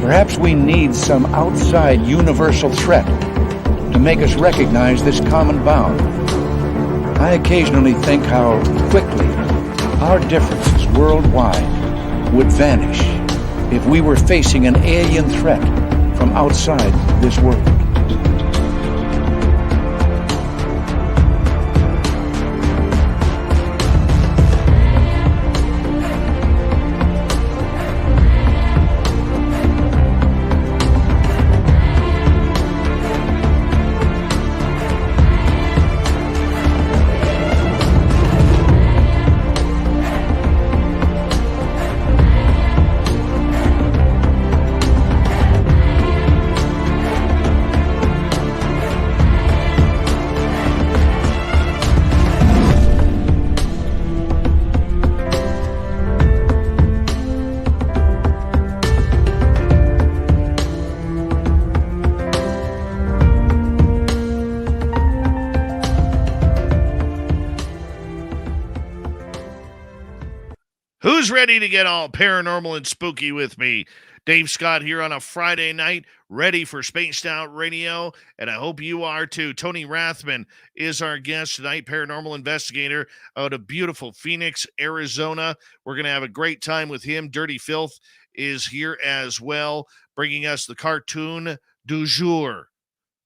Perhaps we need some outside universal threat to make us recognize this common bound. I occasionally think how quickly our differences worldwide would vanish if we were facing an alien threat from outside this world. Who's ready to get all paranormal and spooky with me? Dave Scott here on a Friday night, ready for Spaced Out Radio, and I hope you are too. Tony Rathman is our guest tonight, paranormal investigator out of beautiful Phoenix, Arizona. We're going to have a great time with him. Dirty Filth is here as well, bringing us the cartoon du jour.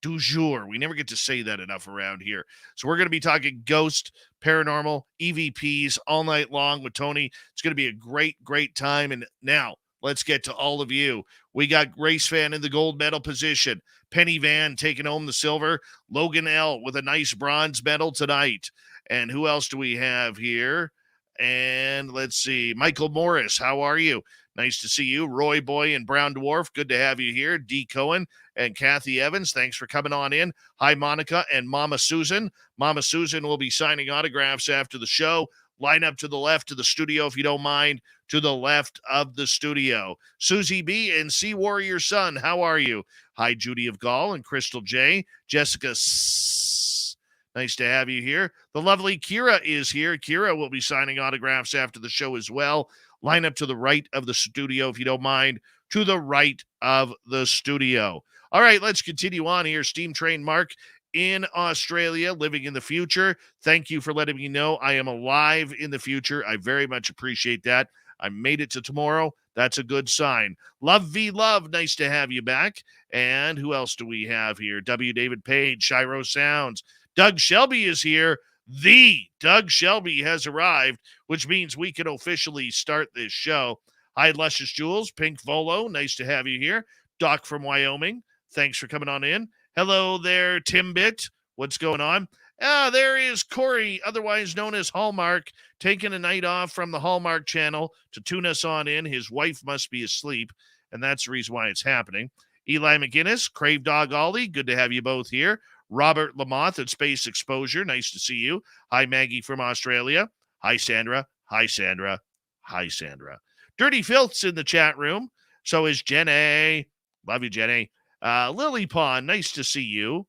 Du jour. We never get to say that enough around here. So we're going to be talking ghost, paranormal, EVPs all night long with Tony. It's going to be a great, great time. And now let's get to all of you. We got Grace Fan in the gold medal position. Penny Van taking home the silver. Logan L with a nice bronze medal tonight. And who else do we have here? And let's see. Michael Morris, how are you? Nice to see you. Roy Boy and Brown Dwarf, good to have you here. D. Cohen and Kathy Evans, thanks for coming on in. Hi, Monica and Mama Susan. Mama Susan will be signing autographs after the show. Line up to the left of the studio if you don't mind. To the left of the studio. Susie B. and Sea Warrior Son, how are you? Hi, Judy of Gall and Crystal J. Jessica S. Nice to have you here. The lovely Kira is here. Kira will be signing autographs after the show as well. Line up to the right of the studio, if you don't mind, to the right of the studio. All right, let's continue on here. Steam Train Mark in Australia, living in the future. Thank you for letting me know I am alive in the future. I very much appreciate that. I made it to tomorrow. That's a good sign. Love V Love, nice to have you back. And who else do we have here? W. David Page, Shiro Sounds. Doug Shelby is here. The Doug Shelby has arrived, which means we can officially start this show. Hi, Luscious Jules, Pink Volo, nice to have you here. Doc from Wyoming, thanks for coming on in. Hello there, Timbit, what's going on? There is Corey, otherwise known as Hallmark, taking a night off from the Hallmark channel to tune us on in. His wife must be asleep, and that's the reason why it's happening. Eli McGinnis, Crave Dog Ollie, good to have you both here. Robert Lamoth at Space Exposure, nice to see you. Hi, Maggie from Australia. Hi, Sandra. Hi, Sandra. Hi, Sandra. Dirty Filth's in the chat room. So is Jenny. Love you, Jenny. Lily Pond, nice to see you.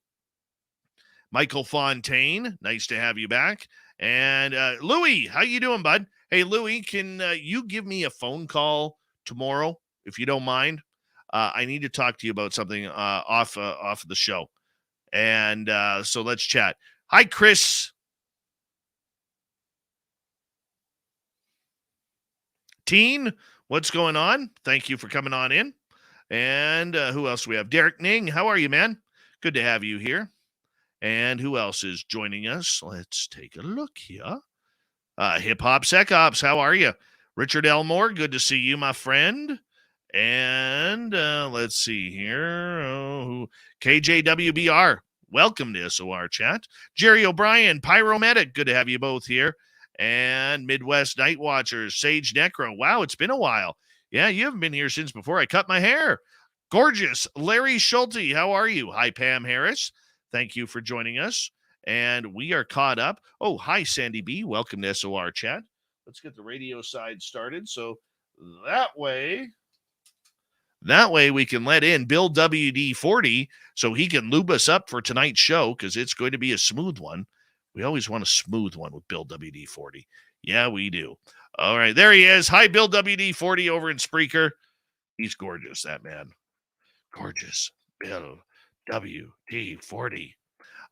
Michael Fontaine, nice to have you back. And Louie, how you doing, bud? Hey, Louie, can you give me a phone call tomorrow, if you don't mind? I need to talk to you about something off of the show. And so let's chat. Hi, Chris. Teen, what's going on? Thank you for coming on in. And who else do we have? Derek Ning, how are you, man? Good to have you here. And who else is joining us? Let's take a look here. Hip Hop Sec Ops, how are you? Richard Elmore, good to see you, my friend. And let's see here. KJWBR, welcome to SOR Chat. Jerry O'Brien, Pyromedic, good to have you both here. And Midwest Night Watchers, Sage Necro. Wow, it's been a while. Yeah, you haven't been here since before I cut my hair. Gorgeous. Larry Schulte, how are you? Hi, Pam Harris. Thank you for joining us. And we are caught up. Oh, hi, Sandy B. Welcome to SOR Chat. Let's get the radio side started. So that way we can let in Bill WD-40 so he can lube us up for tonight's show because it's going to be a smooth one. We always want a smooth one with Bill WD-40. Yeah, we do. All right, there he is. Hi, Bill WD-40 over in Spreaker. He's gorgeous, that man. gorgeous Bill WD-40.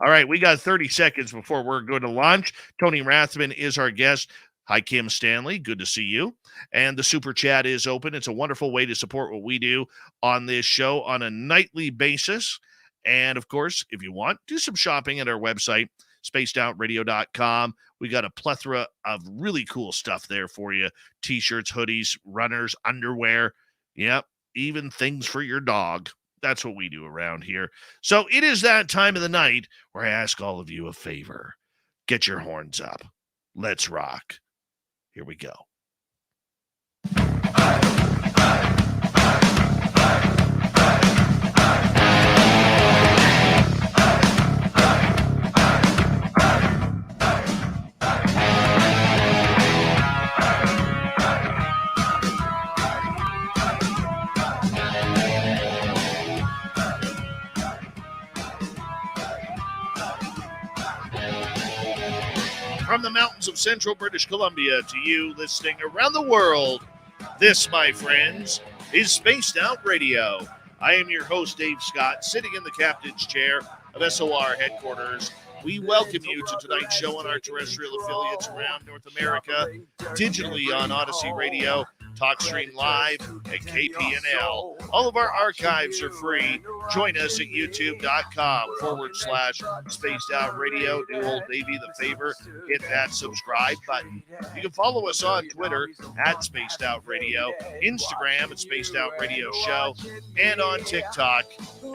All right, we got 30 seconds before we're going to launch. Tony Rathman is our guest. Hi, Kim Stanley. Good to see you. And the super chat is open. It's a wonderful way to support what we do on this show on a nightly basis. And of course, if you want, do some shopping at our website, spacedoutradio.com. We got a plethora of really cool stuff there for you. T-shirts, hoodies, runners, underwear. Yep, even things for your dog. That's what we do around here. So it is that time of the night where I ask all of you a favor. Get your horns up. Let's rock. Here we go. From the mountains of central British Columbia to you listening around the world, this, my friends, is Spaced Out Radio. I am your host, Dave Scott, sitting in the captain's chair of SOR headquarters. We welcome you to tonight's show on our terrestrial affiliates around North America, digitally on Odyssey Radio, TalkStream Live, and KPNL. All of our archives are free. Join us at youtube.com/Spaced Out Radio. Do old Davey the favor, hit that subscribe button. You can follow us on Twitter at Spaced Out Radio, Instagram at Spaced Out Radio Show, and on TikTok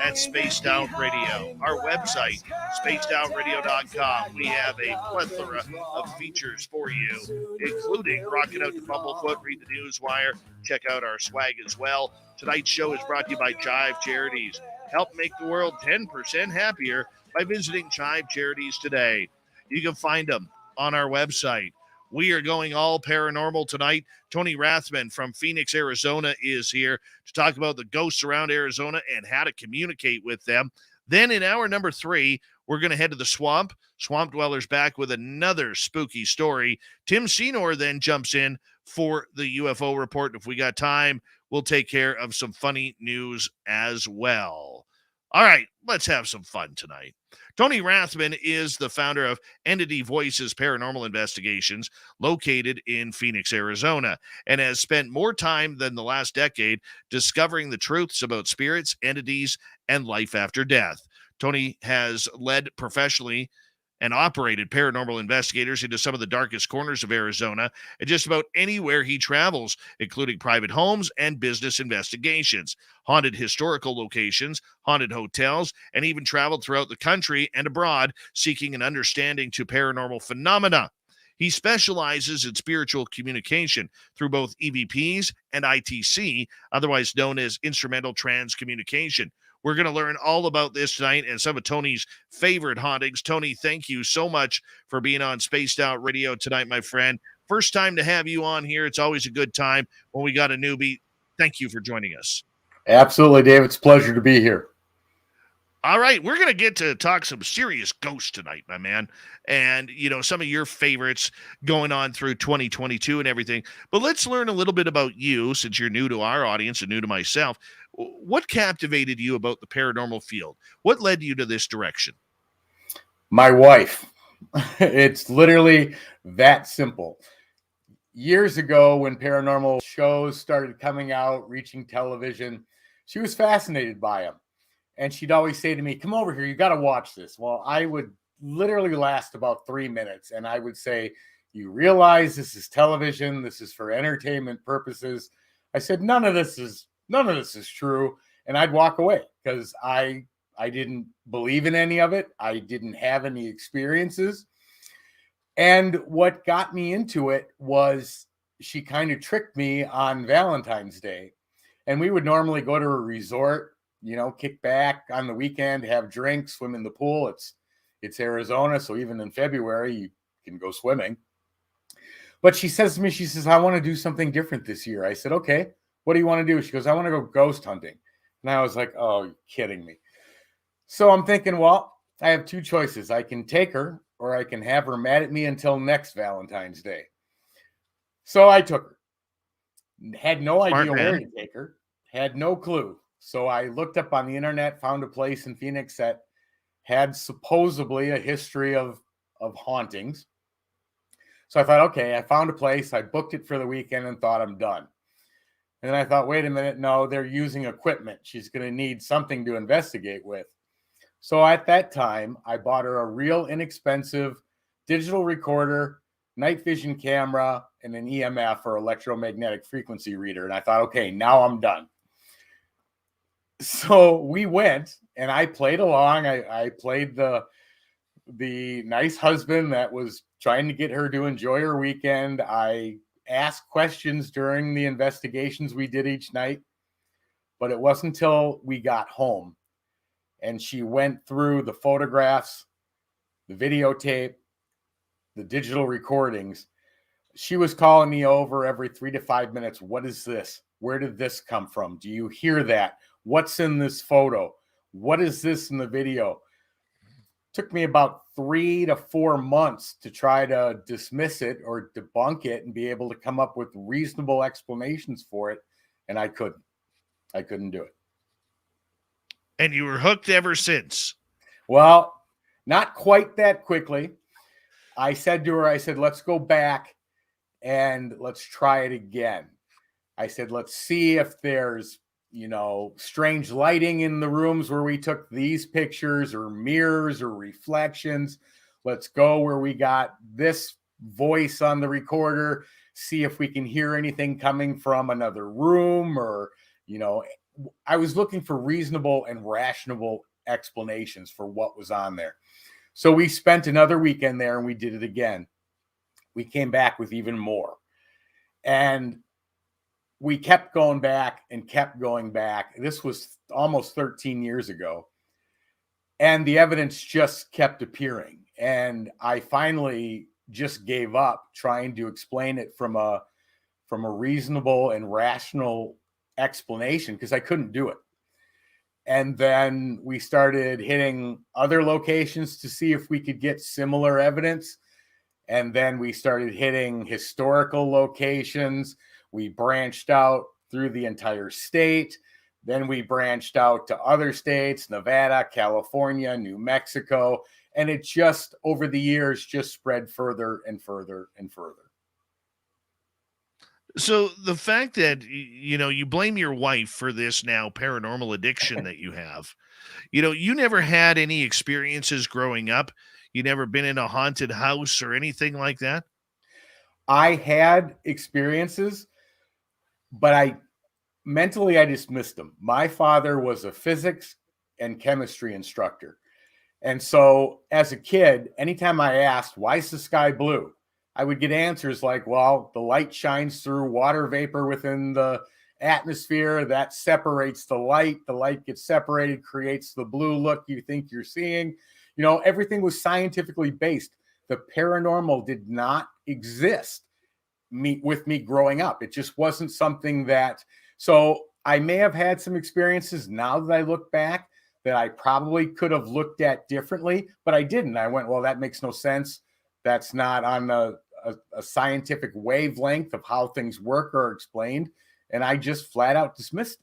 at Spaced Out Radio. Our website, spacedoutradio.com. We have a plethora of features for you, including Rocking Out to Bumblefoot, Read the Newswire, check out our swag as well. Tonight's show is brought to you by Chive Charities. Help make the world 10% happier by visiting Chive Charities today. You can find them on our website. We are going all paranormal tonight. Tony Rathman from Phoenix, Arizona is here to talk about the ghosts around Arizona and how to communicate with them. Then in hour number 3, we're going to head to the swamp. Swamp Dweller's back with another spooky story. Tim Senor then jumps in for the UFO report. If we got time, we'll take care of some funny news as well. All right, let's have some fun tonight. Tony Rathman is the founder of Entity Voices Paranormal Investigations, located in Phoenix, Arizona, and has spent more time than the last decade discovering the truths about spirits, entities, and life after death. Tony has led professionally and operated paranormal investigators into some of the darkest corners of Arizona and just about anywhere he travels, including private homes and business investigations, haunted historical locations, haunted hotels, and even traveled throughout the country and abroad seeking an understanding to paranormal phenomena. He specializes in spiritual communication through both EVPs and ITC, otherwise known as instrumental trans communication. We're going to learn all about this tonight and some of Tony's favorite hauntings. Tony, thank you so much for being on Spaced Out Radio tonight, my friend. First time to have you on here. It's always a good time when we got a newbie. Thank you for joining us. Absolutely, Dave. It's a pleasure to be here. All right, we're going to get to talk some serious ghosts tonight, my man. And, you know, some of your favorites going on through 2022 and everything. But let's learn a little bit about you, since you're new to our audience and new to myself. What captivated you about the paranormal field? What led you to this direction? My wife. It's literally that simple. Years ago, when paranormal shows started coming out, reaching television, she was fascinated by them. And she'd always say to me, come over here, you got to watch this. Well, I would literally last about 3 minutes. And I would say, you realize this is television. This is for entertainment purposes. I said, none of this is true. And I'd walk away because I didn't believe in any of it. I didn't have any experiences. And what got me into it was she kind of tricked me on Valentine's Day. And we would normally go to a resort, you know, kick back on the weekend, have drinks, swim in the pool. It's Arizona, so even in February, you can go swimming. But she says to me, she says, I want to do something different this year. I said, okay, what do you want to do? She goes, I want to go ghost hunting. And I was like, oh, you're kidding me. So I'm thinking, well, I have two choices. I can take her or I can have her mad at me until next Valentine's Day. So I took her. Had no idea where to take her. Had no clue. So I looked up on the internet, found a place in Phoenix that had supposedly a history of hauntings. So I thought, okay, I found a place. I booked it for the weekend and thought I'm done. And then I thought, wait a minute, no, they're using equipment. She's going to need something to investigate with. So at that time, I bought her a real inexpensive digital recorder, night vision camera, and an EMF or electromagnetic frequency reader. And I thought, okay, now I'm done. So we went and I played along. I played the nice husband that was trying to get her to enjoy her weekend. I asked questions during the investigations we did each night, but it wasn't until we got home and she went through the photographs, the videotape, the digital recordings. She was calling me over every 3 to 5 minutes. What is this? Where did this come from? Do you hear that? What's in this photo? What is this in the video? Took me about 3 to 4 months to try to dismiss it or debunk it and be able to come up with reasonable explanations for it. And I couldn't do it. And you were hooked ever since. Well, not quite that quickly. I said to her, let's go back and let's try it again. I said, let's see if there's, strange lighting in the rooms where we took these pictures or mirrors or reflections. Let's go where we got this voice on the recorder, see if we can hear anything coming from another room or, I was looking for reasonable and rational explanations for what was on there. So we spent another weekend there and we did it again. We came back with even more. And we kept going back and kept going back. This was almost 13 years ago. And the evidence just kept appearing. And I finally just gave up trying to explain it from a reasonable and rational explanation because I couldn't do it. And then we started hitting other locations to see if we could get similar evidence. And then we started hitting historical locations. We branched out through the entire state. Then we branched out to other states, Nevada, California, New Mexico. And it just, over the years, just spread further and further and further. So the fact that, you blame your wife for this now paranormal addiction that you have, you never had any experiences growing up. You never been in a haunted house or anything like that? I had experiences, but I dismissed them. My father was a physics and chemistry instructor. And so as a kid, anytime I asked, why is the sky blue? I would get answers like, well, the light shines through water vapor within the atmosphere that separates the light. The light gets separated, creates the blue look you think you're seeing. Everything was scientifically based. The paranormal did not exist with me growing up. It just wasn't something that, so I may have had some experiences now that I look back that I probably could have looked at differently, but I didn't. I went, well, that makes no sense. That's not on a scientific wavelength of how things work or explained. And I just flat out dismissed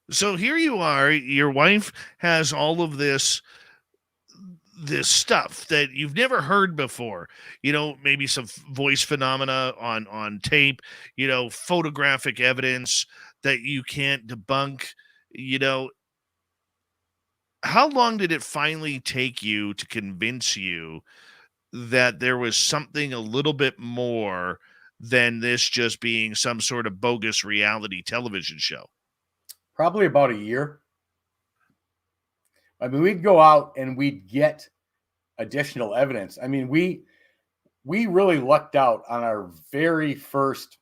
it. So here you are, your wife has all of this stuff that you've never heard before, maybe some voice phenomena on tape, photographic evidence that you can't debunk, how long did it finally take you to convince you that there was something a little bit more than this just being some sort of bogus reality television show? Probably about a year. I mean, we'd go out and we'd get additional evidence. I mean, we really lucked out on our very first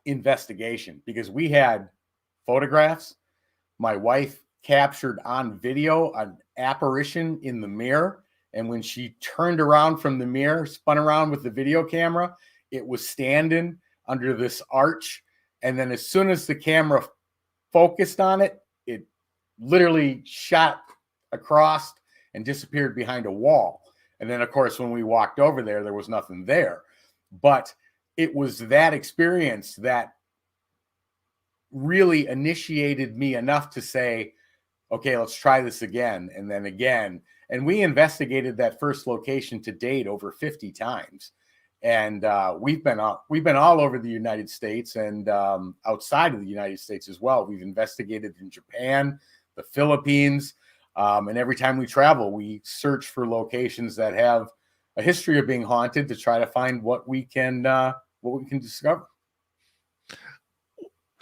investigation because we had photographs. My wife captured on video an apparition in the mirror. And when she turned around from the mirror, spun around with the video camera, it was standing under this arch. And then as soon as the camera focused on it, it literally shot across and disappeared behind a wall. And then, of course, when we walked over there, there was nothing there. But it was that experience that really initiated me enough to say, okay, let's try this again, and then again. And we investigated that first location to date over 50 times. And we've been all over the United States and outside of the United States as well. We've investigated in Japan, the Philippines, and every time we travel, we search for locations that have a history of being haunted to try to find what we can discover.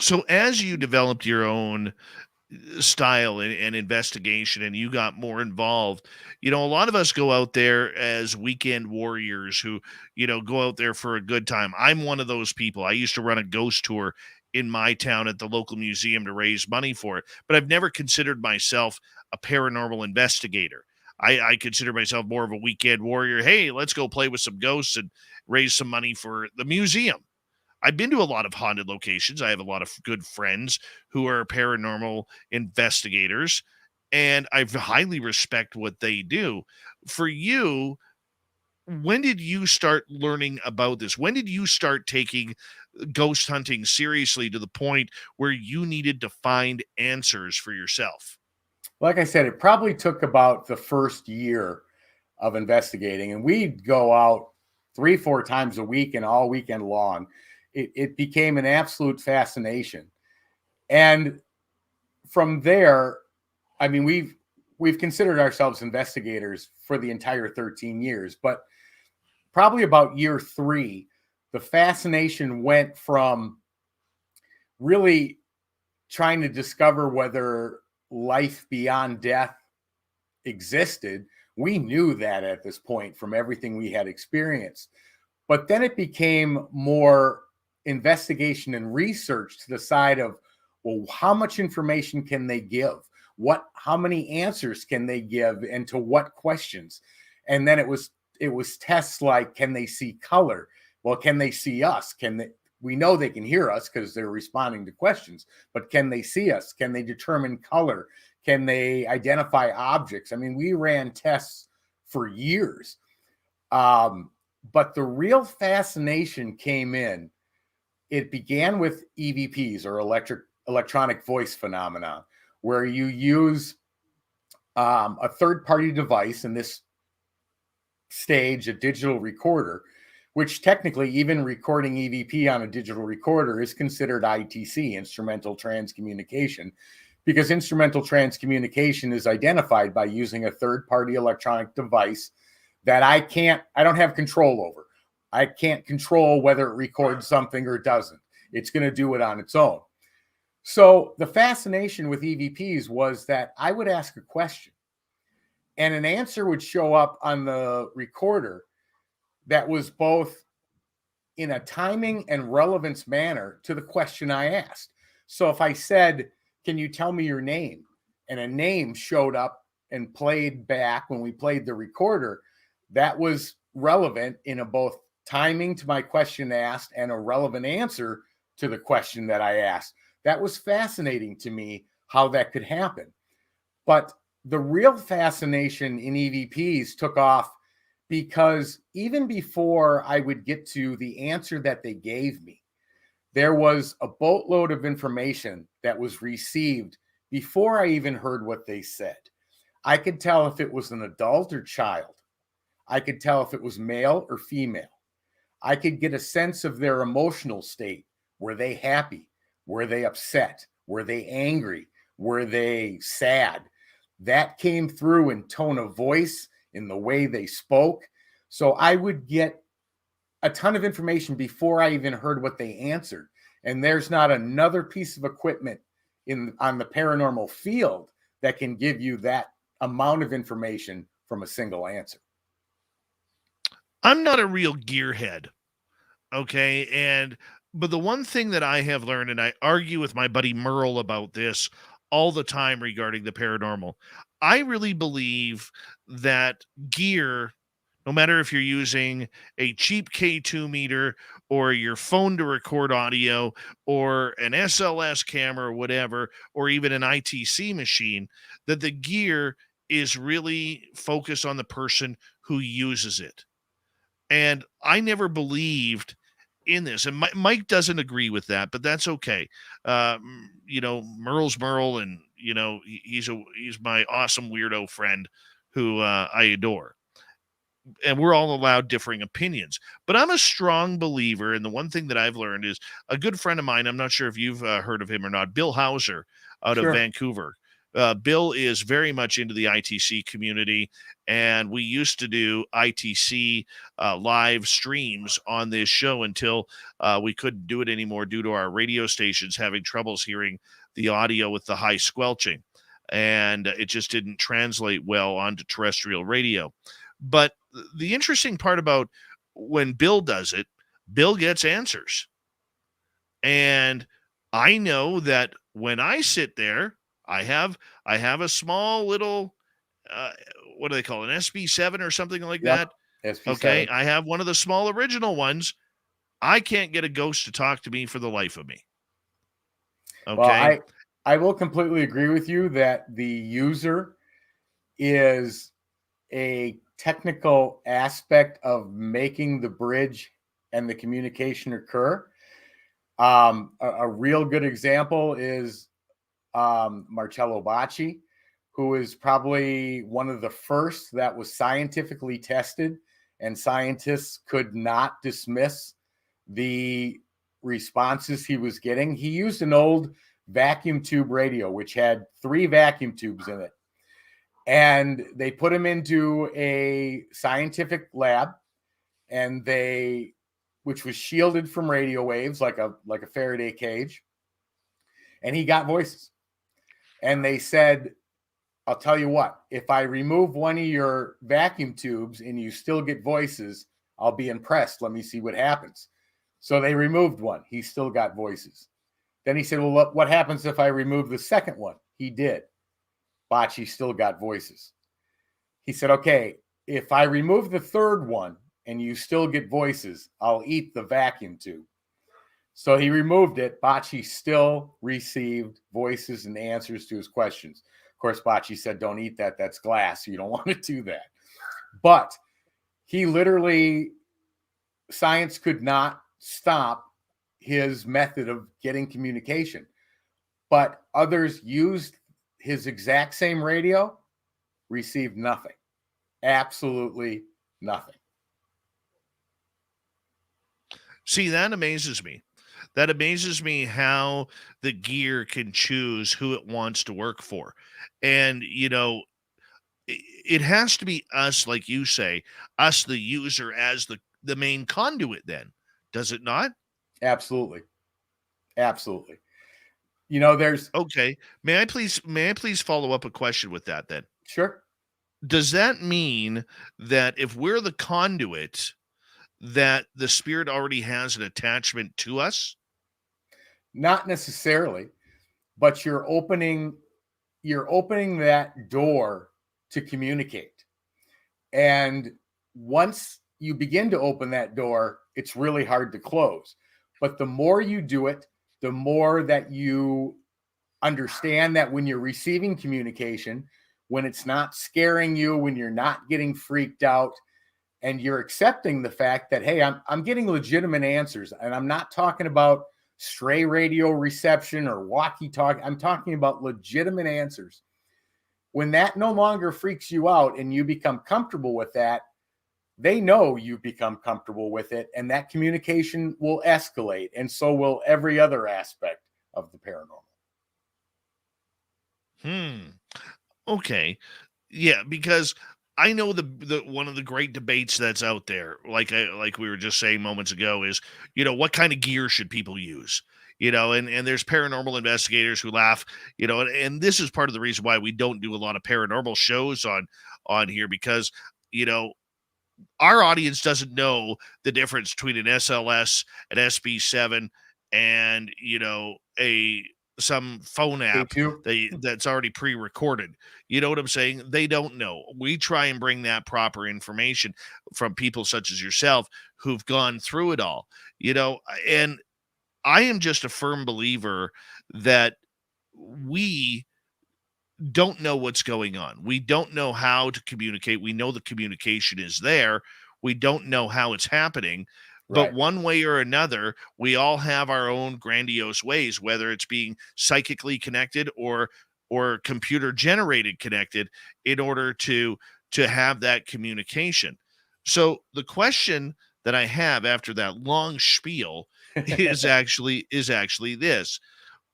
So as you developed your own style and investigation and you got more involved, a lot of us go out there as weekend warriors who, go out there for a good time. I'm one of those people. I used to run a ghost tour in my town at the local museum to raise money for it, but I've never considered myself a paranormal investigator. I consider myself more of a weekend warrior. Hey, let's go play with some ghosts and raise some money for the museum. I've been to a lot of haunted locations. I have a lot of good friends who are paranormal investigators, and I highly respect what they do. For you, when did you start learning about this? When did you start taking ghost hunting seriously to the point where you needed to find answers for yourself? Like I said, it probably took about the first year of investigating, and we'd go out 3-4 times a week and all weekend long. It became an absolute fascination. And from there, I mean, we've considered ourselves investigators for the entire 13 years, but probably about year 3, the fascination went from really trying to discover whether life beyond death existed. We knew that at this point from everything we had experienced. But then it became more investigation and research to the side of, well, how much information can they give? How many answers can they give, and to what questions? And then it was tests like, can they see color? Well, can they see us? We know they can hear us because they're responding to questions, but can they see us? Can they determine color? Can they identify objects? I mean, we ran tests for years. But the real fascination came in. It began with EVPs, or electronic voice phenomena, where you use a third-party device, in this stage, a digital recorder, which technically, even recording EVP on a digital recorder is considered ITC, instrumental transcommunication, because instrumental transcommunication is identified by using a third-party electronic device that I don't have control over. I can't control whether it records something or doesn't. It's going to do it on its own. So the fascination with EVPs was that I would ask a question, and an answer would show up on the recorder that was both in a timing and relevance manner to the question I asked. So if I said, can you tell me your name? And a name showed up and played back when we played the recorder, that was relevant in a both timing to my question asked and a relevant answer to the question that I asked. That was fascinating to me, how that could happen. But the real fascination in EVPs took off because even before I would get to the answer that they gave me, there was a boatload of information that was received before I even heard what they said. I could tell if it was an adult or child. I could tell if it was male or female. I could get a sense of their emotional state. Were they happy? Were they upset? Were they angry? Were they sad? That came through in tone of voice, in the way they spoke. So I would get a ton of information before I even heard what they answered. And there's not another piece of equipment on the paranormal field that can give you that amount of information from a single answer. I'm not a real gearhead. Okay. But the one thing that I have learned, and I argue with my buddy Merle about this all the time regarding the paranormal, I really believe that gear, no matter if you're using a cheap K2 meter or your phone to record audio or an SLS camera or whatever, or even an ITC machine, that the gear is really focused on the person who uses it. And I never believed in this, and Mike doesn't agree with that, but that's okay. Merle's Merle, and he's my awesome weirdo friend who I adore, and we're all allowed differing opinions. But I'm a strong believer, and the one thing that I've learned is a good friend of mine. I'm not sure if you've heard of him or not. Bill Hauser out of Sure. Vancouver. Bill is very much into the ITC community, and we used to do ITC live streams on this show until we couldn't do it anymore due to our radio stations having troubles hearing the audio with the high squelching, and it just didn't translate well onto terrestrial radio. But the interesting part about when Bill does it, Bill gets answers. And I know that when I sit there, I have a small little, what do they call it, an SB7 or something like Yep. that? SB7. Okay, I have one of the small original ones. I can't get a ghost to talk to me for the life of me. Okay. Well, I will completely agree with you that the user is a technical aspect of making the bridge and the communication occur. A real good example is Marcello Bacci, who is probably one of the first that was scientifically tested, and scientists could not dismiss the responses he was getting. He used an old vacuum tube radio, which had 3 vacuum tubes in it. And they put him into a scientific lab, and which was shielded from radio waves like a Faraday cage. And he got voices. And they said, I'll tell you what, if I remove one of your vacuum tubes and you still get voices, I'll be impressed. Let me see what happens. So they removed one. He still got voices. Then he said, well, what happens if I remove the second one? He did. Bacci still got voices. He said, okay, if I remove the third one and you still get voices, I'll eat the vacuum tube. So he removed it. Bacci still received voices and answers to his questions. Of course, Bacci said, don't eat that. That's glass. You don't want to do that. But he literally, science could not stop his method of getting communication. But others used his exact same radio, received nothing. Absolutely nothing. See, that amazes me. That amazes me how the gear can choose who it wants to work for. And, it has to be us, like you say, us, the user, as the main conduit then, does it not? Absolutely. Absolutely. There's Okay. May I please follow up a question with that then? Sure. Does that mean that if we're the conduit, that the spirit already has an attachment to us? Not necessarily, but you're opening that door to communicate. And once you begin to open that door, it's really hard to close. But the more you do it, the more that you understand that when you're receiving communication, when it's not scaring you, when you're not getting freaked out, and you're accepting the fact that, hey, I'm getting legitimate answers, and I'm not talking about stray radio reception or walkie-talkie. I'm talking about legitimate answers. When that no longer freaks you out and you become comfortable with that, they know you become comfortable with it, and that communication will escalate, and so will every other aspect of the paranormal. Okay. Yeah, because I know the one of the great debates that's out there, like we were just saying moments ago, is what kind of gear should people use? And there's paranormal investigators who laugh, and this is part of the reason why we don't do a lot of paranormal shows on here, because our audience doesn't know the difference between an SLS, an SB7, and some phone app that's already pre-recorded. You know what I'm saying? They don't know. We try and bring that proper information from people such as yourself who've gone through it all. And I am just a firm believer that we don't know what's going on. We don't know how to communicate. We know the communication is there. We don't know how it's happening, But Right. one way or another, we all have our own grandiose ways, whether it's being psychically connected or computer generated connected in order to have that communication. So the question that I have after that long spiel is actually this: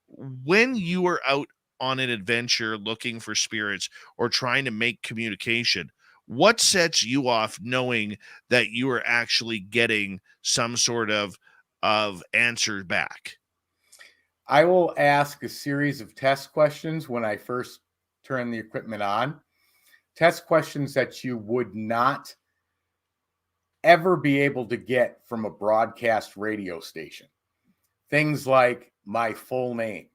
when you are out on an adventure looking for spirits or trying to make communication, what sets you off knowing that you are actually getting some sort of answer back? I will ask a series of test questions when I first turn the equipment on. Test questions that you would not ever be able to get from a broadcast radio station. Things like my full name.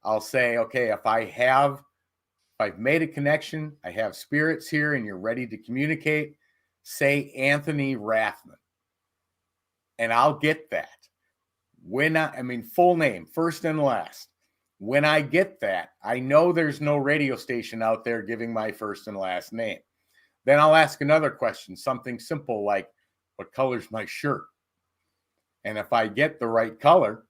I'll say, okay, if I've made a connection, I have spirits here and you're ready to communicate, say Anthony Rathman. And I'll get that. Full name, first and last. When I get that, I know there's no radio station out there giving my first and last name. Then I'll ask another question, something simple like, what color's my shirt? And if I get the right color,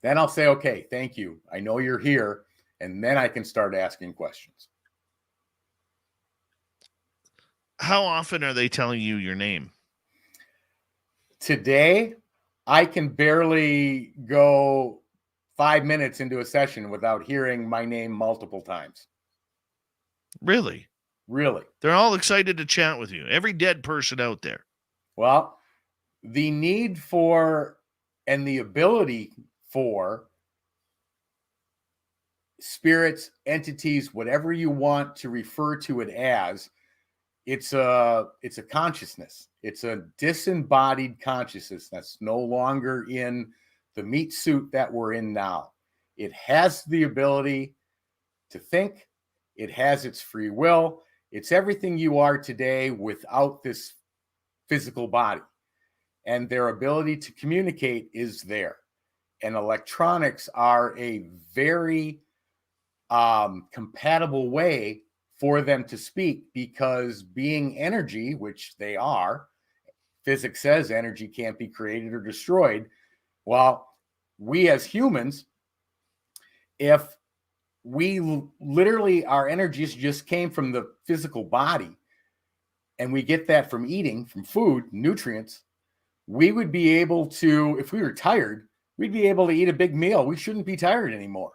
then I'll say, okay, thank you. I know you're here. And then I can start asking questions. How often are they telling you your name? Today, I can barely go 5 minutes into a session without hearing my name multiple times. Really? Really. They're all excited to chat with you. Every dead person out there. Well, the need for and the ability for spirits, entities, whatever you want to refer to it as, it's a consciousness. It's a disembodied consciousness that's no longer in the meat suit that we're in now. It has the ability to think. It has its free will. It's everything you are today without this physical body. And their ability to communicate is there. And electronics are a very compatible way for them to speak, because being energy, which they are, physics says energy can't be created or destroyed. Well, we as humans, if we literally, our energies just came from the physical body, and we get that from eating, from food, nutrients, we would be able to, if we were tired, we'd be able to eat a big meal. We shouldn't be tired anymore.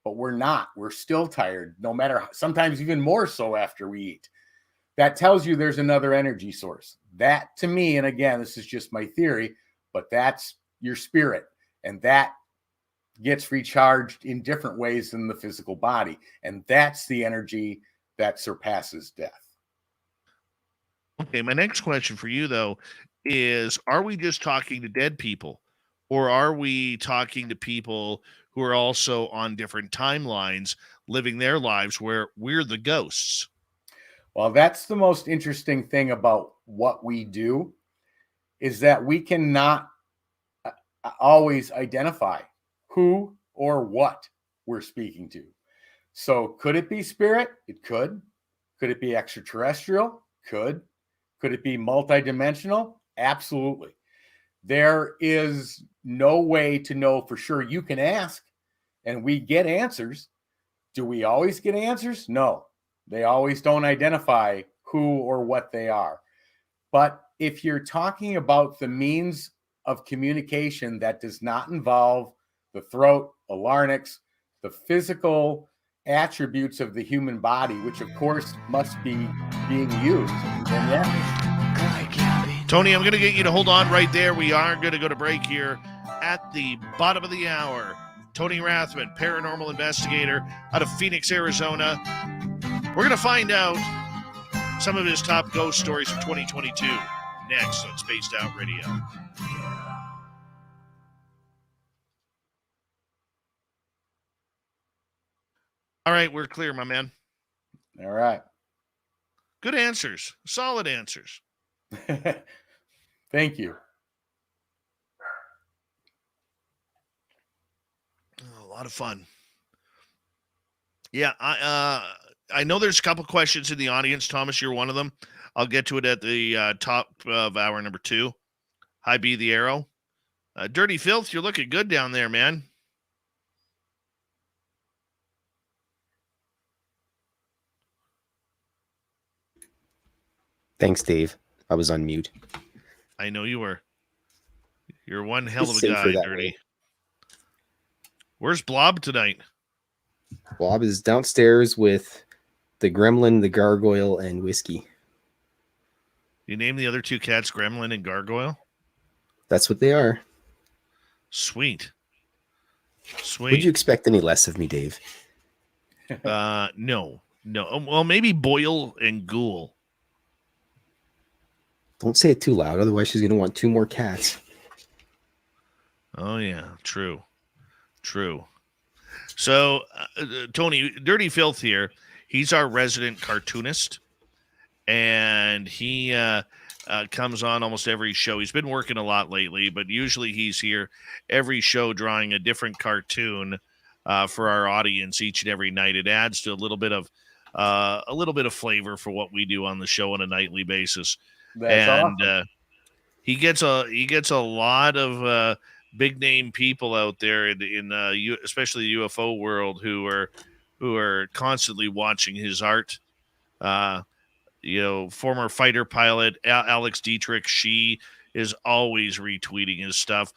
But we're not. We're still tired, no matter, sometimes even more so after we eat. That tells you there's another energy source. That, to me, and again, this is just my theory, but that's your spirit. And that gets recharged in different ways than the physical body. And that's the energy that surpasses death. Okay, my next question for you, though, is are we just talking to dead people? Or are we talking to people who are also on different timelines, living their lives where we're the ghosts? Well, that's the most interesting thing about what we do, is that we cannot always identify who or what we're speaking to. So could it be spirit? It could. Could it be extraterrestrial? Could. Could it be multidimensional? Absolutely. There is no way to know for sure. You can ask and we get answers. Do we always get answers? No. They always don't identify who or what they are. But if you're talking about the means of communication that does not involve the throat, the larynx, the physical attributes of the human body, which of course must be being used, then yeah. Tony, I'm going to get you to hold on right there. We are going to go to break here at the bottom of the hour. Tony Rathman, paranormal investigator out of Phoenix, Arizona. We're going to find out some of his top ghost stories of 2022 next on Spaced Out Radio. All right, we're clear, my man. All right. Good answers. Solid answers. Thank you. Oh, a lot of fun. Yeah, I know there's a couple questions in the audience. Thomas, you're one of them. I'll get to it at the top of hour number 2. Hi, Be the Arrow. Dirty Filth, you're looking good down there, man. Thanks, Dave. I was on mute. I know you were. You're one hell of a Safer guy, that Dirty. way. Where's Blob tonight? Bob is downstairs with the gremlin, the gargoyle, and whiskey. You name the other two cats Gremlin and Gargoyle? That's what they are. Sweet. Would you expect any less of me, Dave? No. Well, maybe Boyle and Ghoul. Don't say it too loud, otherwise she's going to want 2 more cats. Oh, yeah. True. So, Tony, Dirty Filth here, he's our resident cartoonist, and he comes on almost every show. He's been working a lot lately, but usually he's here every show drawing a different cartoon for our audience each and every night. It adds to a little bit of flavor for what we do on the show on a nightly basis. That's awesome. He gets a lot of big name people out there in especially the UFO world who are constantly watching his art. Former fighter pilot Alex Dietrich, she is always retweeting his stuff.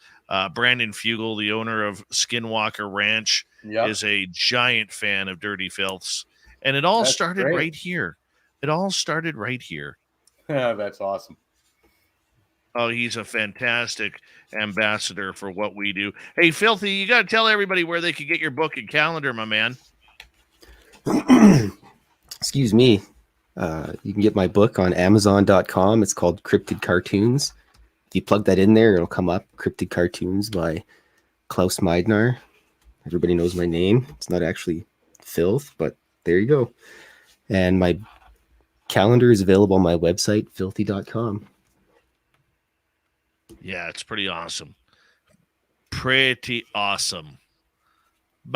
Brandon Fugel, the owner of Skinwalker Ranch, is a giant fan of Dirty Filths. And it all started right here. Yeah, that's awesome. Oh, he's a fantastic ambassador for what we do. Hey, Filthy, you got to tell everybody where they can get your book and calendar, my man. Excuse me. You can get my book on Amazon.com. It's called Cryptid Cartoons. If you plug that in there, it'll come up. Cryptid Cartoons by Klaus Meidner. Everybody knows my name. It's not actually Filth, but there you go. And my calendar is available on my website, filthy.com. Yeah, it's pretty awesome. By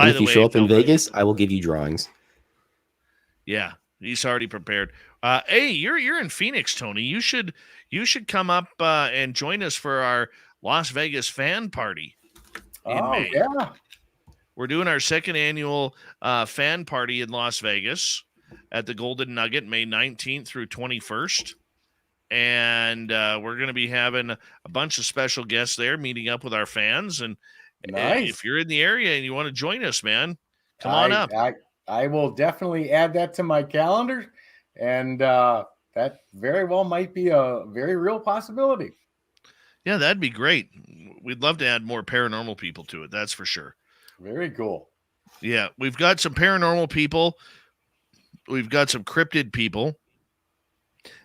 And the if you way, show up in Vegas, I will give you drawings. Yeah, he's already prepared. Hey, you're in Phoenix, Tony. You should come up and join us for our Las Vegas fan party in May. Yeah. We're doing our second annual fan party in Las Vegas at the Golden Nugget, May 19th through 21st. And we're going to be having a bunch of special guests there, meeting up with our fans. And if you're in the area and you want to join us, man, come on up. I will definitely add that to my calendar. And that very well might be a very real possibility. Yeah, that'd be great. We'd love to add more paranormal people to it. That's for sure. Very cool. Yeah, we've got some paranormal people. We've got some cryptid people,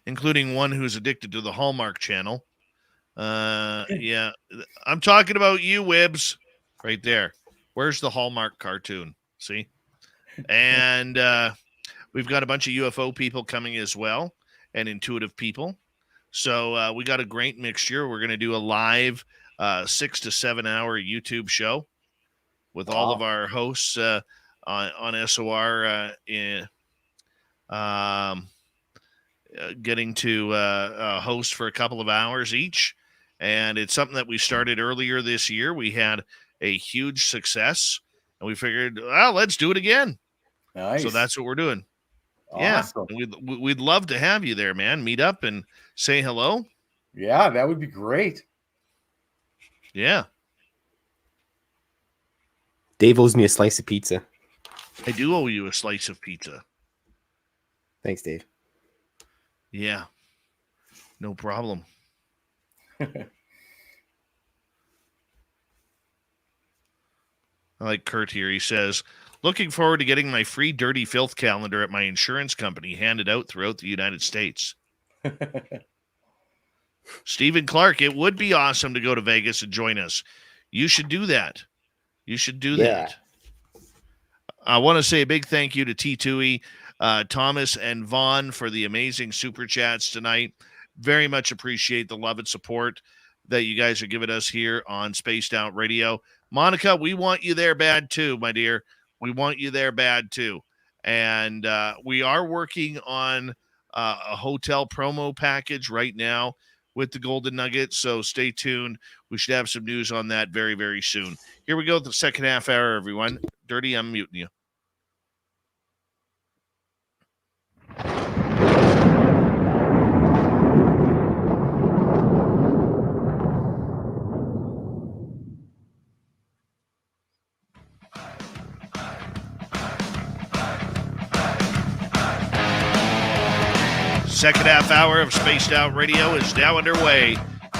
including one who's addicted to the Hallmark Channel. Yeah, I'm talking about you, Wibbs, right there. Where's the Hallmark cartoon? See? And we've got a bunch of UFO people coming as well, and intuitive people. So we got a great mixture. We're going to do a live 6 to 7 hour YouTube show with all of our hosts on SOR getting to host for a couple of hours each. And it's something that we started earlier this year. We had a huge success, and we figured, well, let's do it again. Nice. So that's what we're doing. Awesome. Yeah. We'd love to have you there, man. Meet up and say hello. Yeah, that would be great. Yeah. Dave owes me a slice of pizza. I do owe you a slice of pizza. Thanks, Dave. Yeah. No problem. I like Kurt here. He says, looking forward to getting my free Dirty Filth calendar at my insurance company handed out throughout the United States. Stephen Clark, it would be awesome to go to Vegas and join us. You should do that. That. I want to say a big thank you to T2E, Thomas, and Vaughn for the amazing super chats tonight. Very much appreciate the love and support that you guys are giving us here on Spaced Out Radio. Monica, we want you there bad too, my dear. We want you there bad too. And we are working on a hotel promo package right now with the Golden Nugget, so stay tuned. We should have some news on that very, very soon. Here we go with the second half hour, everyone. Dirty, I'm muting you. Second half hour of Spaced Out Radio is now underway.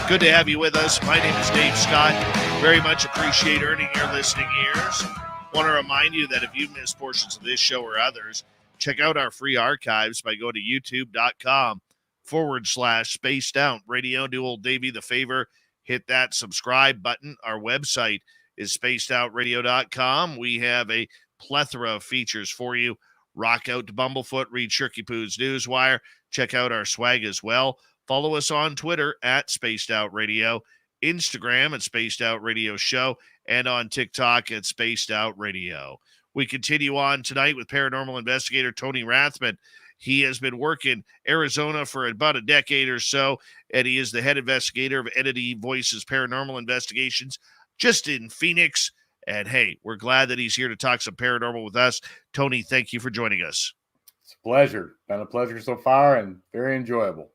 Good to have you with us. My name is Dave Scott. Very much appreciate earning your listening ears. Want to remind you that if you missed portions of this show or others, check out our free archives by going to youtube.com/Spaced Out Radio. Do old Davey the favor, hit that subscribe button. Our website is spacedoutradio.com. We have a plethora of features for you. Rock out to Bumblefoot, read Shirky Poo's Newswire. Check out our swag as well. Follow us on Twitter at Spaced Out Radio, Instagram at Spaced Out Radio Show, and on TikTok at Spaced Out Radio. We continue on tonight with paranormal investigator Tony Rathman. He has been working Arizona for about a decade or so, and he is the head investigator of Entity Voices Paranormal Investigations just in Phoenix. And hey, we're glad that he's here to talk some paranormal with us. Tony, thank you for joining us. It's a pleasure. Been a pleasure so far and very enjoyable.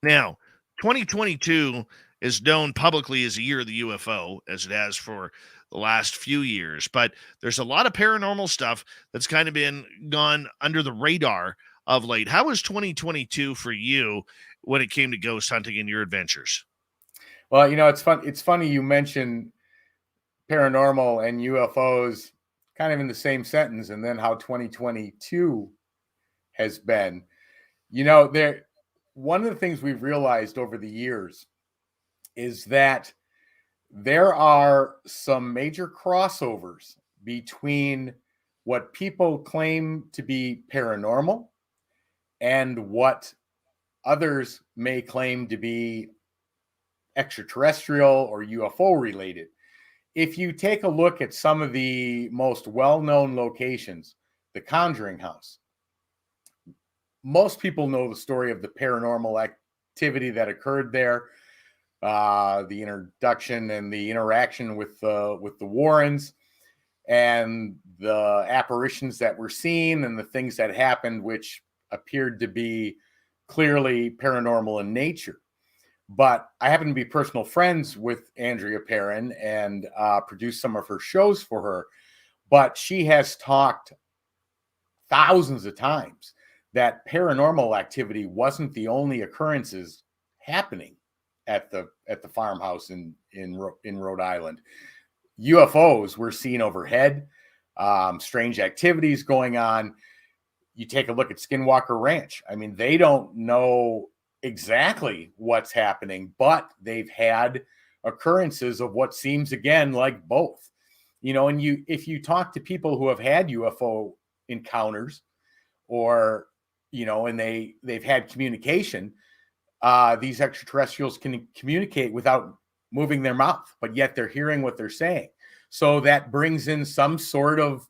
Now, 2022 is known publicly as the year of the UFO, as it has for the last few years. But there's a lot of paranormal stuff that's kind of been gone under the radar of late. How was 2022 for you when it came to ghost hunting and your adventures? Well, it's fun. It's funny you mentioned paranormal and UFOs kind of in the same sentence, and then how 2022 has been. One of the things we've realized over the years is that there are some major crossovers between what people claim to be paranormal and what others may claim to be extraterrestrial or UFO related. If you take a look at some of the most well-known locations, the Conjuring House, most people know the story of the paranormal activity that occurred there, the introduction and the interaction with the Warrens, and the apparitions that were seen and the things that happened, which appeared to be clearly paranormal in nature. But I happen to be personal friends with Andrea Perrin and produced some of her shows for her. But she has talked thousands of times that paranormal activity wasn't the only occurrences happening at the farmhouse in Rhode Island. UFOs were seen overhead, strange activities going on. You take a look at Skinwalker Ranch. I mean, they don't know exactly what's happening, but they've had occurrences of what seems again like both. And if you talk to people who have had UFO encounters, or and they've had communication, these extraterrestrials can communicate without moving their mouth, but yet they're hearing what they're saying. So that brings in some sort of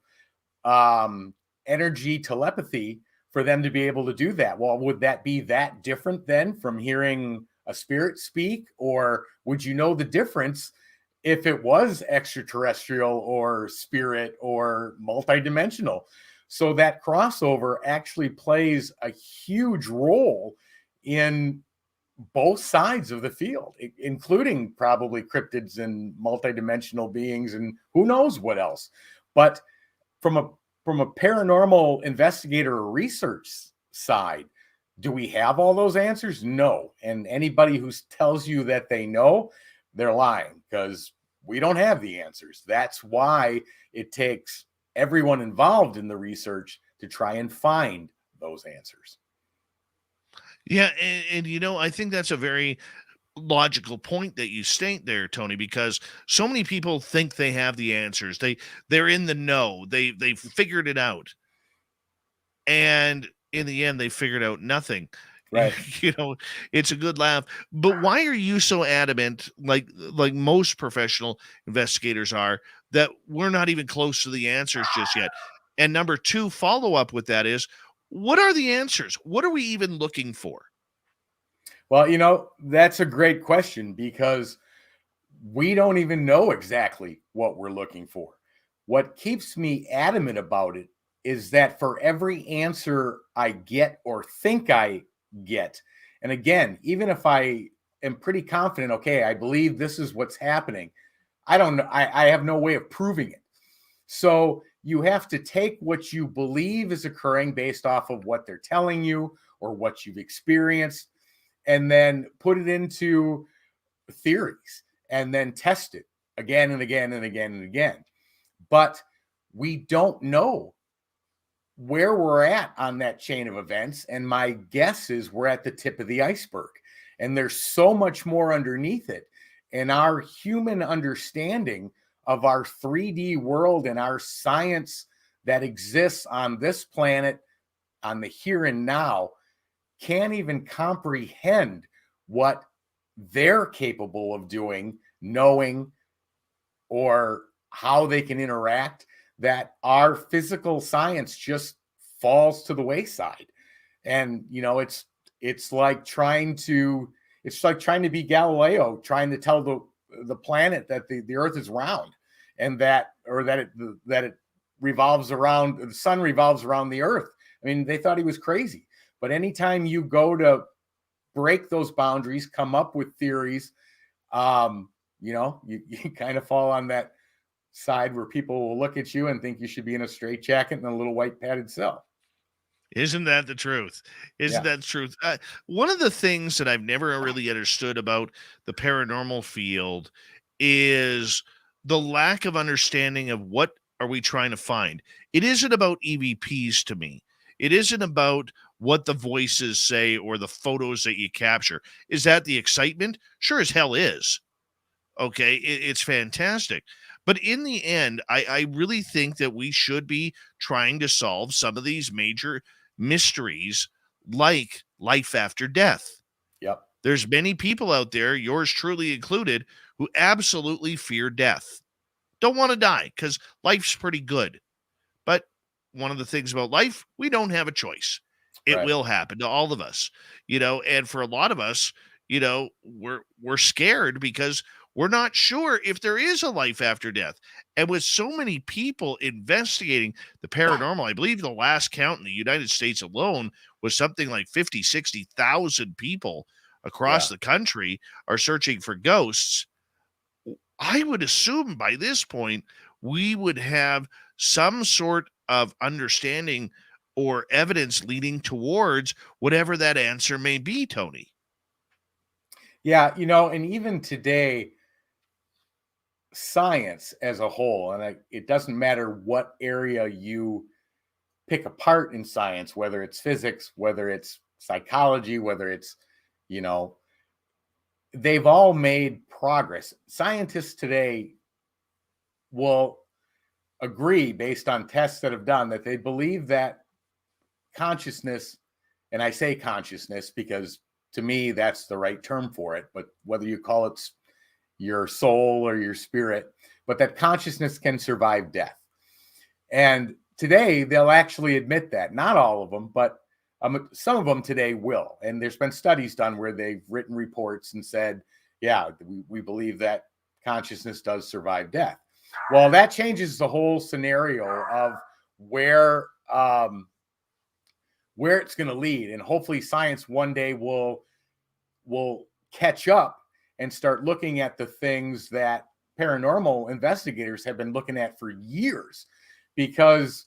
energy telepathy for them to be able to do that. Well, would that be that different then from hearing a spirit speak? Or would you know the difference if it was extraterrestrial or spirit or multidimensional? So that crossover actually plays a huge role in both sides of the field, including probably cryptids and multidimensional beings and who knows what else. But from a paranormal investigator or research side, do we have all those answers? No. And anybody who tells you that they know, they're lying, because we don't have the answers. That's why it takes everyone involved in the research to try and find those answers. Yeah, and I think that's a very logical point that you state there, Tony, because so many people think they have the answers. They're in the know. They've figured it out. And in the end, they figured out nothing. Right. It's a good laugh. But why are you so adamant, like most professional investigators are, that we're not even close to the answers just yet? And number two, follow up with that is, what are the answers? What are we even looking for? Well, that's a great question because we don't even know exactly what we're looking for. What keeps me adamant about it is that for every answer I get or think I get, and again, even if I am pretty confident, okay, I believe this is what's happening, I don't know, I have no way of proving it. So you have to take what you believe is occurring based off of what they're telling you or what you've experienced, and then put it into theories and then test it again and again and again and again. But we don't know where we're at on that chain of events. And my guess is we're at the tip of the iceberg. And there's so much more underneath it. And our human understanding of our 3D world and our science that exists on this planet, on the here and now, can't even comprehend what they're capable of doing, knowing, or how they can interact, that our physical science just falls to the wayside. And it's like trying to be Galileo, trying to tell the planet that the earth is round, and that it revolves around, the sun revolves around the earth. I mean, they thought he was crazy. But anytime you go to break those boundaries, come up with theories, you kind of fall on that side where people will look at you and think you should be in a straitjacket and a little white padded cell. Isn't that the truth? Isn't that the truth? One of the things that I've never really understood about the paranormal field is the lack of understanding of what are we trying to find. It isn't about EVPs to me. It isn't about what the voices say or the photos that you capture. Is that the excitement? Sure as hell is. Okay, it's fantastic. But in the end, I really think that we should be trying to solve some of these major mysteries like life after death. Yep. There's many people out there, yours truly included, who absolutely fear death. Don't want to die because life's pretty good. But one of the things about life, we don't have a choice. It Right. will happen to all of us, and for a lot of us, we're scared because we're not sure if there is a life after death. And with so many people investigating the paranormal, I believe the last count in the United States alone was something like 50, 60,000 people across the country are searching for ghosts. I would assume by this point, we would have some sort of understanding or evidence leading towards whatever that answer may be, Tony. Yeah, and even today, science as a whole, and it doesn't matter what area you pick apart in science, whether it's physics, whether it's psychology, whether it's, they've all made progress. Scientists today will agree, based on tests that have done, that they believe that consciousness, and I say consciousness because to me that's the right term for it, but whether you call it your soul or your spirit, but that consciousness can survive death. And today they'll actually admit that. Not all of them, but some of them today will. And there's been studies done where they've written reports and said, yeah, we believe that consciousness does survive death. Well, that changes the whole scenario of where it's going to lead. And hopefully science one day will catch up and start looking at the things that paranormal investigators have been looking at for years, because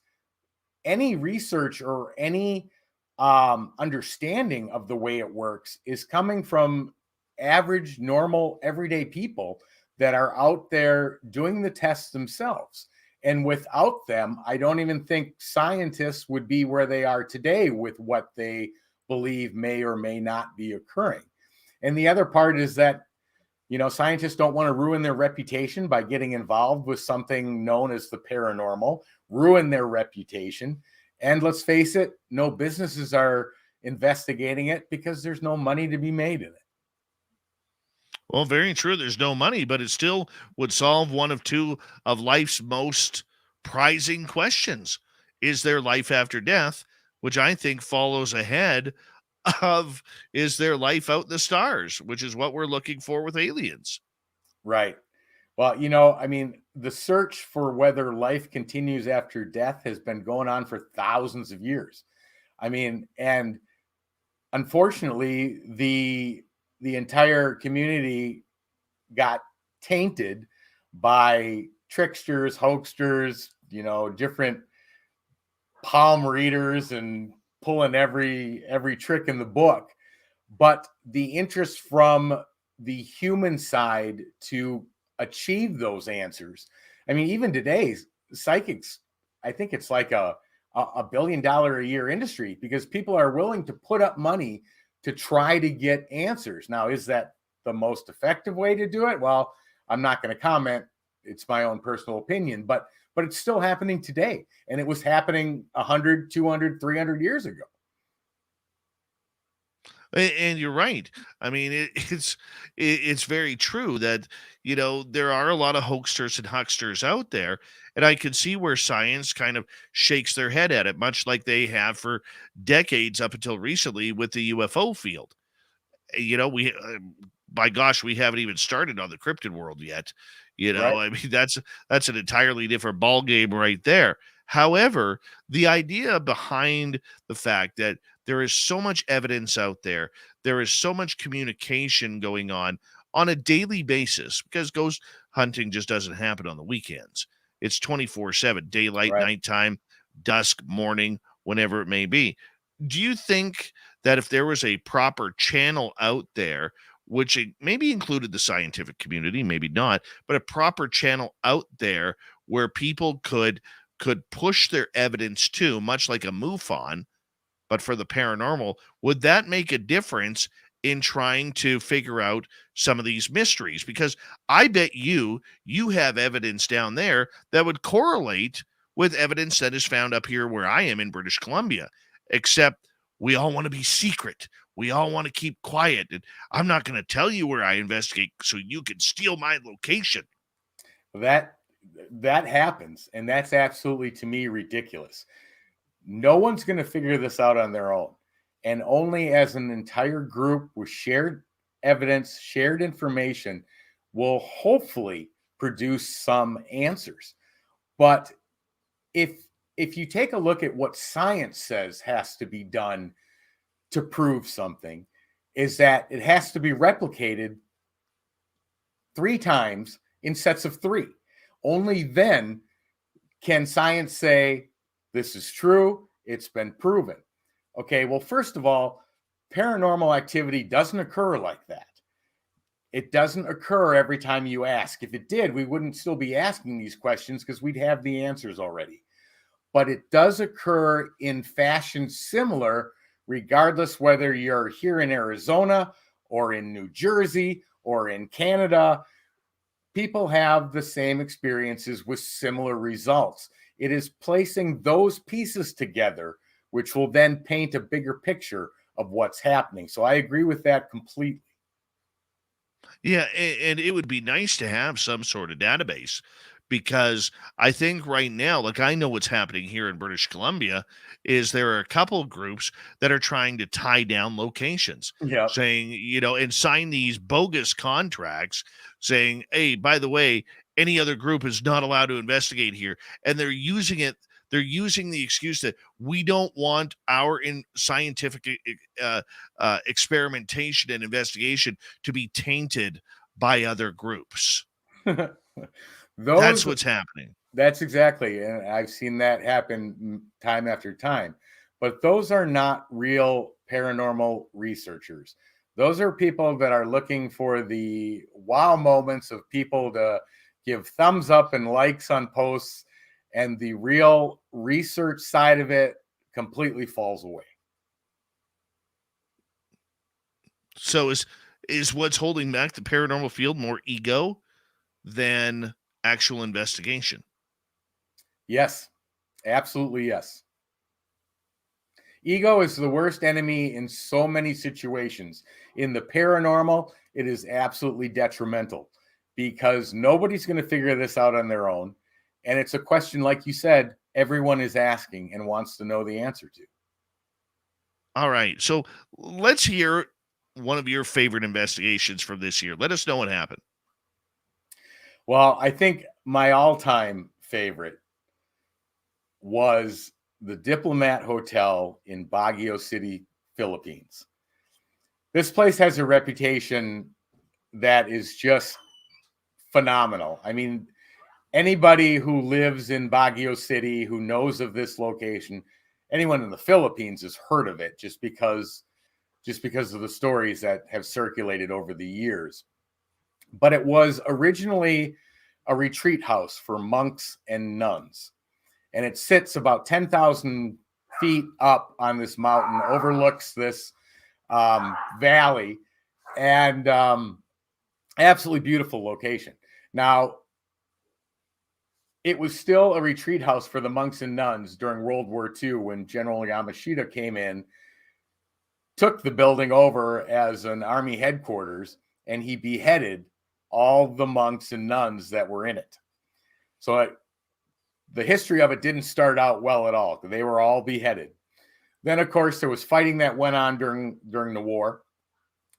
any research or any understanding of the way it works is coming from average, normal, everyday people that are out there doing the tests themselves. And without them, I don't even think scientists would be where they are today with what they believe may or may not be occurring. And the other part is that, scientists don't want to ruin their reputation by getting involved with something known as the paranormal, ruin their reputation. And let's face it, no businesses are investigating it because there's no money to be made in it. Well, very true. There's no money, but it still would solve one of two of life's most prizing questions. Is there life after death? Which I think follows ahead of, is there life out in the stars, which is what we're looking for with aliens. Right. Well, I mean, the search for whether life continues after death has been going on for thousands of years. I mean, and unfortunately, the entire community got tainted by tricksters, hoaxsters, different palm readers and pulling every trick in the book. But the interest from the human side to achieve those answers. I mean, even today, psychics, I think it's like a $1 billion a year industry, because people are willing to put up money to try to get answers. Now, is that the most effective way to do it? Well, I'm not going to comment. It's my own personal opinion, but it's still happening today. And it was happening 100, 200, 300 years ago. And you're right. I mean, it's very true that, there are a lot of hoaxsters and hucksters out there, and I can see where science kind of shakes their head at it, much like they have for decades up until recently with the UFO field. We by gosh, we haven't even started on the cryptid world yet. Right. I mean, that's an entirely different ball game right there. However, the idea behind the fact that there is so much evidence out there, there is so much communication going on a daily basis, because ghost hunting just doesn't happen on the weekends. It's 24/7, daylight, Right. nighttime, dusk, morning, whenever it may be. Do you think that if there was a proper channel out there, which maybe included the scientific community, maybe not, but a proper channel out there where people could push their evidence to, much like a MUFON, but for the paranormal, would that make a difference in trying to figure out some of these mysteries? Because I bet you have evidence down there that would correlate with evidence that is found up here where I am in British Columbia, except we all want to be secret. We all want to keep quiet. And I'm not going to tell you where I investigate so you can steal my location. That happens, and that's absolutely, to me, ridiculous. No one's going to figure this out on their own, and only as an entire group with shared evidence, shared information, will hopefully produce some answers. But if you take a look at what science says has to be done to prove something, is that it has to be replicated 3 times in sets of 3. Only then can science say, this is true, it's been proven. Okay, well, first of all, paranormal activity doesn't occur like that. It doesn't occur every time you ask. If it did, we wouldn't still be asking these questions, because we'd have the answers already. But it does occur in fashion similar, regardless whether you're here in Arizona or in New Jersey or in Canada. People have the same experiences with similar results. It is placing those pieces together which will then paint a bigger picture of what's happening. So I agree with that completely. Yeah, and it would be nice to have some sort of database, because I think right now, like, I know what's happening here in British Columbia is there are a couple of groups that are trying to tie down locations, Yeah. saying, and sign these bogus contracts saying, hey, by the way, any other group is not allowed to investigate here. And they're using the excuse that we don't want our scientific experimentation and investigation to be tainted by other groups. That's what's happening. That's exactly. And I've seen that happen time after time. But those are not real paranormal researchers. Those are people that are looking for the wow moments of people to give thumbs up and likes on posts, and the real research side of it completely falls away. So is what's holding back the paranormal field more ego than actual investigation? Yes, absolutely yes. Ego is the worst enemy in so many situations. In the paranormal, it is absolutely detrimental, because nobody's going to figure this out on their own. And it's a question, like you said, everyone is asking and wants to know the answer to. All right. So let's hear one of your favorite investigations from this year. Let us know what happened. Well, I think my all-time favorite was the Diplomat Hotel in Baguio City, Philippines. This place has a reputation that is just phenomenal. I mean, anybody who lives in Baguio City, who knows of this location, anyone in the Philippines has heard of it just because of the stories that have circulated over the years. But it was originally a retreat house for monks and nuns. And it sits about 10,000 feet up on this mountain, overlooks this valley, and absolutely beautiful location. Now, it was still a retreat house for the monks and nuns during World War II when General Yamashita came in, took the building over as an army headquarters, and he beheaded all the monks and nuns that were in it. So the history of it didn't start out well at all. They were all beheaded. Then, of course, there was fighting that went on during the war.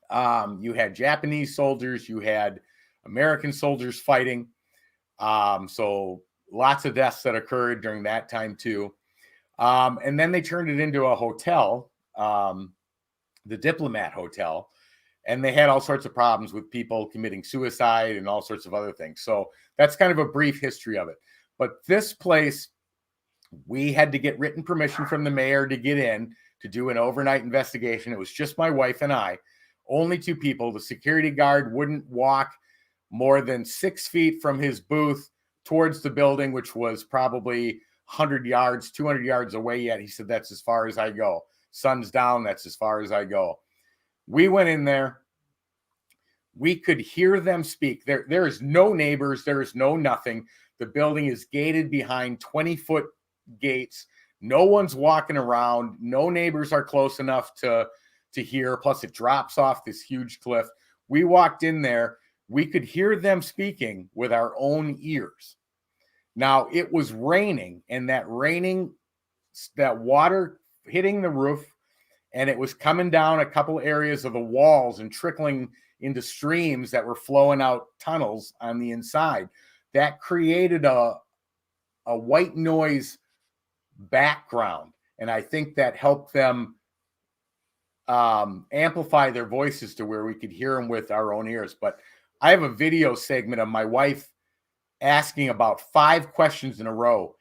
You had Japanese soldiers, you had American soldiers fighting. So lots of deaths that occurred during that time too. And then they turned it into a hotel, the Diplomat Hotel, and they had all sorts of problems with people committing suicide and all sorts of other things. So that's kind of a brief history of it. But this place, we had to get written permission from the mayor to get in to do an overnight investigation. It was just my wife and I, only two people. The security guard wouldn't walk more than 6 feet from his booth towards the building, which was probably 100 yards, 200 yards away yet. He said, that's as far as I go. Sun's down, that's as far as I go. We went in there. We could hear them speak. There is no neighbors. There is no nothing. The building is gated behind 20-foot gates. No one's walking around. No neighbors are close enough to hear. Plus, it drops off this huge cliff. We walked in there. We could hear them speaking with our own ears. Now, it was raining, and that water hitting the roof, and it was coming down a couple areas of the walls and trickling into streams that were flowing out tunnels on the inside. That created a white noise background, and I think that helped them amplify their voices to where we could hear them with our own ears. But I have a video segment of my wife asking about 5 questions in a row,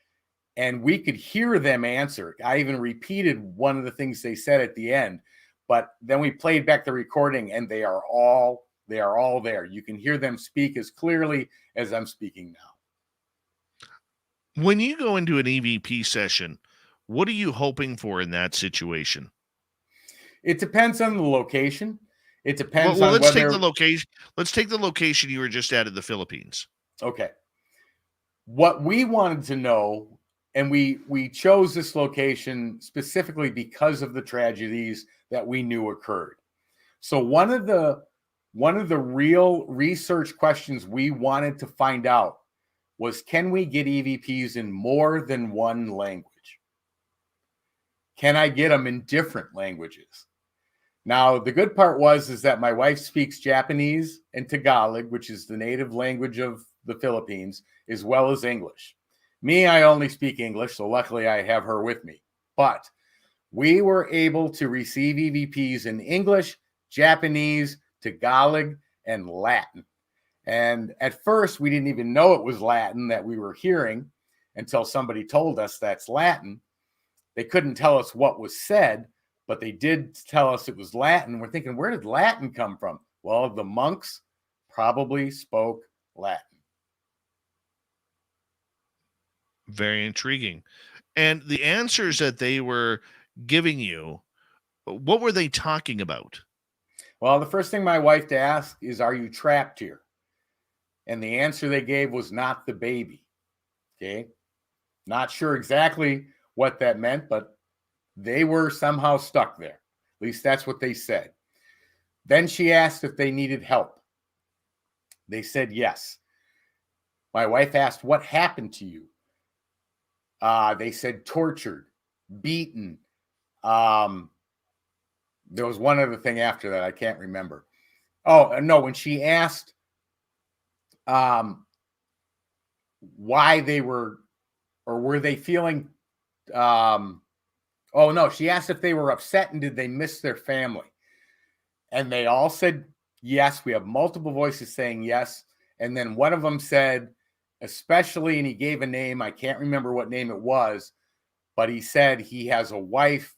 and we could hear them answer. I even repeated one of the things they said at the end, but then we played back the recording, and they are all there. You can hear them speak as clearly as I'm speaking now. When you go into an EVP session, what are you hoping for in that situation? It depends on the location. It depends well, on let's whether... take the location. Let's take the location you were just at in the Philippines. Okay. What we wanted to know, and we chose this location specifically because of the tragedies that we knew occurred. So one of the real research questions we wanted to find out was, can we get EVPs in more than one language? Can I get them in different languages? Now, the good part is that my wife speaks Japanese and Tagalog, which is the native language of the Philippines, as well as English. Me, I only speak English, so luckily I have her with me. But we were able to receive EVPs in English, Japanese, Tagalog, and Latin. And at first, we didn't even know it was Latin that we were hearing until somebody told us that's Latin. They couldn't tell us what was said, but they did tell us it was Latin. We're thinking, where did Latin come from? Well, the monks probably spoke Latin. Very intriguing. And the answers that they were giving you, what were they talking about? Well, the first thing my wife asked is, are you trapped here? And the answer they gave was not the baby. Okay. Not sure exactly what that meant, but they were somehow stuck there. At least that's what they said. Then she asked if they needed help. They said yes. My wife asked, what happened to you? They said tortured, beaten, there was one other thing after that I can't remember. Oh, no, when she asked why they were, or were they feeling, oh no, she asked if they were upset and did they miss their family. And they all said yes. We have multiple voices saying yes. And then one of them said, especially, and he gave a name, I can't remember what name it was, but he said he has a wife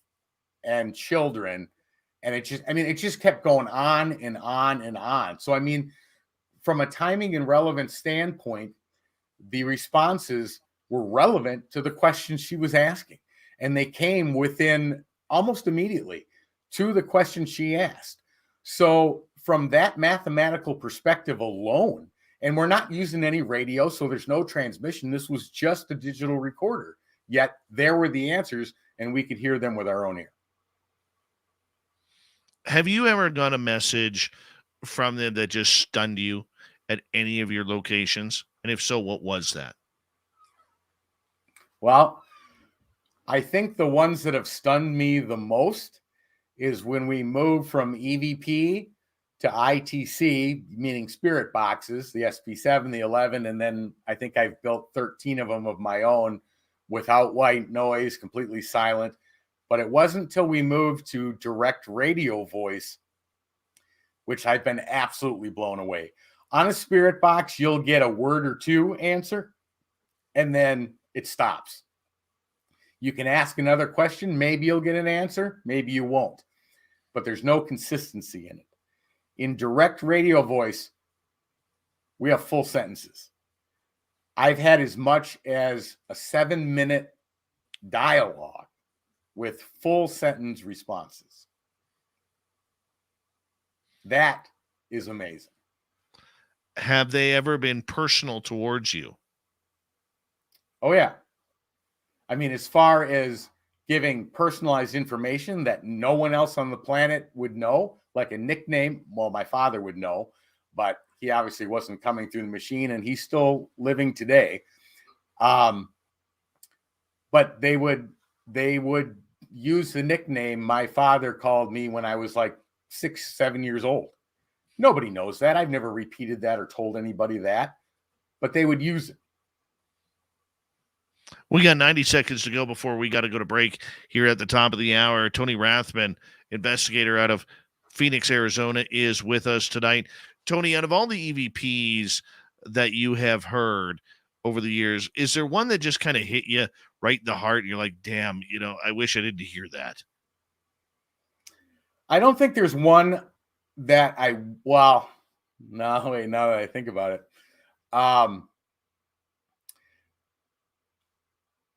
and children. And it just kept going on and on and on. So, I mean, from a timing and relevance standpoint, the responses were relevant to the questions she was asking. And they came within almost immediately to the question she asked. So from that mathematical perspective alone, and we're not using any radio, so there's no transmission. This was just a digital recorder. Yet there were the answers, and we could hear them with our own ear. Have you ever got a message from them that just stunned you at any of your locations? And if so, what was that? Well, I think the ones that have stunned me the most is when we moved from EVP to ITC, meaning spirit boxes, the SP7, the 11, and then I think I've built 13 of them of my own without white noise, completely silent. But it wasn't until we moved to direct radio voice, which I've been absolutely blown away. On a spirit box, you'll get a word or two answer, and then it stops. You can ask another question. Maybe you'll get an answer. Maybe you won't. But there's no consistency in it. In direct radio voice, we have full sentences. I've had as much as a 7-minute dialogue with full sentence responses. That is amazing. Have they ever been personal towards you? Oh, yeah. I mean, as far as giving personalized information that no one else on the planet would know, like a nickname, well, my father would know, but he obviously wasn't coming through the machine, and he's still living today. But they would use the nickname my father called me when I was like 6, 7 years old. Nobody knows that. I've never repeated that or told anybody that, but they would use it. We got 90 seconds to go before we got to go to break here at the top of the hour. Tony Rathman, investigator out of Phoenix, Arizona, is with us tonight. Tony, out of all the EVPs that you have heard over the years, is there one that just kind of hit you right in the heart? And you're like, damn, I wish I didn't hear that. I don't think there's one that now that I think about it.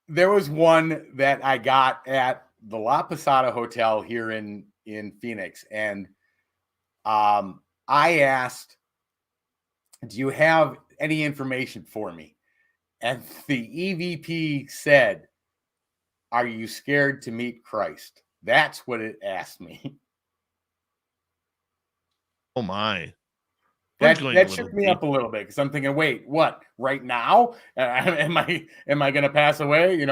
There was one that I got at the La Posada Hotel here in Phoenix. And I asked, do you have any information for me? And the EVP said, are you scared to meet Christ? That's what it asked me. Oh, my. That shook me up a little bit because I'm thinking, wait, what? Right now? Am I going to pass away?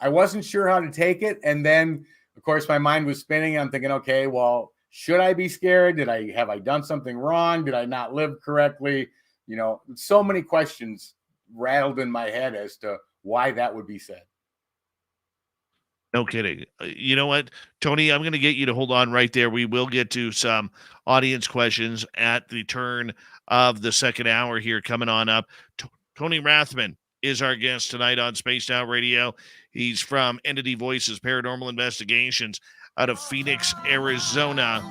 I wasn't sure how to take it. And then, of course, my mind was spinning. I'm thinking, okay, well, should I be scared? Have I done something wrong? Did I not live correctly? So many questions rattled in my head as to why that would be said. No kidding. You know what, Tony, I'm going to get you to hold on right there. We will get to some audience questions at the turn of the second hour here coming on up. Tony Rathman is our guest tonight on Spaced Out Radio. He's from Entity Voices Paranormal Investigations out of Phoenix, Arizona.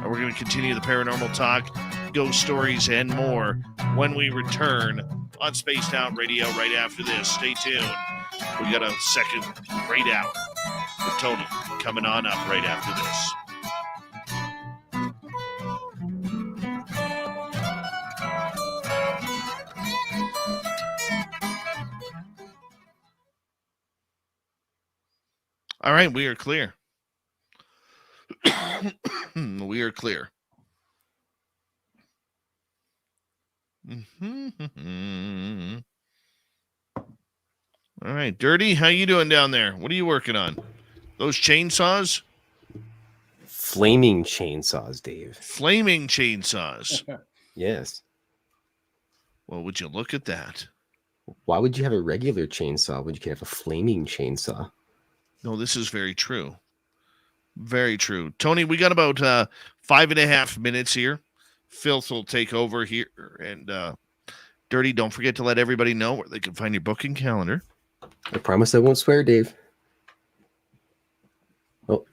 And we're going to continue the paranormal talk, ghost stories, and more when we return on Spaced Out Radio right after this. Stay tuned. We got a second great hour with Tony coming on up right after this. All right, we are clear. We are clear. All right, Dirty, how you doing down there? What are you working on? Those chainsaws? Flaming chainsaws, Dave. Flaming chainsaws. Yes. Well, would you look at that? Why would you have a regular chainsaw when you can have a flaming chainsaw? No, this is very true. Very true. Tony, we got about 5.5 minutes here. Filth will take over here. And Dirty, don't forget to let everybody know where they can find your booking calendar. I promise I won't swear, Dave. Oh.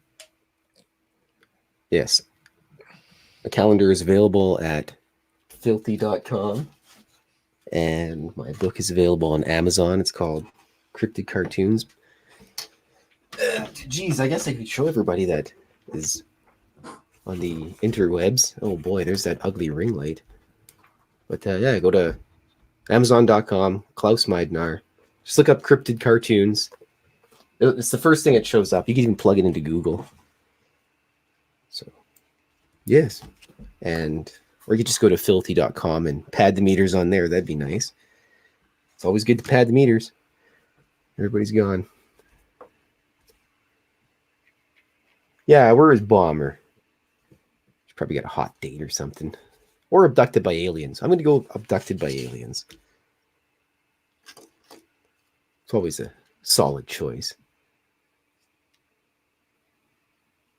Yes. The calendar is available at filthy.com. And my book is available on Amazon. It's called Cryptid Cartoons. Geez, I guess I could show everybody that is on the interwebs. Oh boy, there's that ugly ring light. But yeah, go to Amazon.com, Klaus Meidnar. Just look up Cryptid Cartoons. It's the first thing that shows up. You can even plug it into Google. So, yes. And, or you could just go to filthy.com and pad the meters on there. That'd be nice. It's always good to pad the meters. Everybody's gone. Yeah, where is Bomber? She's probably got a hot date or something. Or abducted by aliens. I'm going to go abducted by aliens. It's always a solid choice.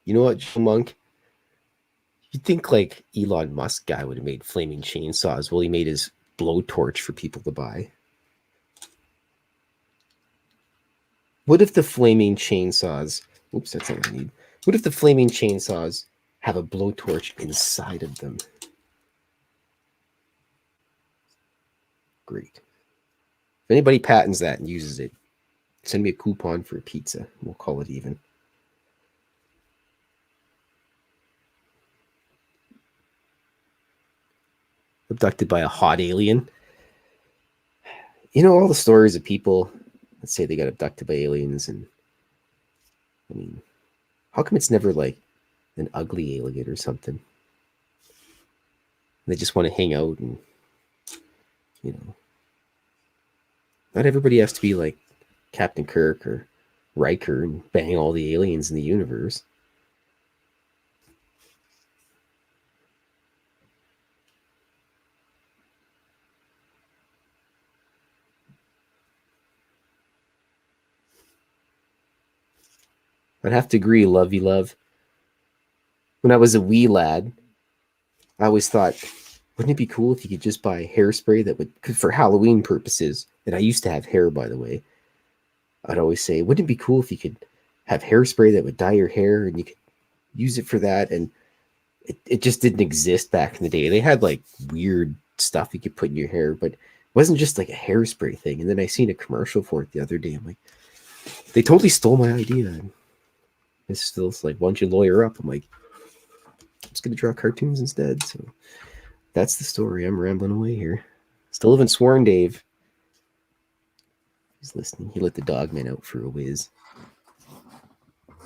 You know what, Joe Monk? You'd think like Elon Musk guy would have made flaming chainsaws. Well, he made his blowtorch for people to buy. What if the flaming chainsaws... Oops, that's not what I need. What if the flaming chainsaws have a blowtorch inside of them? Great. If anybody patents that and uses it, send me a coupon for a pizza. We'll call it even. Abducted by a hot alien. You know, all the stories of people that say they got abducted by aliens, and I mean, how come it's never like an ugly alien or something? They just want to hang out and, you know, not everybody has to be like Captain Kirk or Riker and bang all the aliens in the universe. I'd have to agree, lovey love. When I was a wee lad, I always thought, wouldn't it be cool if you could just buy hairspray that would, for Halloween purposes, and I used to have hair, by the way, I'd always say, wouldn't it be cool if you could have hairspray that would dye your hair and you could use it for that? And it just didn't exist back in the day. They had like weird stuff you could put in your hair, but it wasn't just like a hairspray thing. And then I seen a commercial for it the other day. I'm like, they totally stole my idea. And it's still like, why don't you lawyer up? I'm like, I'm just going to draw cartoons instead. So that's the story. I'm rambling away here. Still haven't sworn, Dave. He's listening. He let the dogman out for a whiz. But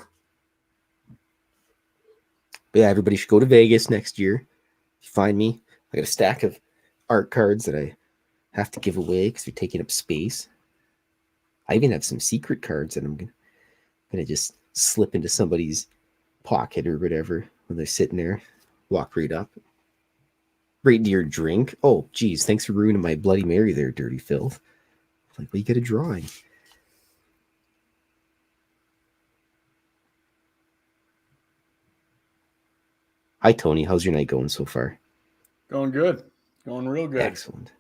yeah, everybody should go to Vegas next year. If you find me, I got a stack of art cards that I have to give away because they're taking up space. I even have some secret cards that I'm gonna just slip into somebody's pocket or whatever when they're sitting there. Walk right up. Right into your drink. Oh, geez, thanks for ruining my Bloody Mary there, dirty filth. Like, well, you get a drawing. Hi, Tony. How's your night going so far? Going good. Going real good. Excellent.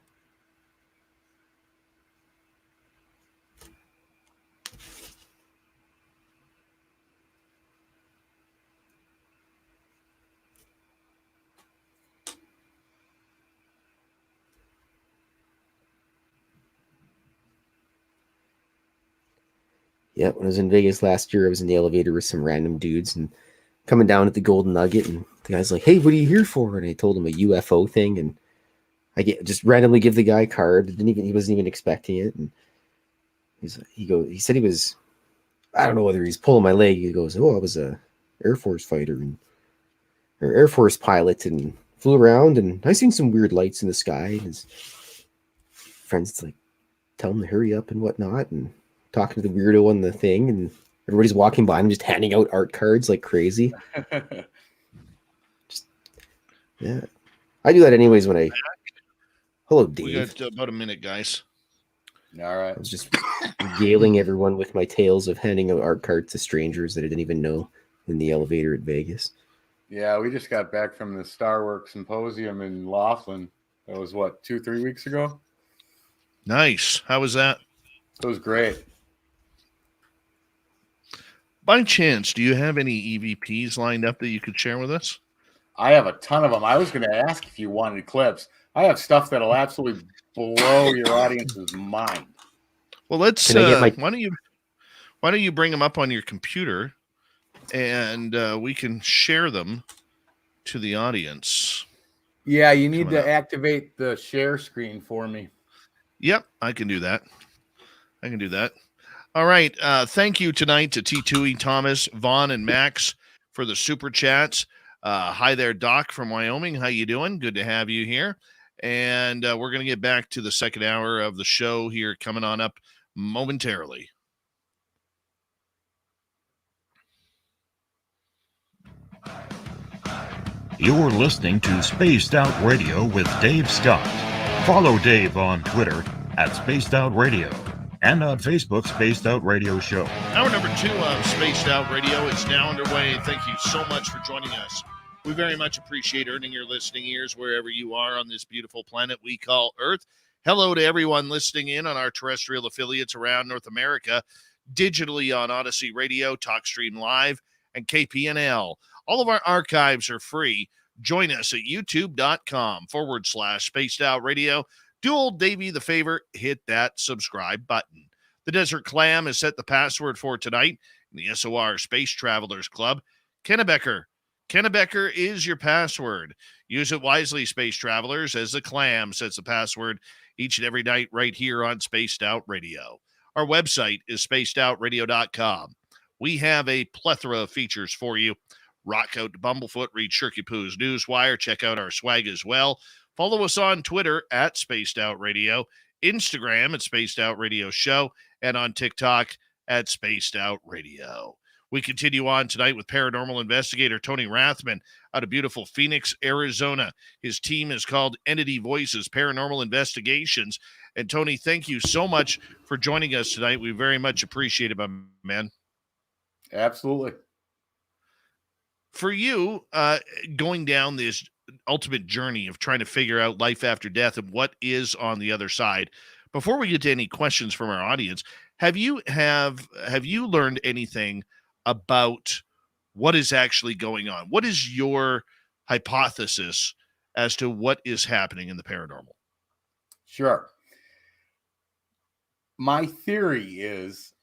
Yeah, when I was in Vegas last year, I was in the elevator with some random dudes and coming down at the Golden Nugget, and the guy's like, "Hey, what are you here for?" And I told him a UFO thing, and I just randomly give the guy a card. He wasn't even expecting it, and he said he was, I don't know whether he's pulling my leg. He goes, "Oh, I was a Air Force fighter or Air Force pilot and flew around, and I seen some weird lights in the sky." And his friends like tell him to hurry up and whatnot, and talking to the weirdo on the thing Everybody's walking by. I'm just handing out art cards like crazy. Yeah, I do that anyways when I. Hello, Dave. We got about a minute, guys. All right. I was just regaling everyone with my tales of handing out art cards to strangers that I didn't even know in the elevator at Vegas. Yeah, we just got back from the Star Work Symposium in Laughlin. That was what, 2-3 weeks ago? Nice. How was that? It was great. By chance, do you have any EVPs lined up that you could share with us? I have a ton of them. I was going to ask if you wanted clips. I have stuff that'll absolutely blow your audience's mind. Well, let's. Why don't you bring them up on your computer, and we can share them to the audience. Yeah, you need to activate the share screen for me. Yep, I can do that. All right. Thank you tonight to T2E, Thomas, Vaughn, and Max for the super chats. Hi there, Doc from Wyoming. How you doing? Good to have you here. And we're going to get back to the second hour of the show here coming on up momentarily. You're listening to Spaced Out Radio with Dave Scott. Follow Dave on Twitter at Spaced Out Radio and on Facebook, Spaced Out Radio Show. Hour number 2 of Spaced Out Radio is now underway. Thank you so much for joining us. We very much appreciate earning your listening ears wherever you are on this beautiful planet we call Earth. Hello to everyone listening in on our terrestrial affiliates around North America, digitally on Odyssey Radio, TalkStream Live, and KPNL. All of our archives are free. Join us at youtube.com/Spaced Out Radio. Do old Davey the favor, hit that subscribe button. The Desert Clam has set the password for tonight in the SOR Space Travelers Club. Kennebecker is your password. Use it wisely, Space Travelers, as the Clam sets the password each and every night right here on Spaced Out Radio. Our website is spacedoutradio.com. We have a plethora of features for you. Rock out to Bumblefoot, read Shirky Poo's Newswire, check out our swag as well. Follow us on Twitter at Spaced Out Radio, Instagram at Spaced Out Radio Show, and on TikTok at Spaced Out Radio. We continue on tonight with paranormal investigator Tony Rathman out of beautiful Phoenix, Arizona. His team is called Entity Voices Paranormal Investigations. And Tony, thank you so much for joining us tonight. We very much appreciate it, my man. Absolutely. For you, going down this ultimate journey of trying to figure out life after death and what is on the other side, before we get to any questions from our audience, have you learned anything about what is actually going on? What is your hypothesis as to what is happening in the paranormal? Sure. My theory is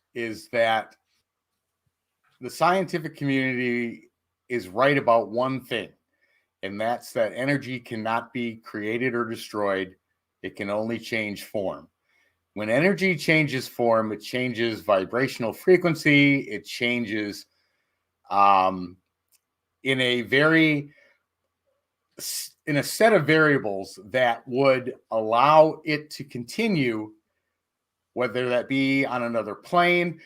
that the scientific community is right about one thing, and that's that energy cannot be created or destroyed. It can only change form. When energy changes form, it changes vibrational frequency. It changes in a set of variables that would allow it to continue, whether that be on another plane.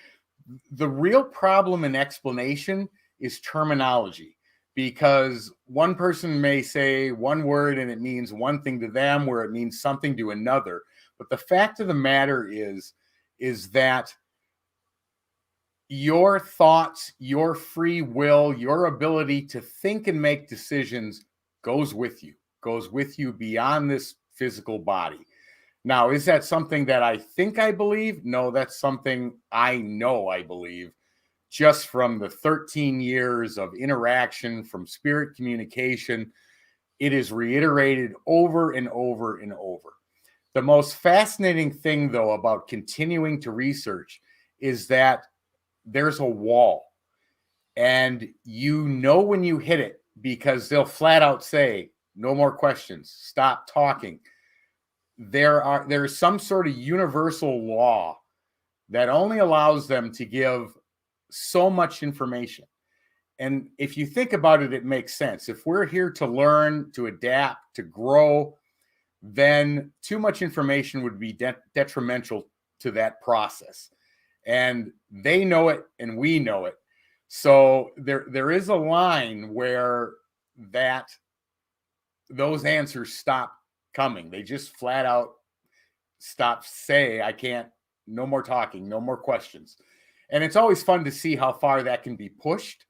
The real problem in explanation is terminology, because one person may say one word and it means one thing to them where it means something to another. But the fact of the matter is that your thoughts, your free will, your ability to think and make decisions goes with you beyond this physical body. Now, is that something that I think I believe? No, that's something I know I believe, just from the 13 years of interaction, from spirit communication. It is reiterated over and over and over. The most fascinating thing, though, about continuing to research is that there's a wall, and you know when you hit it, because they'll flat out say, no more questions, stop talking. There's some sort of universal law that only allows them to give so much information. And if you think about it, it makes sense. If we're here to learn, to adapt, to grow, then too much information would be detrimental to that process. and they know it and we know it. So there is a line where those answers stop coming. They just flat out stop, say, I can't, no more talking, no more questions. And it's always fun to see how far that can be pushed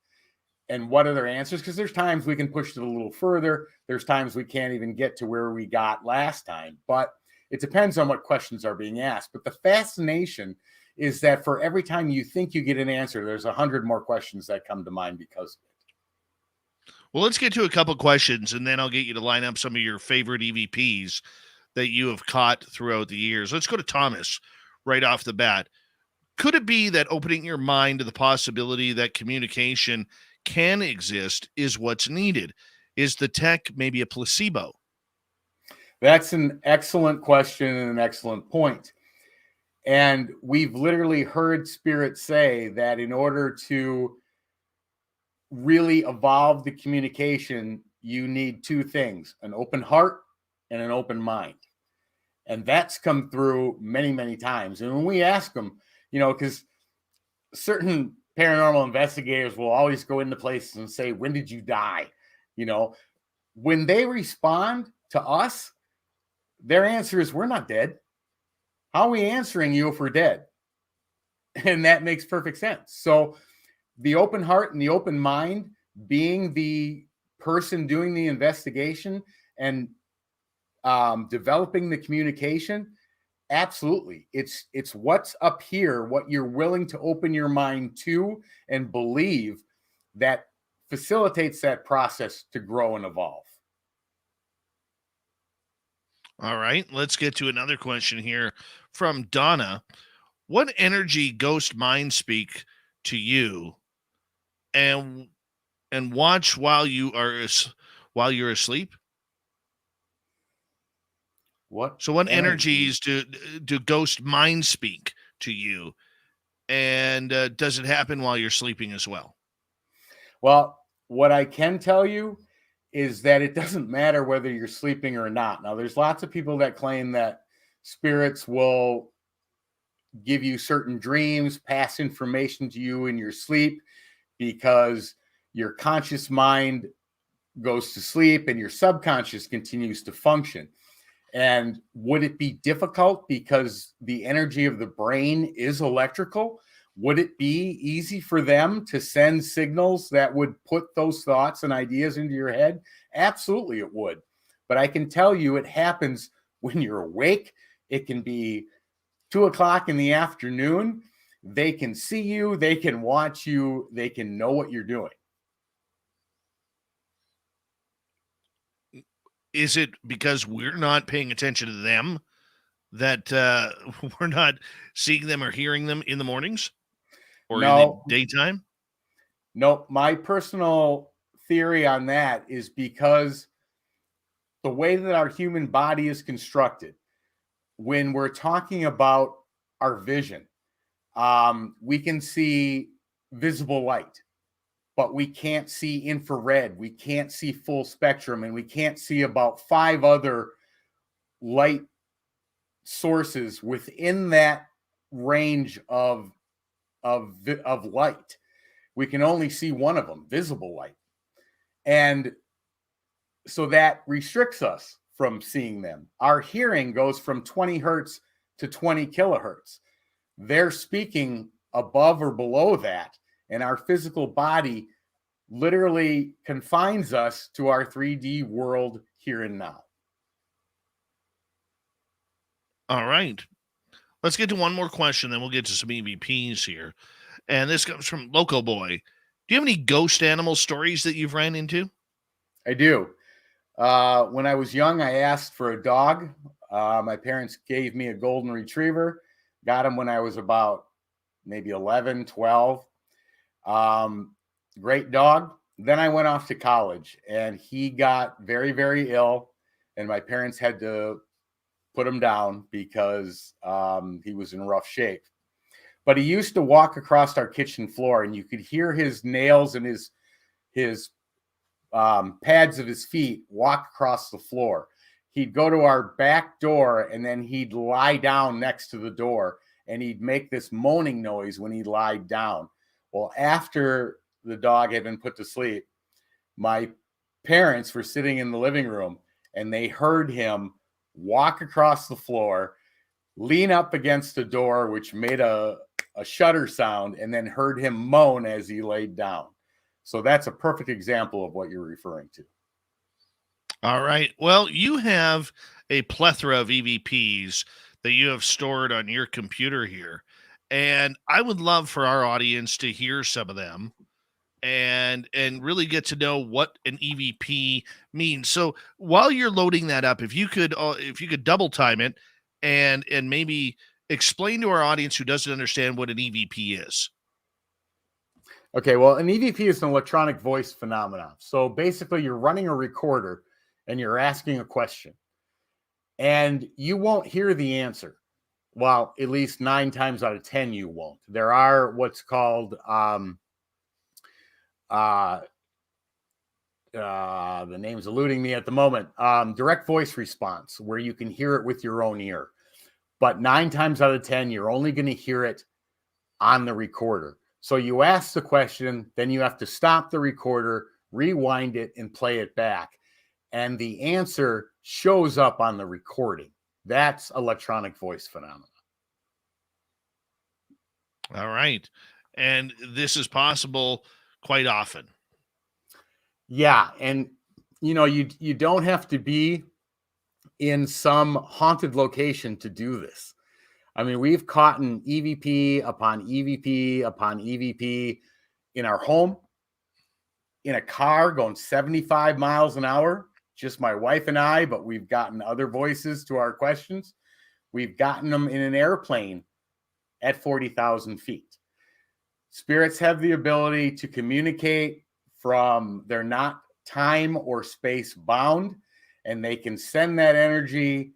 and what other answers, because there's times we can push it a little further. There's times we can't even get to where we got last time, but it depends on what questions are being asked. But the fascination is that for every time you think you get an answer, there's 100 more questions that come to mind because of it. Well, let's get to a couple questions, and then I'll get you to line up some of your favorite EVPs that you have caught throughout the years. Let's go to Thomas right off the bat. Could it be that opening your mind to the possibility that communication can exist is what's needed? Is the tech maybe a placebo? That's an excellent question and an excellent point. And we've literally heard Spirit say that in order to really evolve the communication, you need two things: an open heart and an open mind. And that's come through many, many times. And when we ask them, because certain paranormal investigators will always go into places and say, when did you die? When they respond to us, their answer is, we're not dead. How are we answering you if we're dead? And that makes perfect sense. So the open heart and the open mind, being the person doing the investigation and developing the communication, absolutely. It's what's up here, what you're willing to open your mind to and believe, that facilitates that process to grow and evolve. All right, let's get to another question here from Donna. What energy ghost mind speak to you and watch while you're asleep? What energies do ghost mind speak to you, and does it happen while you're sleeping as well? Well, what I can tell you is that it doesn't matter whether you're sleeping or not. Now, there's lots of people that claim that spirits will give you certain dreams, pass information to you in your sleep, because your conscious mind goes to sleep and your subconscious continues to function. And would it be difficult because the energy of the brain is electrical? Would it be easy for them to send signals that would put those thoughts and ideas into your head? Absolutely, it would. But I can tell you it happens when you're awake. It can be 2:00 in the afternoon. They can see you. They can watch you. They can know what you're doing. Is it because we're not paying attention to them that we're not seeing them or hearing them in the mornings or in the daytime? No, my personal theory on that is because the way that our human body is constructed, when we're talking about our vision, we can see visible light, but we can't see infrared. We can't see full spectrum, and we can't see about 5 other light sources within that range of light. We can only see one of them, visible light. And so that restricts us from seeing them. Our hearing goes from 20 hertz to 20 kilohertz. They're speaking above or below that, and our physical body literally confines us to our 3D world here and now. All right. Let's get to one more question, then we'll get to some EVPs here. And this comes from Loco Boy. Do you have any ghost animal stories that you've ran into? I do. When I was young, I asked for a dog. My parents gave me a golden retriever. Got him when I was about maybe 11, 12. Great dog. Then I went off to college, and he got very, very ill, and my parents had to put him down because he was in rough shape. But he used to walk across our kitchen floor, and you could hear his nails and his pads of his feet walk across the floor. He'd go to our back door, and then he'd lie down next to the door, and he'd make this moaning noise when he lied down. Well, after the dog had been put to sleep, my parents were sitting in the living room and they heard him walk across the floor, lean up against the door, which made a shutter sound, and then heard him moan as he laid down. So that's a perfect example of what you're referring to. All right. Well, you have a plethora of EVPs that you have stored on your computer here. And I would love for our audience to hear some of them and really get to know what an EVP means. So while you're loading that up, if you could double time it and maybe explain to our audience who doesn't understand what an EVP is. Okay, well, an EVP is an electronic voice phenomenon. So basically, you're running a recorder and you're asking a question, and you won't hear the answer. Well, at least 9 times out of 10, you won't. There are what's called the name's eluding me at the moment. Direct voice response, where you can hear it with your own ear. But 9 times out of 10, you're only going to hear it on the recorder. So you ask the question, then you have to stop the recorder, rewind it, and play it back. And the answer shows up on the recording. That's electronic voice phenomena. All right. And this is possible quite often. Yeah. And, you don't have to be in some haunted location to do this. I mean, we've caught an EVP upon EVP upon EVP in our home, in a car going 75 miles an hour, just my wife and I, but we've gotten other voices to our questions. We've gotten them in an airplane at 40,000 feet. Spirits have the ability to communicate they're not time or space bound, and they can send that energy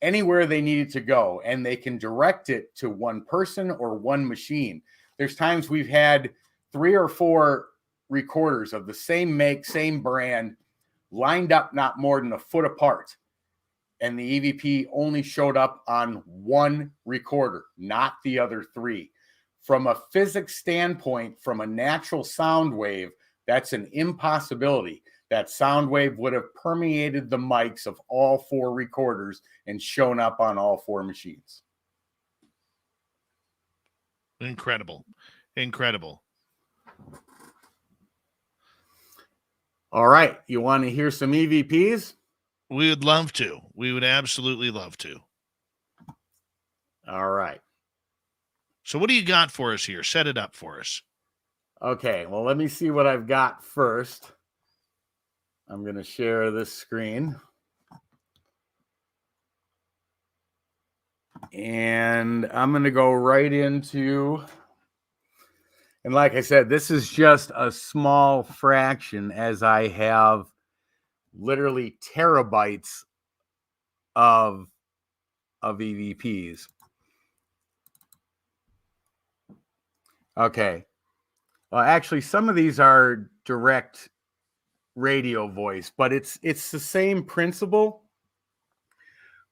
anywhere they need it to go, and they can direct it to one person or one machine. There's times we've had 3 or 4 recorders of the same make, same brand, lined up not more than a foot apart, and the EVP only showed up on one recorder, not the other 3. From a physics standpoint, from a natural sound wave, that's an impossibility. That sound wave would have permeated the mics of all 4 recorders and shown up on all 4 machines. Incredible. Incredible. All right. You want to hear some EVPs? We would love to. We would absolutely love to. All right. So what do you got for us here? Set it up for us. Okay. Well, let me see what I've got first. I'm going to share this screen. And I'm going to go right into, and like I said, this is just a small fraction, as I have literally terabytes of EVPs. Okay. Well, actually, some of these are direct radio voice, but it's the same principle.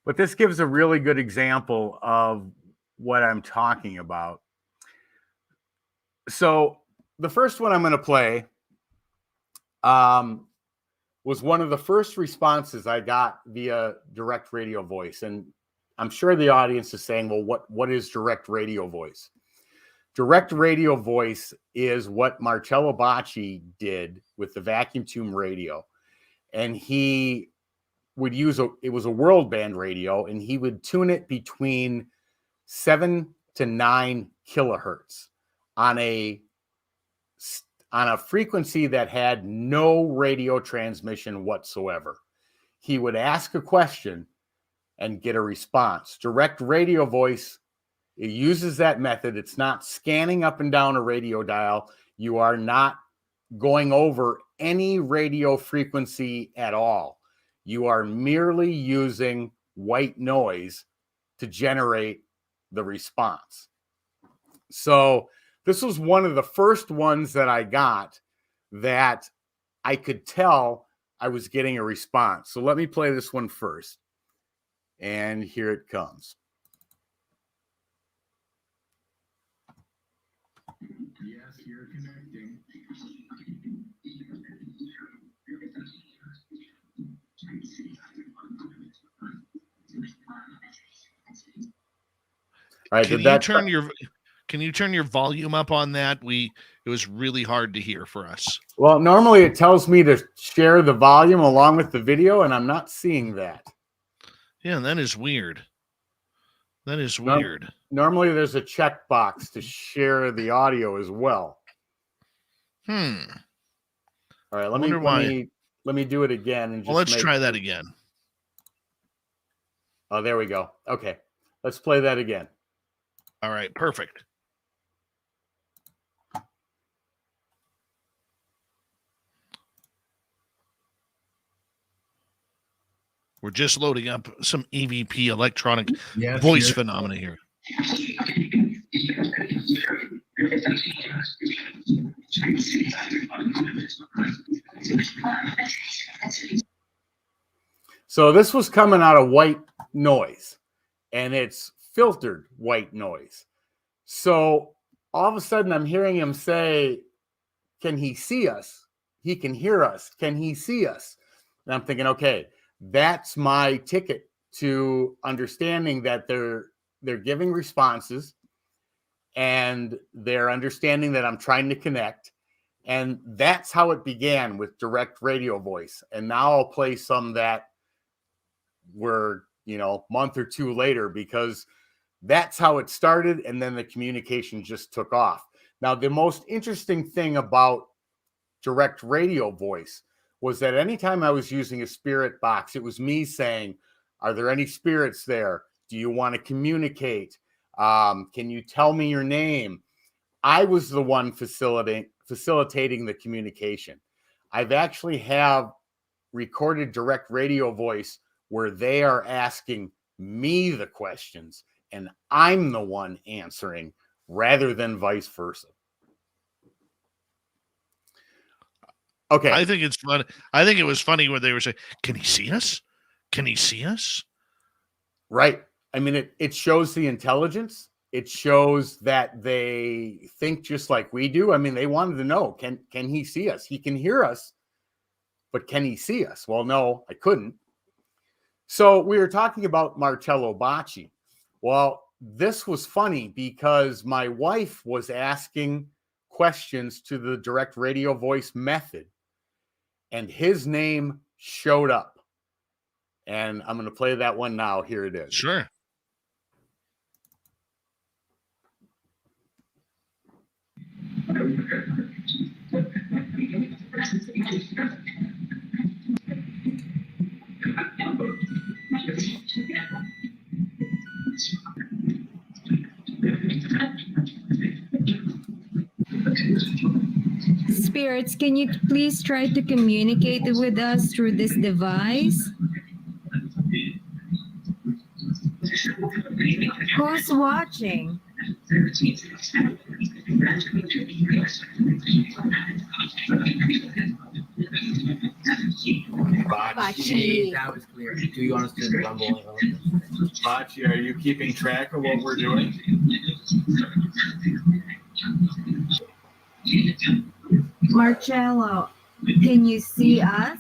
But this gives a really good example of what I'm talking about. So the first one I'm going to play was one of the first responses I got via direct radio voice. And I'm sure the audience is saying, well, what is direct radio voice? Direct radio voice is what Marcello Bacci did with the vacuum tube radio. And he would use it was a world band radio, and he would tune it between 7 to 9 kilohertz on a frequency that had no radio transmission whatsoever. He would ask a question and get a response. Direct radio voice, it uses that method. It's not scanning up and down a radio dial. You are not going over any radio frequency at all. You are merely using white noise to generate the response. So this was one of the first ones that I got that I could tell I was getting a response. So let me play this one first. And here it comes. Yes, you're connecting. All right, Can did you that turn your Can you turn your volume up on that? It was really hard to hear for us. Well, normally it tells me to share the volume along with the video, and I'm not seeing that. Yeah, that is weird. That is weird. Normally there's a checkbox to share the audio as well. Hmm. All right, Wonder why. let me do it again and just Well, let's try that again. Oh, there we go. Okay. Let's play that again. All right, perfect. We're just loading up some EVP electronic voice phenomena here. So this was coming out of white noise, and it's filtered white noise. So all of a sudden I'm hearing him say, can he see us? He can hear us. Can he see us? And I'm thinking, okay, that's my ticket to understanding that they're giving responses, and they're understanding that I'm trying to connect. And that's how it began with direct radio voice. And now I'll play some that were, month or two later, because that's how it started. And then the communication just took off. Now, the most interesting thing about direct radio voice was that anytime I was using a spirit box, it was me saying, are there any spirits there? Do you want to communicate? Can you tell me your name? I was the one facilitating the communication. I've actually have recorded direct radio voice where they are asking me the questions and I'm the one answering, rather than vice versa. Okay. I think it's fun. I think it was funny when they were saying, can he see us? Can he see us? Right. I mean, it shows the intelligence. It shows that they think just like we do. I mean, they wanted to know, can he see us? He can hear us, but can he see us? Well, no, I couldn't. So we were talking about Marcello Bacci. Well, this was funny because my wife was asking questions to the direct radio voice method, and his name showed up. And I'm going to play that one now. Here it is. Sure. Spirits, can you please try to communicate with us through this device? Who's watching? Bacci. That was clear. Do you understand the rumbling? Bacci, are you keeping track of what we're doing? Marcello, can you see us?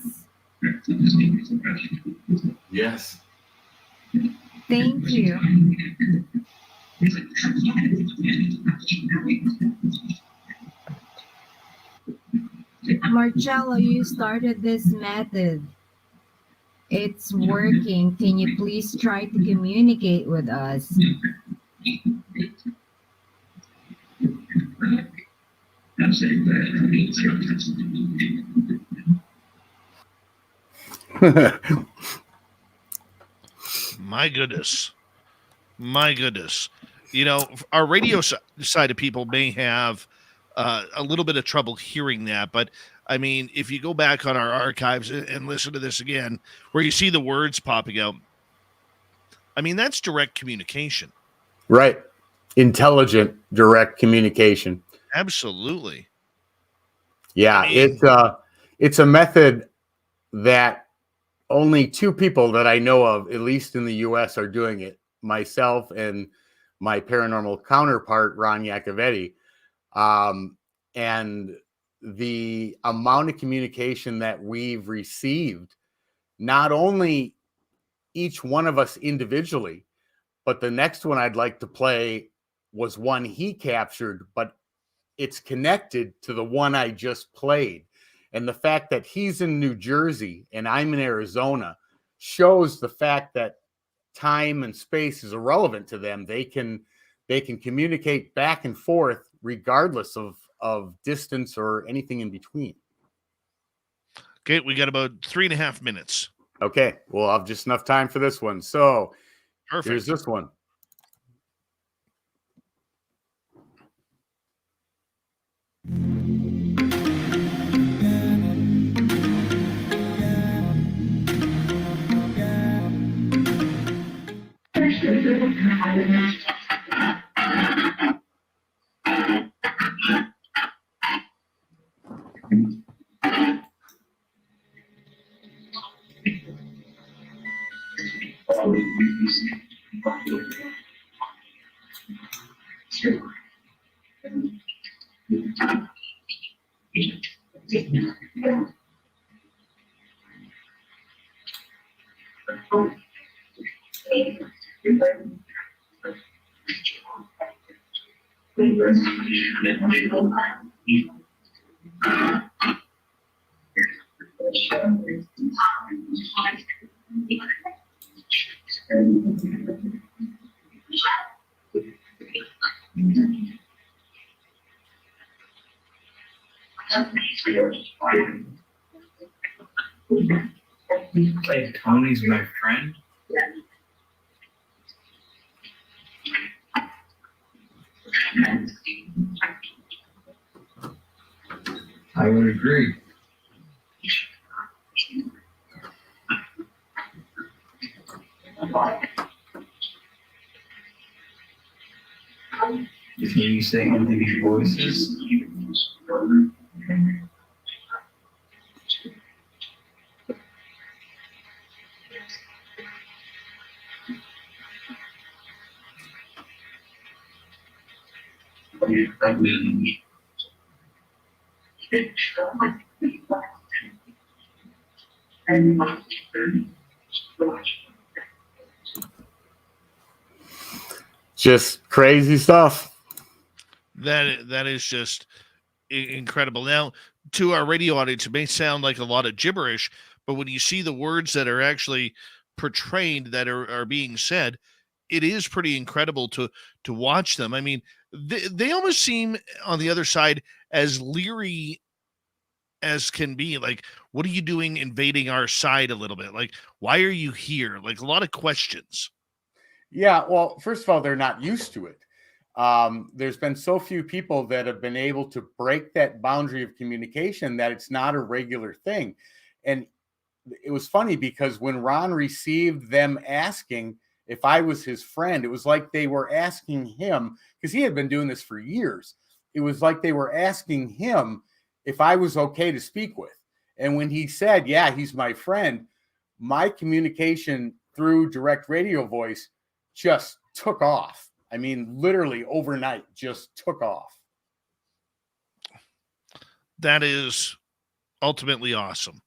Yes. Thank you. Marcello, you started this method. It's working. Can you please try to communicate with us? My goodness. My goodness. Our radio side of people may have a little bit of trouble hearing that, but I mean, if you go back on our archives and listen to this again, where you see the words popping out, I mean, that's direct communication. Right. Intelligent direct communication. Absolutely. Yeah, I mean, it's a method that only two people that I know of, at least in the US, are doing it. Myself and my paranormal counterpart, Ron Iacovetti. And the amount of communication that we've received, not only each one of us individually, but the next one I'd like to play was one he captured, but it's connected to the one I just played. And the fact that he's in New Jersey and I'm in Arizona shows the fact that time and space is irrelevant to them. They can communicate back and forth regardless of distance or anything in between. Okay, we got about 3.5 minutes. Okay, well, I'll have just enough time for this one. So Perfect. here's this one. Hey, Tony's my friend. I would agree. Can you say Entity Voices? Just crazy stuff. That is just incredible. Now, to our radio audience, it may sound like a lot of gibberish, but when you see the words that are actually portrayed, that are being said, it is pretty incredible to watch them. I mean, they almost seem on the other side as leery as can be. Like, what are you doing invading our side a little bit? Like, why are you here? Like, a lot of questions. Yeah, well, first of all, they're not used to it. There's been so few people that have been able to break that boundary of communication that it's not a regular thing. And it was funny because when Ron received them asking if I was his friend, it was like they were asking him, because he had been doing this for years. It was like they were asking him if I was okay to speak with. And when he said, yeah, he's my friend, my communication through direct radio voice just took off. I mean, literally overnight, just took off. That is ultimately awesome.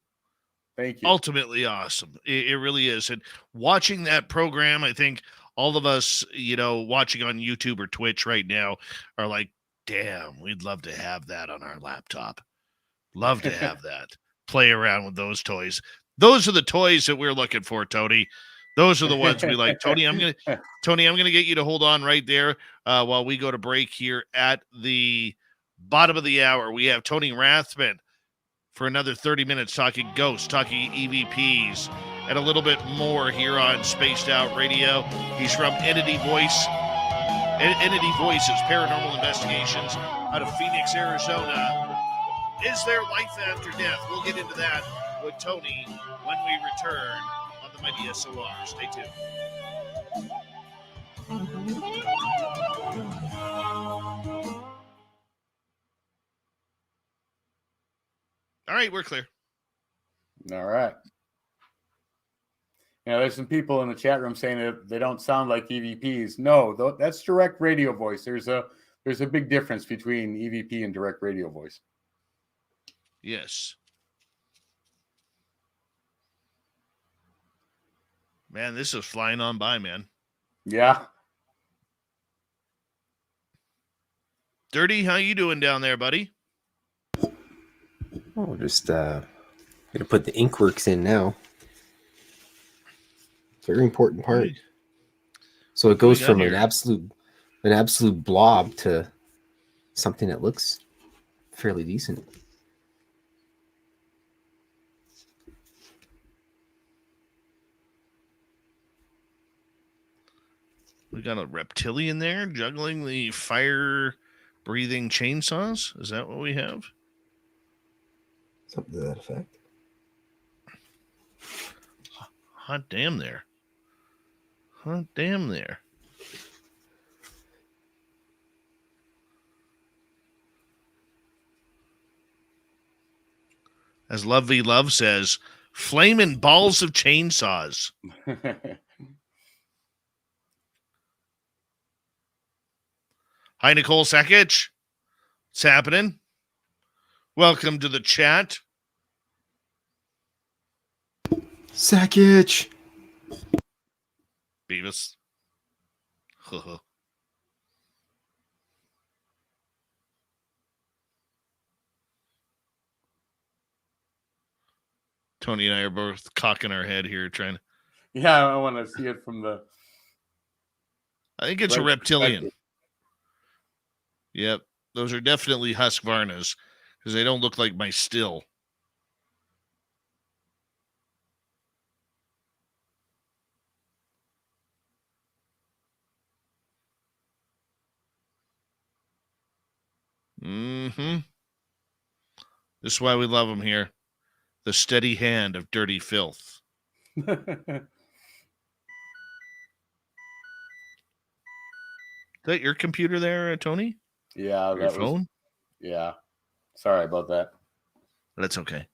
Thank you. Ultimately awesome. It really is. And watching that program, I think all of us, watching on YouTube or Twitch right now are like, damn, we'd love to have that on our laptop. Love to have that. Play around with those toys. Those are the toys that we're looking for, Tony. Those are the ones we like. Tony, I'm gonna get you to hold on right there while we go to break here at the bottom of the hour. We have Tony Rathman for another 30 minutes talking ghosts, talking EVPs, and a little bit more here on Spaced Out Radio. He's from Entity Voices Paranormal Investigations out of Phoenix, Arizona. Is there life after death? We'll get into that with Tony when we return on the Mighty SOR. Stay tuned. All right, we're clear. All right. There's some people in the chat room saying that they don't sound like EVPs. No, that's direct radio voice. There's a there's a big difference between EVP and direct radio voice. Yes. Man, this is flying on by, man. Yeah. Dirty, how you doing down there, buddy? Oh, just gonna put the ink works in now. Very important part. So it goes from an absolute blob to something that looks fairly decent. We got a reptilian there juggling the fire-breathing chainsaws. Is that what we have? Something to that effect. Hot damn there. Hot damn there. As Lovey Love says, flaming balls of chainsaws. Hi, Nicole Sakich. What's happening? Welcome to the chat. Sakich. Beavis. Tony and I are both cocking our head here trying to... Yeah, I want to see it from the... I think it's a reptilian. Yep. Those are definitely Husqvarnas because they don't look like my still. Mm-hmm. This is why we love them here. The steady hand of dirty filth. Is that your computer there, Tony? Yeah, your phone? Yeah. Sorry about that. That's okay.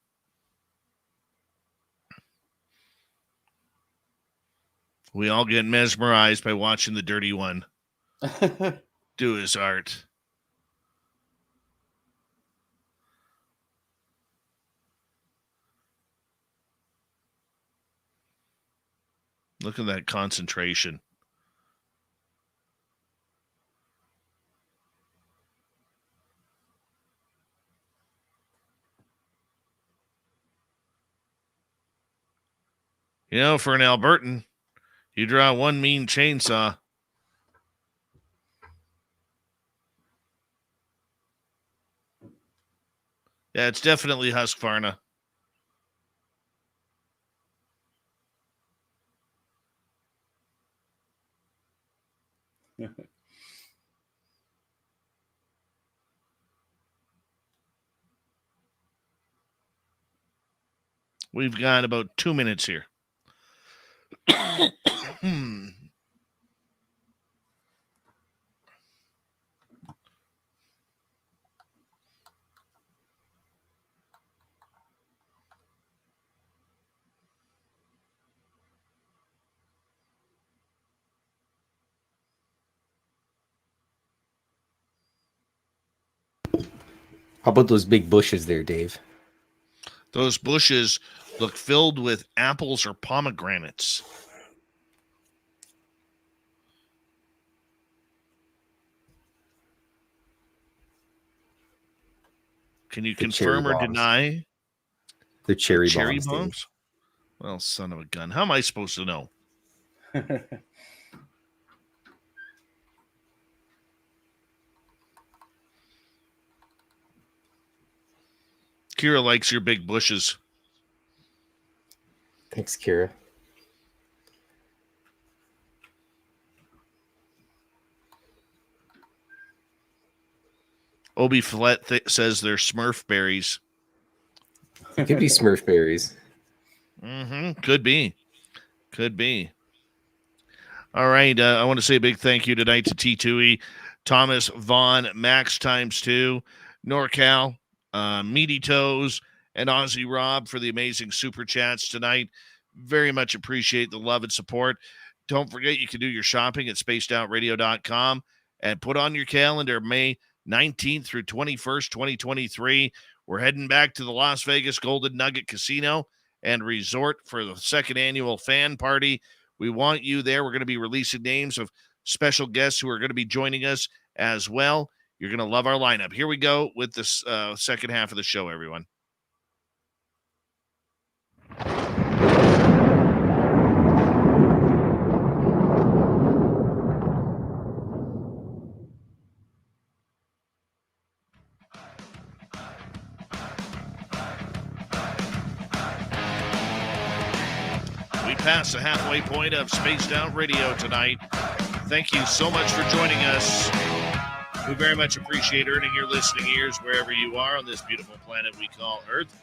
We all get mesmerized by watching the dirty one do his art. Look at that concentration. You know, for an Albertan, you draw one mean chainsaw. Yeah, it's definitely Husqvarna. We've got about 2 minutes here. How about those big bushes there, Dave? Those bushes look filled with apples or pomegranates. Can you confirm or deny? The cherry bombs. Dave. Well, son of a gun. How am I supposed to know? Kira likes your big bushes. Thanks, Kira. Obi Flett says they're Smurf berries. It could be Smurf berries. Mm-hmm. Could be. Could be. All right. I want to say a big thank you tonight to T2E, Thomas Vaughn, Max ×2, NorCal, Meaty Toes, and Aussie Rob for the amazing super chats tonight. Very much appreciate the love and support. Don't forget you can do your shopping at spacedoutradio.com. And put on your calendar May 19th through 21st, 2023. We're heading back to the Las Vegas Golden Nugget Casino and Resort for the second annual fan party. We want you there. We're going to be releasing names of special guests who are going to be joining us as well. You're going to love our lineup. Here we go with this second half of the show, everyone. Past the halfway point of Spaced Out Radio tonight. Thank you so much for joining us. We very much appreciate earning your listening ears wherever you are on this beautiful planet we call Earth.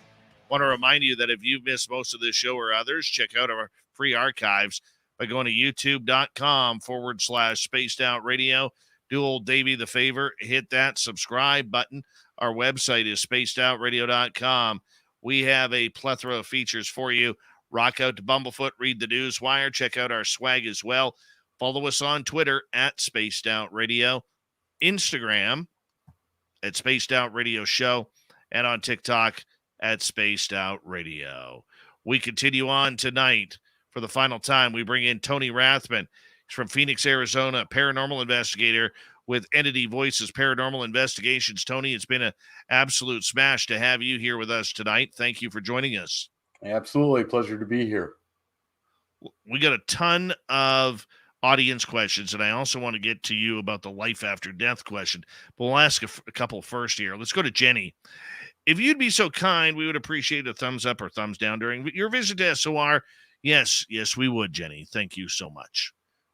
Want to remind you that if you've missed most of this show or others, check out our free archives by going to youtube.com/Spaced Out Radio. Do old Davey the favor, hit that subscribe button. Our website is spacedoutradio.com. We have a plethora of features for you. Rock out to Bumblefoot, read the news wire, check out our swag as well. Follow us on Twitter at Spaced Out Radio, Instagram at Spaced Out Radio Show, and on TikTok at Spaced Out Radio. We continue on tonight. For the final time, we bring in Tony Rathman. He's from Phoenix, Arizona, paranormal investigator with Entity Voices Paranormal Investigations. Tony, it's been an absolute smash to have you here with us tonight. Thank you for joining us. Absolutely. Pleasure to be here. We got a ton of audience questions, and I also want to get to you about the life after death question, but we'll ask a couple first here. Let's go to Jenny. If you'd be so kind, we would appreciate a thumbs up or thumbs down during your visit to SOR. Yes, we would, Jenny. Thank you so much.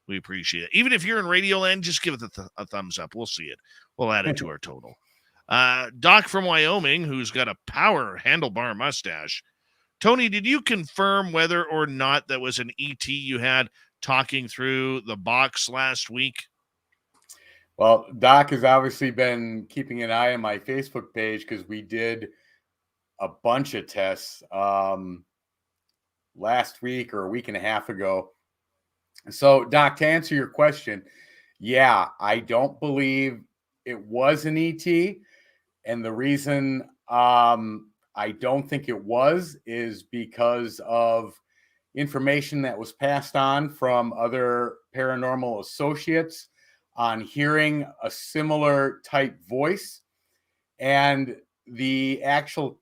We appreciate it. Even if you're in Radio Land, just give it a thumbs up. We'll see it. We'll add it to our total. Doc from Wyoming, who's got a power handlebar mustache. Tony, did you confirm whether or not that was an ET you had talking through the box last week? Well, Doc has obviously been keeping an eye on my Facebook page because we did a bunch of tests last week or a week and a half ago. So, Doc, to answer your question, yeah, I don't believe it was an ET. And the reason I don't think it was is because of information that was passed on from other paranormal associates on hearing a similar type voice. And the actual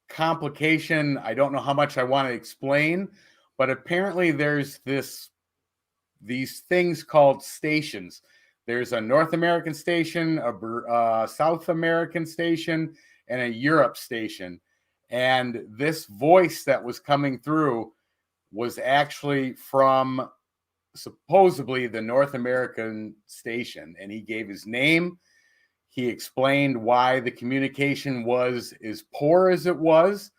complication, I don't know how much I want to explain, but apparently there's these things called stations. There's a North American station, a South American station, and a Europe station. And this voice that was coming through was actually from supposedly the North American station. And he gave his name. He explained why the communication was as poor as it was.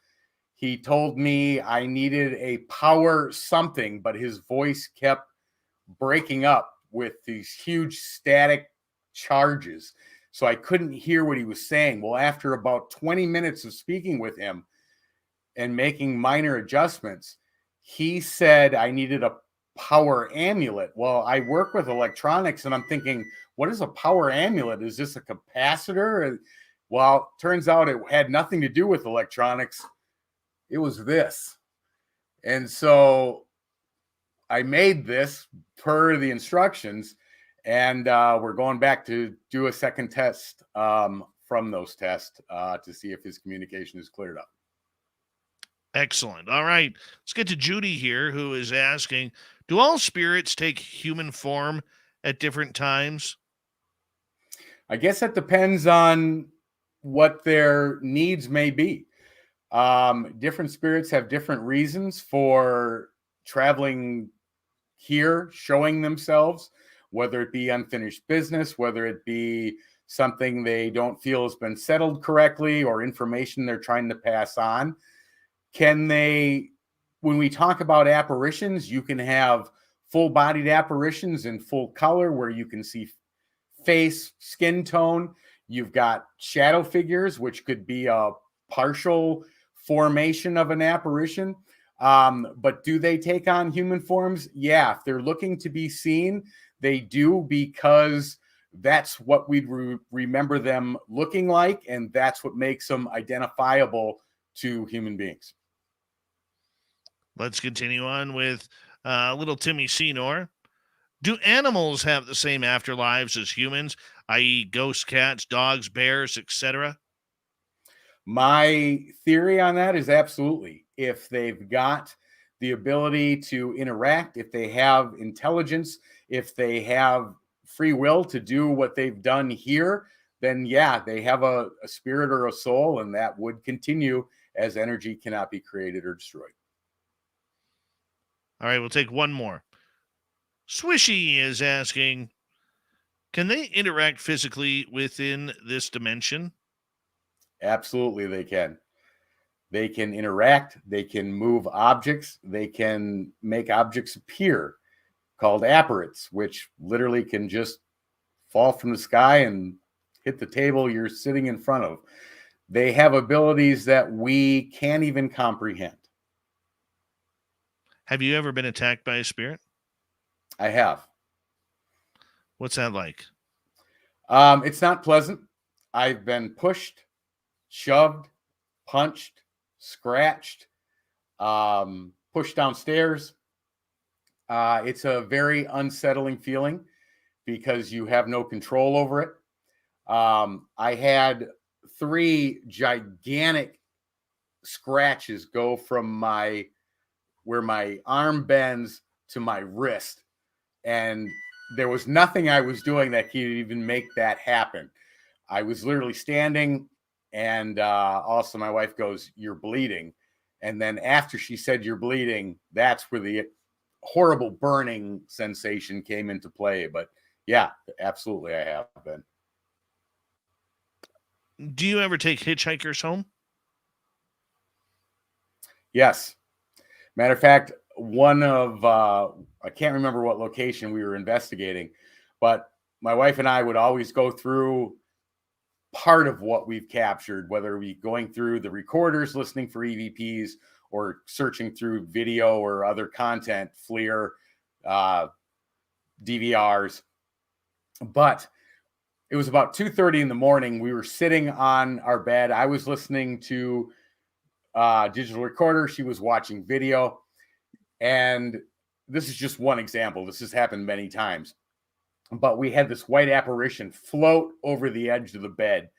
He told me I needed a power something, but his voice kept breaking up with these huge static charges. So I couldn't hear what he was saying. Well, after about 20 minutes of speaking with him and making minor adjustments, he said I needed a power amulet. Well, I work with electronics and I'm thinking, what is a power amulet? Is this a capacitor? Well, turns out it had nothing to do with electronics. It was this. And so I made this per the instructions, and we're going back to do a second test from those tests to see if his communication is cleared up. Excellent. All right. Let's get to Judy here, who is asking, do all spirits take human form at different times? I guess it depends on what their needs may be. Different spirits have different reasons for traveling here, showing themselves, whether it be unfinished business, whether it be something they don't feel has been settled correctly, or information they're trying to pass on. Can they, when we talk about apparitions, you can have full-bodied apparitions in full color where you can see face, skin tone. You've got shadow figures, which could be a partial formation of an apparition. But do they take on human forms? Yeah, if they're looking to be seen, they do, because that's what we'd remember them looking like, and that's what makes them identifiable to human beings. Let's continue on with little Timmy Senor. Do animals have the same afterlives as humans, i.e., ghost cats, dogs, bears, etc.? My theory on that is absolutely. If they've got the ability to interact, if they have intelligence, if they have free will to do what they've done here, then yeah, they have a spirit or a soul, and that would continue, as energy cannot be created or destroyed. All right, we'll take one more. Swishy is asking, can they interact physically within this dimension? Absolutely, they can. They can interact. They can move objects. They can make objects appear, called apparates, which literally can just fall from the sky and hit the table you're sitting in front of. They have abilities that we can't even comprehend. Have you ever been attacked by a spirit? I have. What's that like? It's not pleasant. I've been pushed, shoved, punched, scratched, pushed downstairs. It's a very unsettling feeling because you have no control over it. I had 3 gigantic scratches go from where my arm bends to my wrist. And there was nothing I was doing that could even make that happen. I was literally standing, and also my wife goes, "You're bleeding." And then after she said, "You're bleeding," that's where the horrible burning sensation came into play. But yeah, absolutely, I have been. Do you ever take hitchhikers home? Yes. Matter of fact, one of, I can't remember what location we were investigating, but my wife and I would always go through part of what we've captured, whether we going through the recorders, listening for EVPs, or searching through video or other content, FLIR, DVRs. But it was about 2:30 in the morning. We were sitting on our bed. I was listening to digital recorder. She was watching video. And this is just one example. This has happened many times. But we had this white apparition float over the edge of the bed.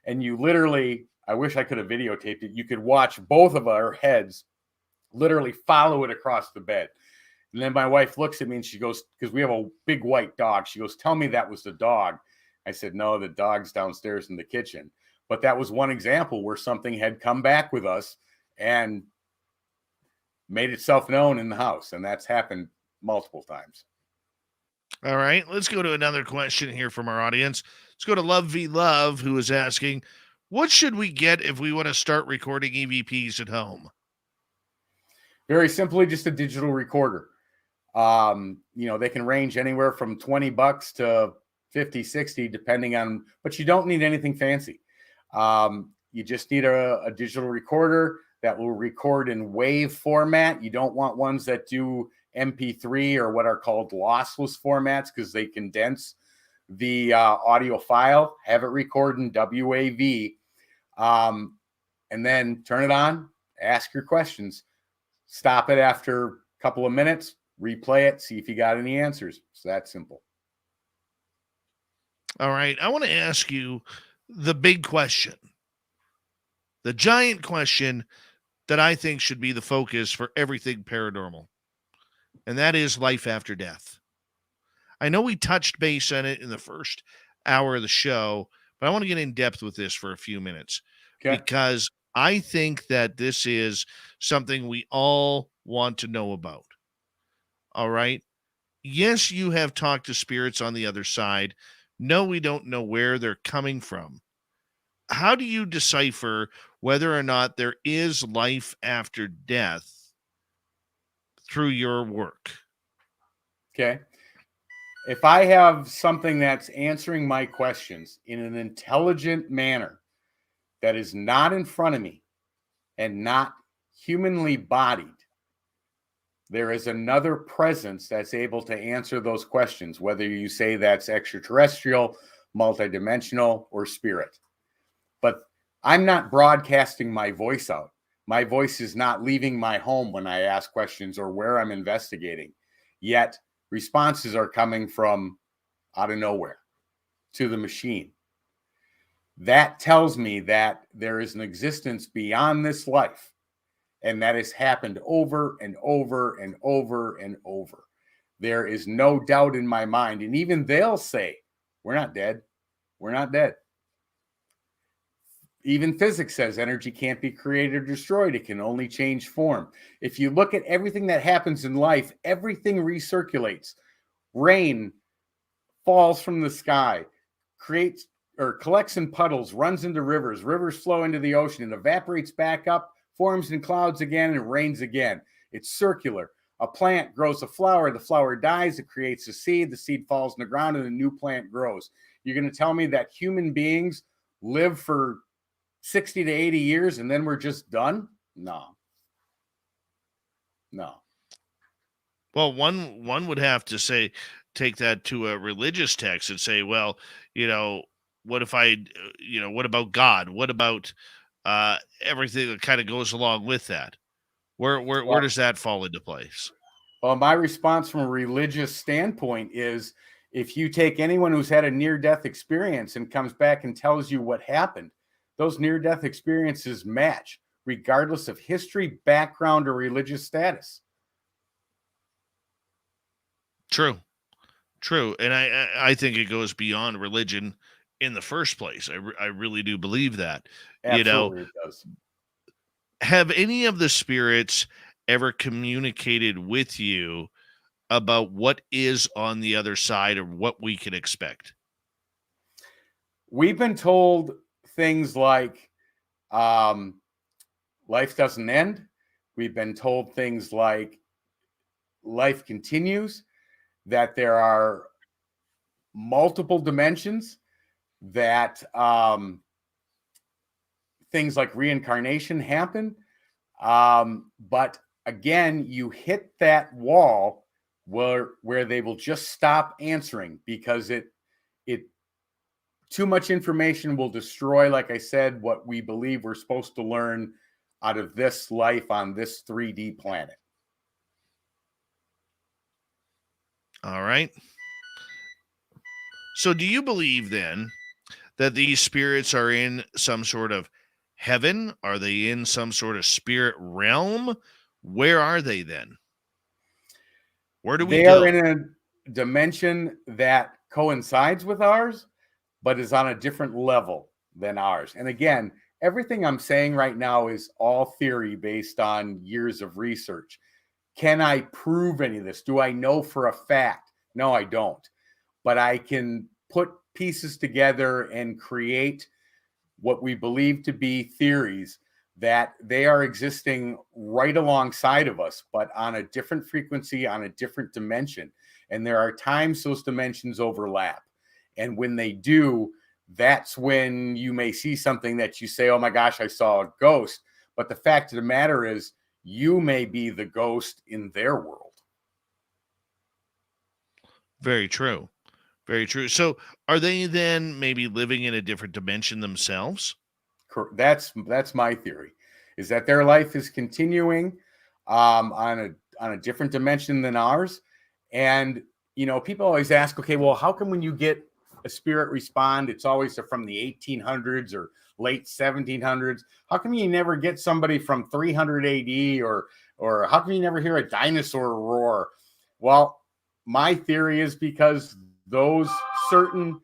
And you literally, I wish I could have videotaped it. You could watch both of our heads literally follow it across the bed. And then my wife looks at me and she goes, because we have a big white dog. She goes, "Tell me that was the dog." I said, "No, the dog's downstairs in the kitchen." But that was one example where something had come back with us and made itself known in the house. And that's happened multiple times. All right, let's go to another question here from our audience. Let's go to Love V Love, who is asking, what should we get if we want to start recording EVPs at home? Very simply, just a digital recorder. They can range anywhere from $20 to 50, 60, depending on, but you don't need anything fancy. You just need a digital recorder that will record in WAV format. You don't want ones that do MP3 or what are called lossless formats because they condense the audio file. Have it record in WAV, and then turn it on, ask your questions, stop it after a couple of minutes, replay it, see if you got any answers. It's that simple. All right, I want to ask you the big question, the giant question that I think should be the focus for everything paranormal, and that is life after death. I know we touched base on it in the first hour of the show, but I want to get in depth with this for a few minutes. Okay. Because I think that this is something we all want to know about. All right. Yes, you have talked to spirits on the other side. No, we don't know where they're coming from. How do you decipher whether or not there is life after death through your work? Okay. If I have something that's answering my questions in an intelligent manner that is not in front of me and not humanly bodied, there is another presence that's able to answer those questions, whether you say that's extraterrestrial, multidimensional, or spirit. But I'm not broadcasting my voice out. My voice is not leaving my home when I ask questions or where I'm investigating. Yet responses are coming from out of nowhere to the machine. That tells me that there is an existence beyond this life. And that has happened over and over and over and over. There is no doubt in my mind. And even they'll say, we're not dead. We're not dead. Even physics says energy can't be created or destroyed. It can only change form. If you look at everything that happens in life, everything recirculates. Rain falls from the sky, creates or collects in puddles, runs into rivers. Rivers flow into the ocean and evaporates back up, forms in clouds again, and rains again. It's circular. A plant grows a flower. The flower dies. It creates a seed. The seed falls in the ground, and a new plant grows. You're going to tell me that human beings live for 60 to 80 years and then we're just done? No. Well, one would have to say, take that to a religious text and say, well, what if what about God? What about everything that kind of goes along with that? Where does that fall into place? Well, my response from a religious standpoint is, if you take anyone who's had a near-death experience and comes back and tells you what happened, those near-death experiences match, regardless of history, background, or religious status. True. And I think it goes beyond religion in the first place. I really do believe that. Absolutely, it does. Have any of the spirits ever communicated with you about what is on the other side or what we can expect? We've been told things like life doesn't end. We've been told things like life continues, that there are multiple dimensions, that things like reincarnation happen. But again, you hit that wall where they will just stop answering, because it too much information will destroy, like I said, what we believe we're supposed to learn out of this life on this 3D planet. All right. So do you believe then that these spirits are in some sort of heaven? Are they in some sort of spirit realm? Where are they then? Where do we go? They are in a dimension that coincides with ours, but is on a different level than ours. And again, everything I'm saying right now is all theory based on years of research. Can I prove any of this? Do I know for a fact? No, I don't. But I can put pieces together and create what we believe to be theories that they are existing right alongside of us, but on a different frequency, on a different dimension. And there are times those dimensions overlap. And when they do, that's when you may see something that you say, oh my gosh, I saw a ghost. But the fact of the matter is, you may be the ghost in their world. Very true. Very true. So are they then maybe living in a different dimension themselves? That's my theory, is that their life is continuing on a different dimension than ours. And, people always ask, okay, well, how come when you get a spirit respond, it's always from the 1800s or late 1700s? How come you never get somebody from 300 AD or how come you never hear a dinosaur roar? Well, my theory is because those certain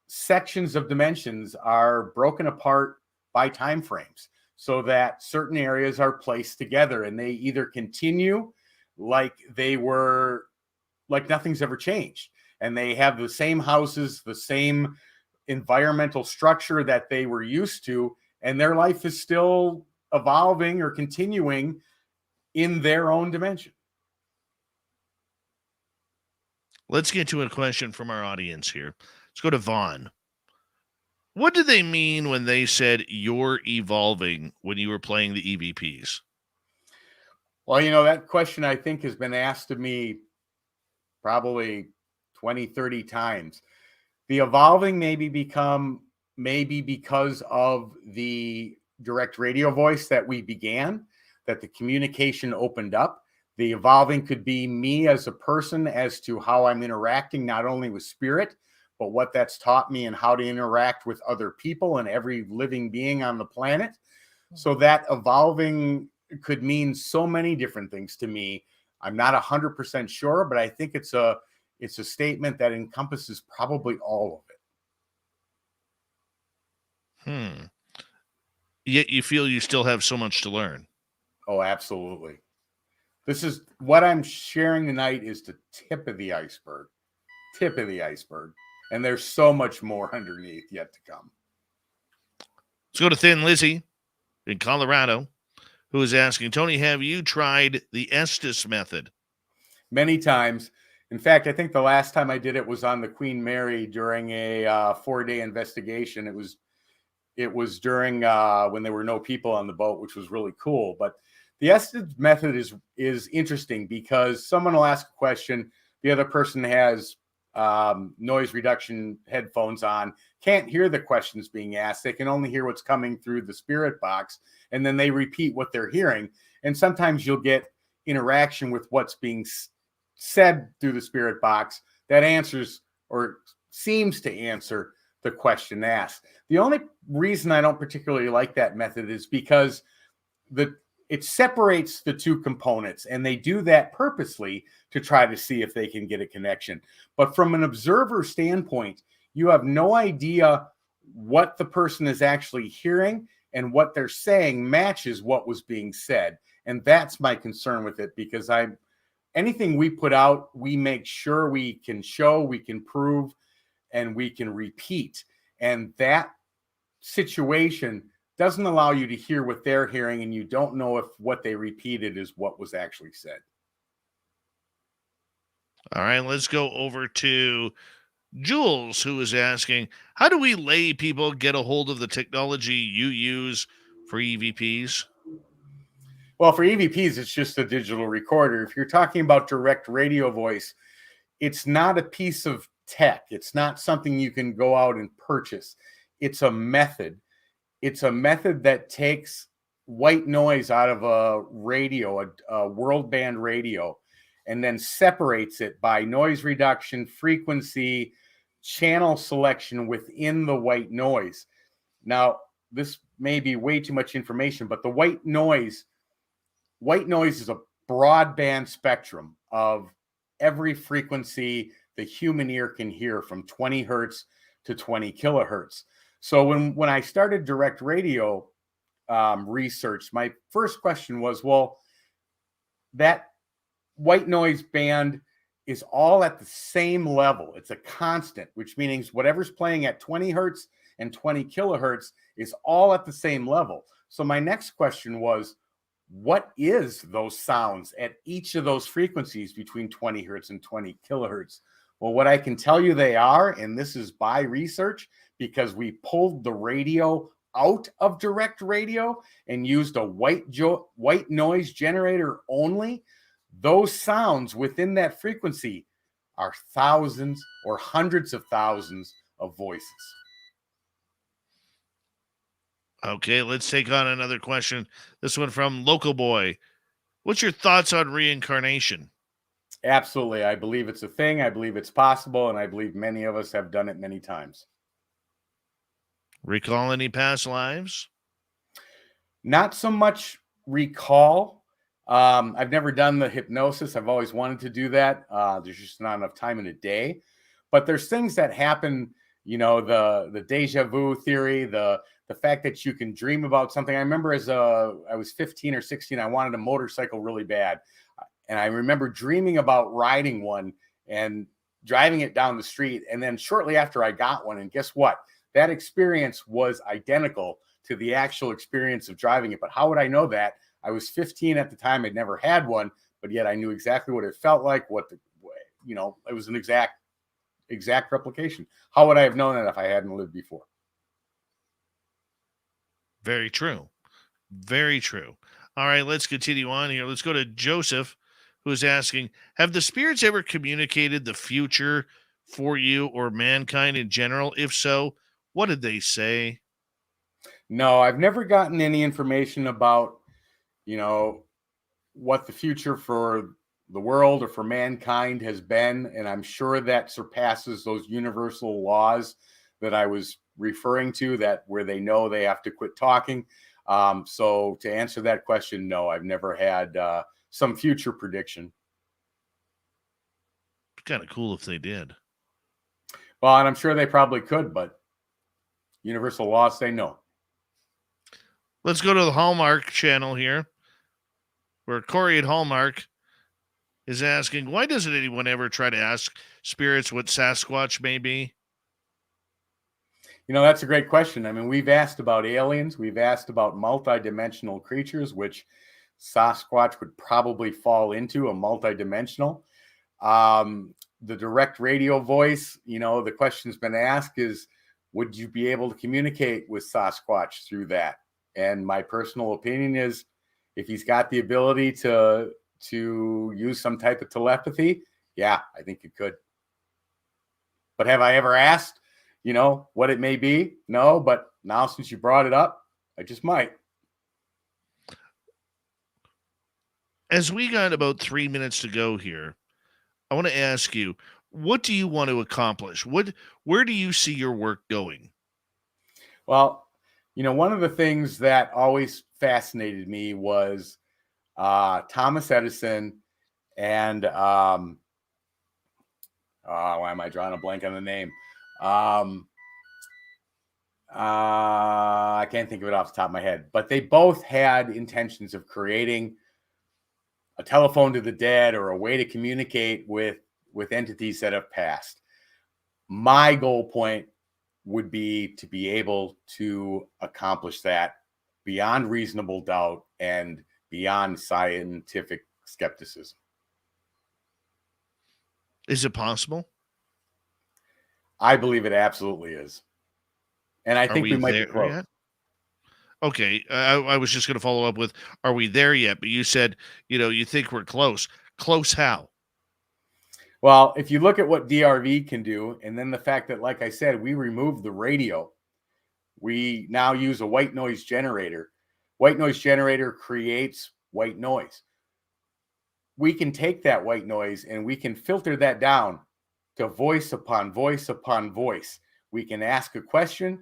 sections of dimensions are broken apart by time frames, so that certain areas are placed together and they either continue like they were, like nothing's ever changed, and they have the same houses, the same environmental structure that they were used to, and their life is still evolving or continuing in their own dimension. Let's get to a question from our audience here. Let's go to Vaughn. What did they mean when they said you're evolving when you were playing the EVPs? Well, that question I think has been asked of me probably 20, 30 times. The evolving maybe because of the direct radio voice that we began, that the communication opened up. The evolving could be me as a person as to how I'm interacting, not only with spirit, but what that's taught me and how to interact with other people and every living being on the planet. So that evolving could mean so many different things to me. I'm not 100% sure, but I think it's a statement that encompasses probably all of it. Yet you feel you still have so much to learn. Oh, absolutely. This is what I'm sharing tonight is the tip of the iceberg. Tip of the iceberg. And there's so much more underneath yet to come. Let's go to Thin Lizzie in Colorado, who is asking, Tony, have you tried the Estes method? Many times. In fact, I think the last time I did it was on the Queen Mary during a 4-day investigation. It was during when there were no people on the boat, which was really cool. But the Estes method is interesting because someone will ask a question, the other person has noise reduction headphones on, can't hear the questions being asked. They can only hear what's coming through the spirit box, and then they repeat what they're hearing. And sometimes you'll get interaction with what's being said through the spirit box that answers or seems to answer the question asked. The only reason I don't particularly like that method is because it separates the two components, and they do that purposely to try to see if they can get a connection. But from an observer standpoint, you have no idea what the person is actually hearing, and what they're saying matches what was being said. And that's my concern with it, because anything we put out, we make sure we can show, we can prove, and we can repeat. And that situation doesn't allow you to hear what they're hearing, and you don't know if what they repeated is what was actually said. All right, let's go over to Jules, who is asking, how do we lay people get a hold of the technology you use for EVPs? Well, for EVPs, it's just a digital recorder. If you're talking about direct radio voice, it's not a piece of tech. It's not something you can go out and purchase. It's a method. It's a method that takes white noise out of a radio, a world band radio, and then separates it by noise reduction, frequency, channel selection within the white noise. Now, this may be way too much information, but the white noise is a broadband spectrum of every frequency the human ear can hear, from 20 hertz to 20 kilohertz. So when I started direct radio research, my first question was, well, that white noise band is all at the same level. It's a constant, which means whatever's playing at 20 hertz and 20 kilohertz is all at the same level. So my next question was, what is those sounds at each of those frequencies between 20 hertz and 20 kilohertz? Well, what I can tell you they are, and this is by research, because we pulled the radio out of direct radio and used a white noise generator only, those sounds within that frequency are thousands or hundreds of thousands of voices. Okay, let's take on another question. This one from Local Boy. What's your thoughts on reincarnation? Absolutely. I believe it's a thing. I believe it's possible. And I believe many of us have done it many times. Recall any past lives? Not so much recall. I've never done the hypnosis. I've always wanted to do that. There's just not enough time in a day. But there's things that happen, the deja vu theory, the fact that you can dream about something. I remember I was 15 or 16, I wanted a motorcycle really bad. And I remember dreaming about riding one and driving it down the street. And then shortly after I got one, and guess what? That experience was identical to the actual experience of driving it. But how would I know that? I was 15 at the time. I'd never had one, but yet I knew exactly what it felt like, it was an exact replication. How would I have known that if I hadn't lived before? Very true. Very true. All right, let's continue on here. Let's go to Joseph, who's asking, have the spirits ever communicated the future for you or mankind in general? If so, what did they say? No, I've never gotten any information about, you know, what the future for the world or for mankind has been. And I'm sure that surpasses those universal laws that I was referring to, that where they know they have to quit talking. So to answer that question, no, I've never had some future prediction. Kind of cool if they did. Well, and I'm sure they probably could, but universal laws say no. Let's go to the Hallmark channel here, where Corey at Hallmark is asking, why doesn't anyone ever try to ask spirits what Sasquatch may be? You know, that's a great question. I mean, we've asked about aliens. We've asked about multidimensional creatures, which Sasquatch would probably fall into, a multidimensional. The direct radio voice, you know, the question's been asked is, would you be able to communicate with Sasquatch through that? And my personal opinion is, if he's got the ability to use some type of telepathy, yeah, I think it could. But have I ever asked, you know, what it may be? No, but now since you brought it up, I just might. As we got about 3 minutes to go here, I want to ask you, what do you want to accomplish? Where do you see your work going? Well, you know, one of the things that always fascinated me was Thomas Edison and why am I drawing a blank on the name? I can't think of it off the top of my head, but they both had intentions of creating a telephone to the dead or a way to communicate with entities that have passed. My goal point would be to be able to accomplish that beyond reasonable doubt and beyond scientific skepticism. Is it possible? I believe it absolutely is. And I think we might be close. Yet? Okay. I was just going to follow up with, are we there yet? But you said, you know, you think we're close. Close how? Well, if you look at what DRV can do, and then the fact that, like I said, we removed the radio, we now use a white noise generator. White noise generator creates white noise. We can take that white noise and we can filter that down to voice upon voice upon voice. We can ask a question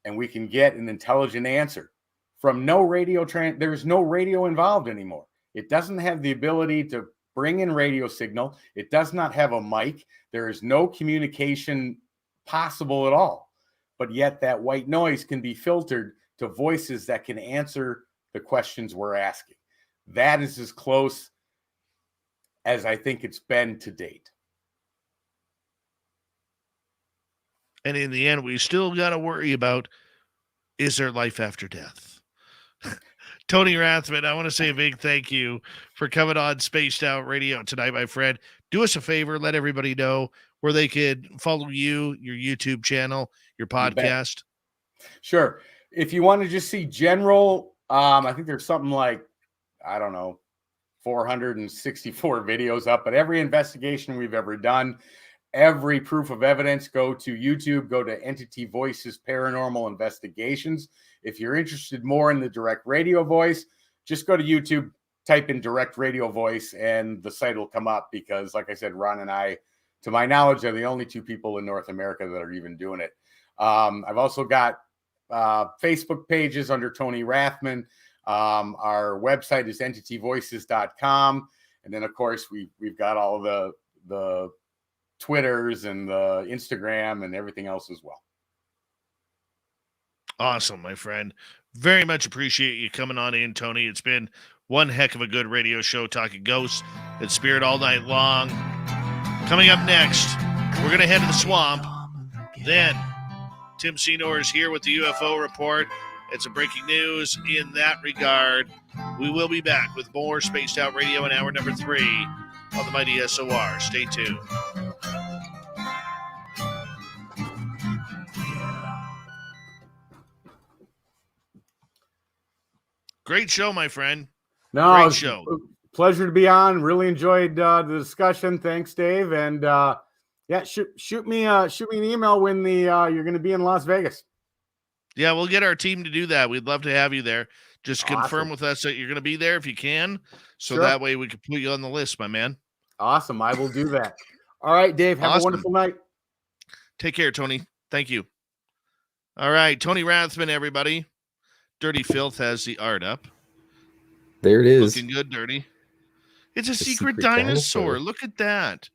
and we can get an intelligent answer from no radio. There's no radio involved anymore. It doesn't have the ability to bring in radio signal. It does not have a mic. There is no communication possible at all. But yet that white noise can be filtered to voices that can answer the questions we're asking. That is as close as I think it's been to date. And in the end, we still got to worry about, is there life after death? Tony Rathman, I want to say a big thank you for coming on Spaced Out Radio tonight, my friend. Do us a favor, let everybody know where they could follow you, your YouTube channel, your podcast. Sure. If you want to just see general, I think there's something like, I don't know, 464 videos up, but every investigation we've ever done, every proof of evidence, go to YouTube, go to Entity Voices Paranormal Investigations. If you're interested more in the direct radio voice, just go to YouTube, type in direct radio voice, and the site will come up because, like I said, Ron and I, to my knowledge, are the only two people in North America that are even doing it. I've also got Facebook pages under Tony Rathman. Our website is entityvoices.com. And then, of course, we've got all the Twitters and the Instagram and everything else as well. Awesome, my friend. Very much appreciate you coming on in, Tony. It's been one heck of a good radio show talking ghosts and spirit all night long. Coming up next, we're going to head to the swamp. Then Tim Senor is here with the UFO report. It's a breaking news in that regard. We will be back with more Spaced Out Radio in hour number 3 on the mighty SOR. Stay tuned. Great show, my friend. No, Great it's show. a pleasure to be on. Really enjoyed the discussion. Thanks, Dave. And yeah, shoot me an email when you're going to be in Las Vegas. Yeah, we'll get our team to do that. We'd love to have you there. Just confirm Awesome. with us that you're going to be there if you can, so Sure. that way we can put you on the list, my man. Awesome. I will do that. All right, Dave. Have a wonderful night. Take care, Tony. Thank you. All right, Tony Rathman, everybody. Dirty Filth has the art up. There it is. Looking good, Dirty. It's a The secret secret dinosaur. dinosaur. Look at that.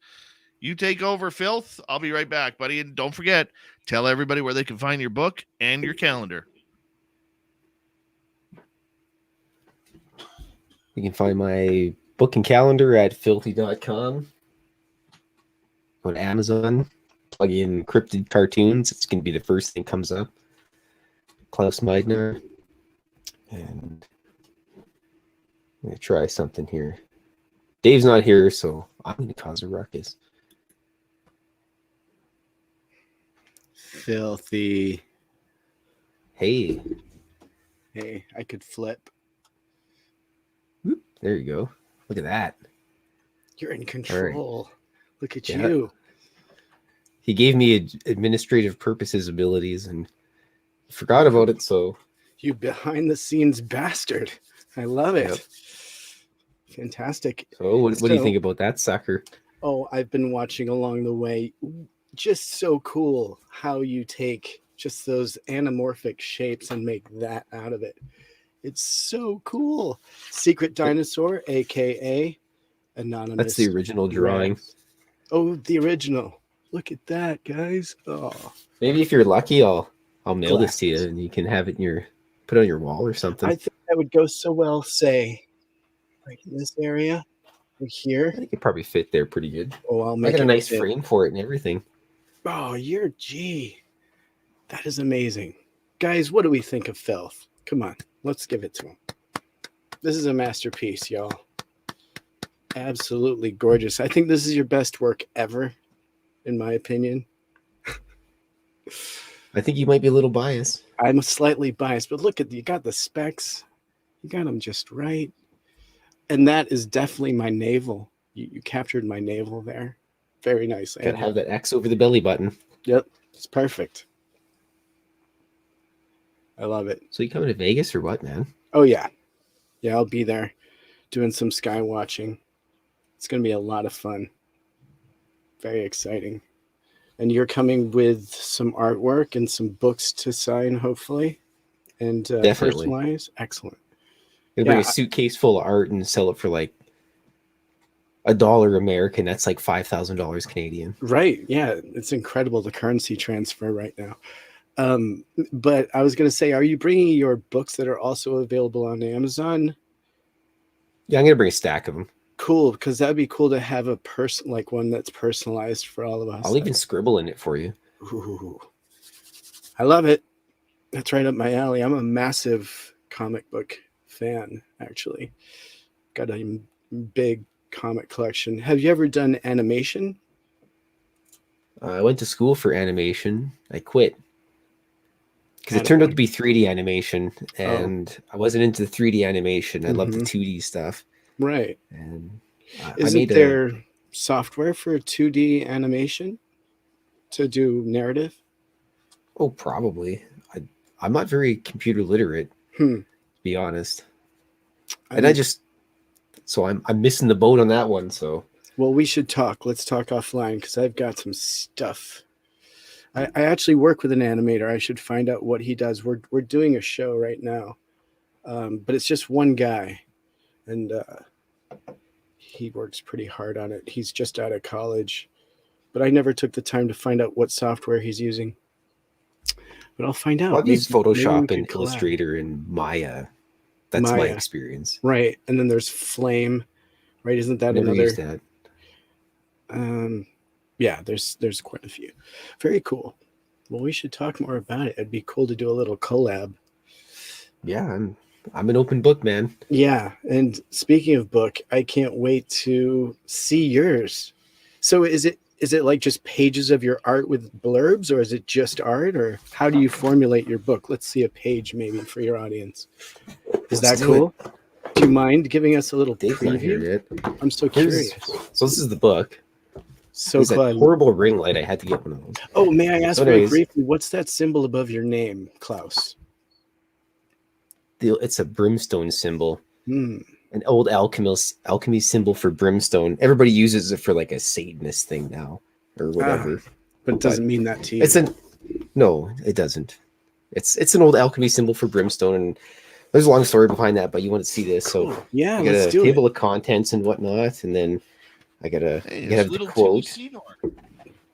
You take over, Filth. I'll be right back, buddy. And don't forget, tell everybody where they can find your book and your calendar. You can find my book and calendar at filthy.com. On Amazon, plug in Cryptid Cartoons. It's going to be the first thing comes up. Klaus Meidner. And I'm going to try something here. Dave's not here, so I'm going to cause a ruckus. Filthy. Hey. Hey, I could flip. Whoop, there you go. Look at that. You're in control. Right. Look at Yeah. you. He gave me administrative purposes abilities and forgot about it, so You behind the scenes bastard. I love it. Yep. Fantastic. so what do you think about that sucker? Oh, I've been watching along the way. Just so cool how you take just those anamorphic shapes and make that out of it. It's so cool. Secret Dinosaur, aka Anonymous. That's the original drawing. Rex. Oh, the original. Look at that, guys. Oh, Maybe if you're lucky, I'll mail this to you and you can have it put it on your wall or something. I think that would go so well, say, like in this area, right here. I think it probably fit there pretty good. Oh, I'll I make got a it nice fit. frame for it and everything. Oh, you're G. That is amazing. Guys, what do we think of Filth? Come on, let's give it to him. This is a masterpiece, y'all. Absolutely gorgeous. I think this is your best work ever, in my opinion. I think you might be a little biased. I'm slightly biased, but look at you got the specs. You got them just right. And that is definitely my navel. You captured my navel there. Very nicely. Gotta have that X over the belly button. Yep, it's perfect. I love it. So you coming to Vegas or what, man? Oh yeah. Yeah, I'll be there doing some sky watching. It's going to be a lot of fun. Very exciting. And you're coming with some artwork and some books to sign, hopefully, and Definitely. personalize. Excellent. Gonna bring Yeah. a suitcase full of art and sell it for like $1 American. That's like $5,000 Canadian. Right. Yeah, it's incredible, the currency transfer right now. But I was going to say, are you bringing your books that are also available on Amazon? Yeah, I'm gonna bring a stack of them. Cool, because that'd be cool to have a person like one that's personalized for all of us. I'll even scribble in it for you. Ooh, I love it. That's right up my alley. I'm a massive comic book fan, actually. Got a big comic collection. Have you ever done animation? I went to school for animation. I quit because it turned out to be 3D animation, and I wasn't into the 3D animation. I loved the 2D stuff. Right. And Isn't there software for 2D animation to do narrative? Oh, probably. I'm not very computer literate, to be honest. And so I'm missing the boat on that one. So, well, we should talk. Let's talk offline because I've got some stuff. I actually work with an animator. I should find out what he does. We're doing a show right now, but it's just one guy, and he works pretty hard on it. He's just out of college, but I never took the time to find out what software he's using. But I'll find out. I've used Maybe we Photoshop could and collab. Illustrator and Maya. That's my Maya. experience. Right, and then there's Flame, right? Isn't that Never another? used that. Yeah, there's quite a few. Very cool. Well, we should talk more about it. It'd be cool to do a little collab. Yeah, I'm an open book, man. Yeah, and speaking of book, I can't wait to see yours. So is it like just pages of your art with blurbs, or is it just art, or how do you formulate your book? Let's see a page maybe for your audience. Is Let's that do cool? Do you mind giving us a little Dave's not here preview? yet. I'm so Here's- curious. So this is the book. So There's that cool. horrible ring light. I had to get one of those. Oh, may I ask So very anyways- briefly, what's that symbol above your name, Klaus? It's a brimstone symbol. Hmm. An old alchemy symbol for brimstone. Everybody uses it for like a Satanist thing now or whatever. But it doesn't mean that to you. No, it doesn't. It's an old alchemy symbol for brimstone, and there's a long story behind that, but you want to see this. So Cool. Yeah, I got let's a do table it. of contents and whatnot, and then I got Hey, I it's have the little quote, Timmy Senor.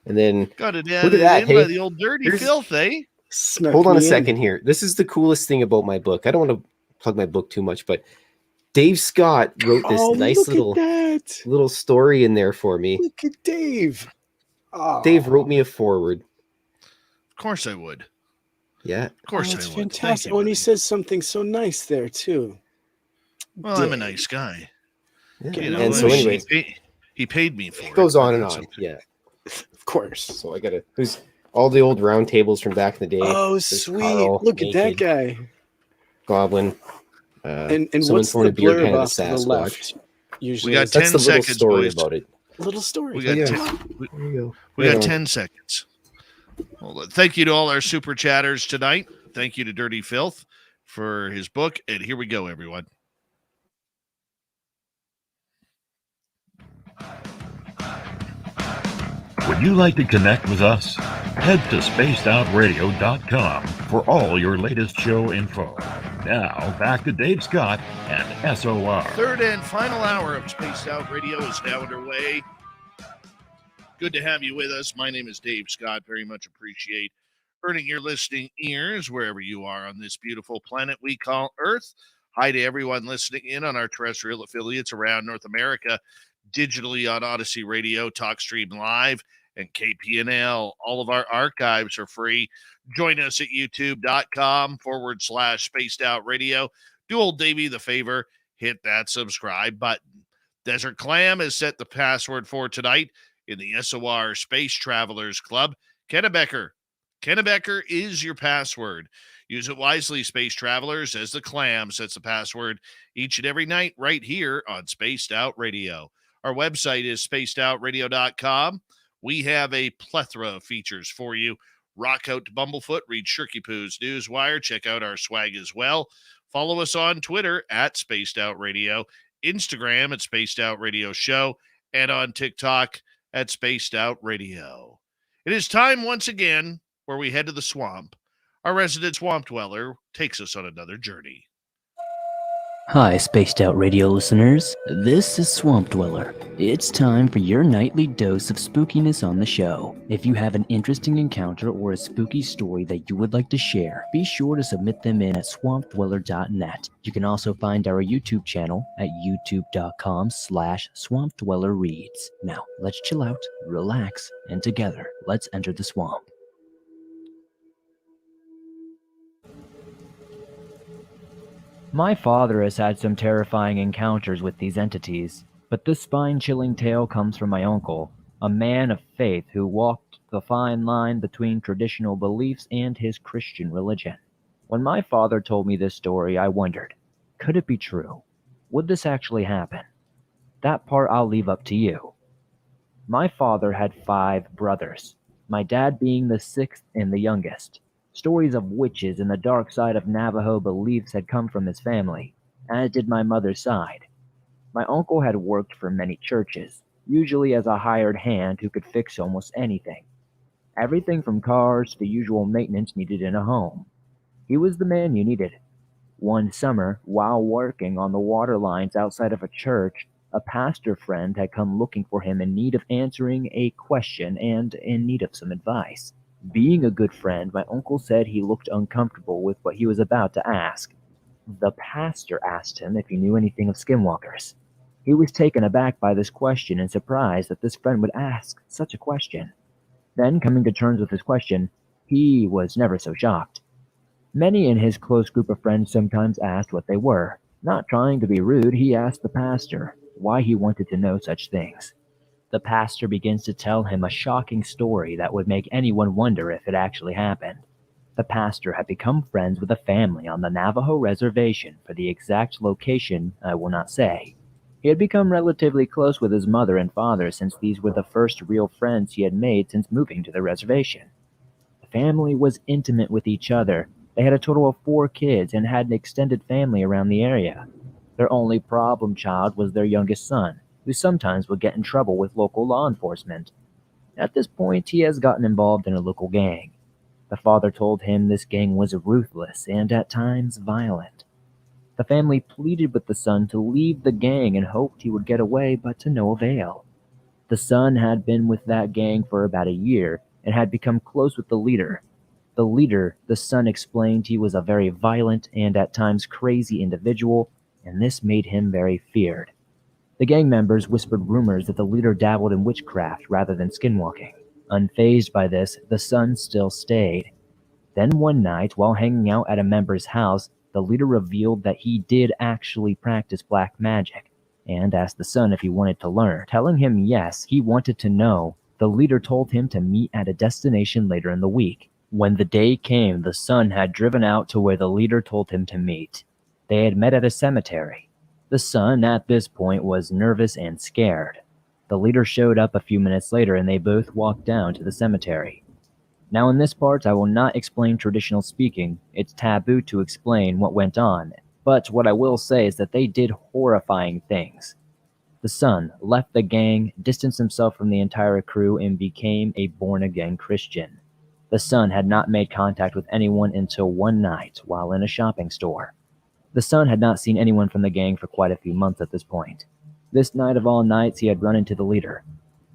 and then Got it Look at added that, in hey. by the old dirty Here's- filth, eh? Snuck hold on a me in. second here. This is the coolest thing about my book. I don't want to plug my book too much, but Dave Scott wrote this nice look little at that. little story in there for me. Look at Dave. Oh, Dave wrote me a foreword. Of course I would. Yeah. Of course that's I would. Thank fantastic. you, Oh, and he buddy. says something so nice there too. Well, I'm a Dave. nice guy. Okay, You know, and I so mean, anyways, he paid me for it. it goes on and That's on. something. Yeah. Of course. So I gotta. There's all the old round tables from back in the day. Oh, There's sweet. Carl, Look at that naked, guy. Goblin. And someone what's throwing the a beer blurb can at a off to the Sasquatch. left? Usually, got is That's 10 the little seconds, story boys. about it. a little story. We got Yeah. 10, There you go. we Right got on. 10 seconds. Well, thank you to all our super chatters tonight. Thank you to Dirty Filth for his book. And here we go, everyone. Would you like to connect with us? Head to spacedoutradio.com for all your latest show info. Now, back to Dave Scott and SOR. Third and final hour of Spaced Out Radio is now underway. Good to have you with us. My name is Dave Scott. Very much appreciate earning your listening ears wherever you are on this beautiful planet we call Earth. Hi to everyone listening in on our terrestrial affiliates around North America, digitally on Odyssey Radio, TalkStream Live, and KPNL. All of our archives are free. Join us at youtube.com/spaced out radio. Do old Davey the favor, hit that subscribe button. Desert Clam has set the password for tonight in the SOR Space Travelers Club. Kennebecker. Kennebecker is your password. Use it wisely, Space Travelers, as the Clam sets the password each and every night right here on Spaced Out Radio. Our website is spacedoutradio.com. We have a plethora of features for you. Rock out to Bumblefoot, read Shirky Poo's Newswire, check out our swag as well. Follow us on Twitter at Spaced Out Radio, Instagram at Spaced Out Radio Show, and on TikTok at Spaced Out Radio. It is time once again where we head to the swamp. Our resident swamp dweller takes us on another journey. Hi, Spaced Out Radio listeners. This is Swamp Dweller. It's time for your nightly dose of spookiness on the show. If you have an interesting encounter or a spooky story that you would like to share, be sure to submit them in at swampdweller.net. You can also find our YouTube channel at youtube.com/swampdwellerreads. Now, let's chill out, relax, and together, let's enter the swamp. My father has had some terrifying encounters with these entities, but this spine-chilling tale comes from my uncle, a man of faith who walked the fine line between traditional beliefs and his Christian religion. When my father told me this story, I wondered, could it be true? Would this actually happen? That part I'll leave up to you. My father had 5 brothers, my dad being the 6th and the youngest. Stories of witches and the dark side of Navajo beliefs had come from his family, as did my mother's side. My uncle had worked for many churches, usually as a hired hand who could fix almost anything. Everything from cars to usual maintenance needed in a home. He was the man you needed. One summer, while working on the water lines outside of a church, a pastor friend had come looking for him in need of answering a question and in need of some advice. Being a good friend, my uncle said he looked uncomfortable with what he was about to ask. The pastor asked him if he knew anything of skinwalkers. He was taken aback by this question and surprised that this friend would ask such a question. Then, coming to terms with his question, he was never so shocked. Many in his close group of friends sometimes asked what they were. Not trying to be rude, he asked the pastor why he wanted to know such things. The pastor begins to tell him a shocking story that would make anyone wonder if it actually happened. The pastor had become friends with a family on the Navajo reservation. For the exact location, I will not say. He had become relatively close with his mother and father since these were the first real friends he had made since moving to the reservation. The family was intimate with each other. They had a total of 4 kids and had an extended family around the area. Their only problem child was their youngest son, who sometimes would get in trouble with local law enforcement. At this point, he has gotten involved in a local gang. The father told him this gang was ruthless and at times violent. The family pleaded with the son to leave the gang and hoped he would get away, but to no avail. The son had been with that gang for about a year and had become close with the leader. The leader, the son explained, he was a very violent and at times crazy individual, and this made him very feared. The gang members whispered rumors that the leader dabbled in witchcraft rather than skinwalking. Unfazed by this, the son still stayed. Then one night, while hanging out at a member's house, the leader revealed that he did actually practice black magic, and asked the son if he wanted to learn. Telling him yes, he wanted to know, the leader told him to meet at a destination later in the week. When the day came, the son had driven out to where the leader told him to meet. They had met at a cemetery. The son, at this point, was nervous and scared. The leader showed up a few minutes later and they both walked down to the cemetery. Now in this part, I will not explain traditional speaking. It's taboo to explain what went on, but what I will say is that they did horrifying things. The son left the gang, distanced himself from the entire crew, and became a born-again Christian. The son had not made contact with anyone until one night while in a shopping store. The son had not seen anyone from the gang for quite a few months at this point. This night of all nights, he had run into the leader.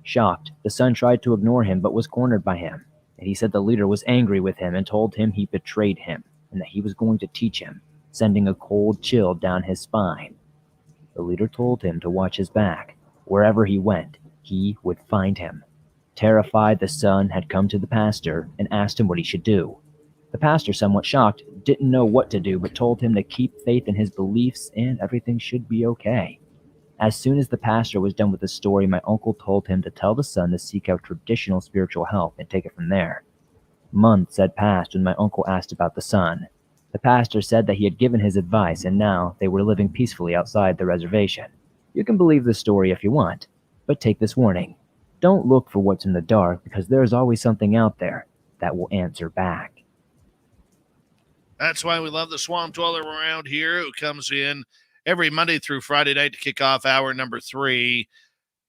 Shocked, the son tried to ignore him but was cornered by him, and he said the leader was angry with him and told him he betrayed him and that he was going to teach him, sending a cold chill down his spine. The leader told him to watch his back. Wherever he went, he would find him. Terrified, the son had come to the pastor and asked him what he should do. The pastor, somewhat shocked, didn't know what to do but told him to keep faith in his beliefs and everything should be okay. As soon as the pastor was done with the story, my uncle told him to tell the son to seek out traditional spiritual help and take it from there. Months had passed when my uncle asked about the son. The pastor said that he had given his advice and now they were living peacefully outside the reservation. You can believe the story if you want, but take this warning. Don't look for what's in the dark because there's always something out there that will answer back. That's why we love the Swamp Dweller around here, who comes in every Monday through Friday night to kick off hour number 3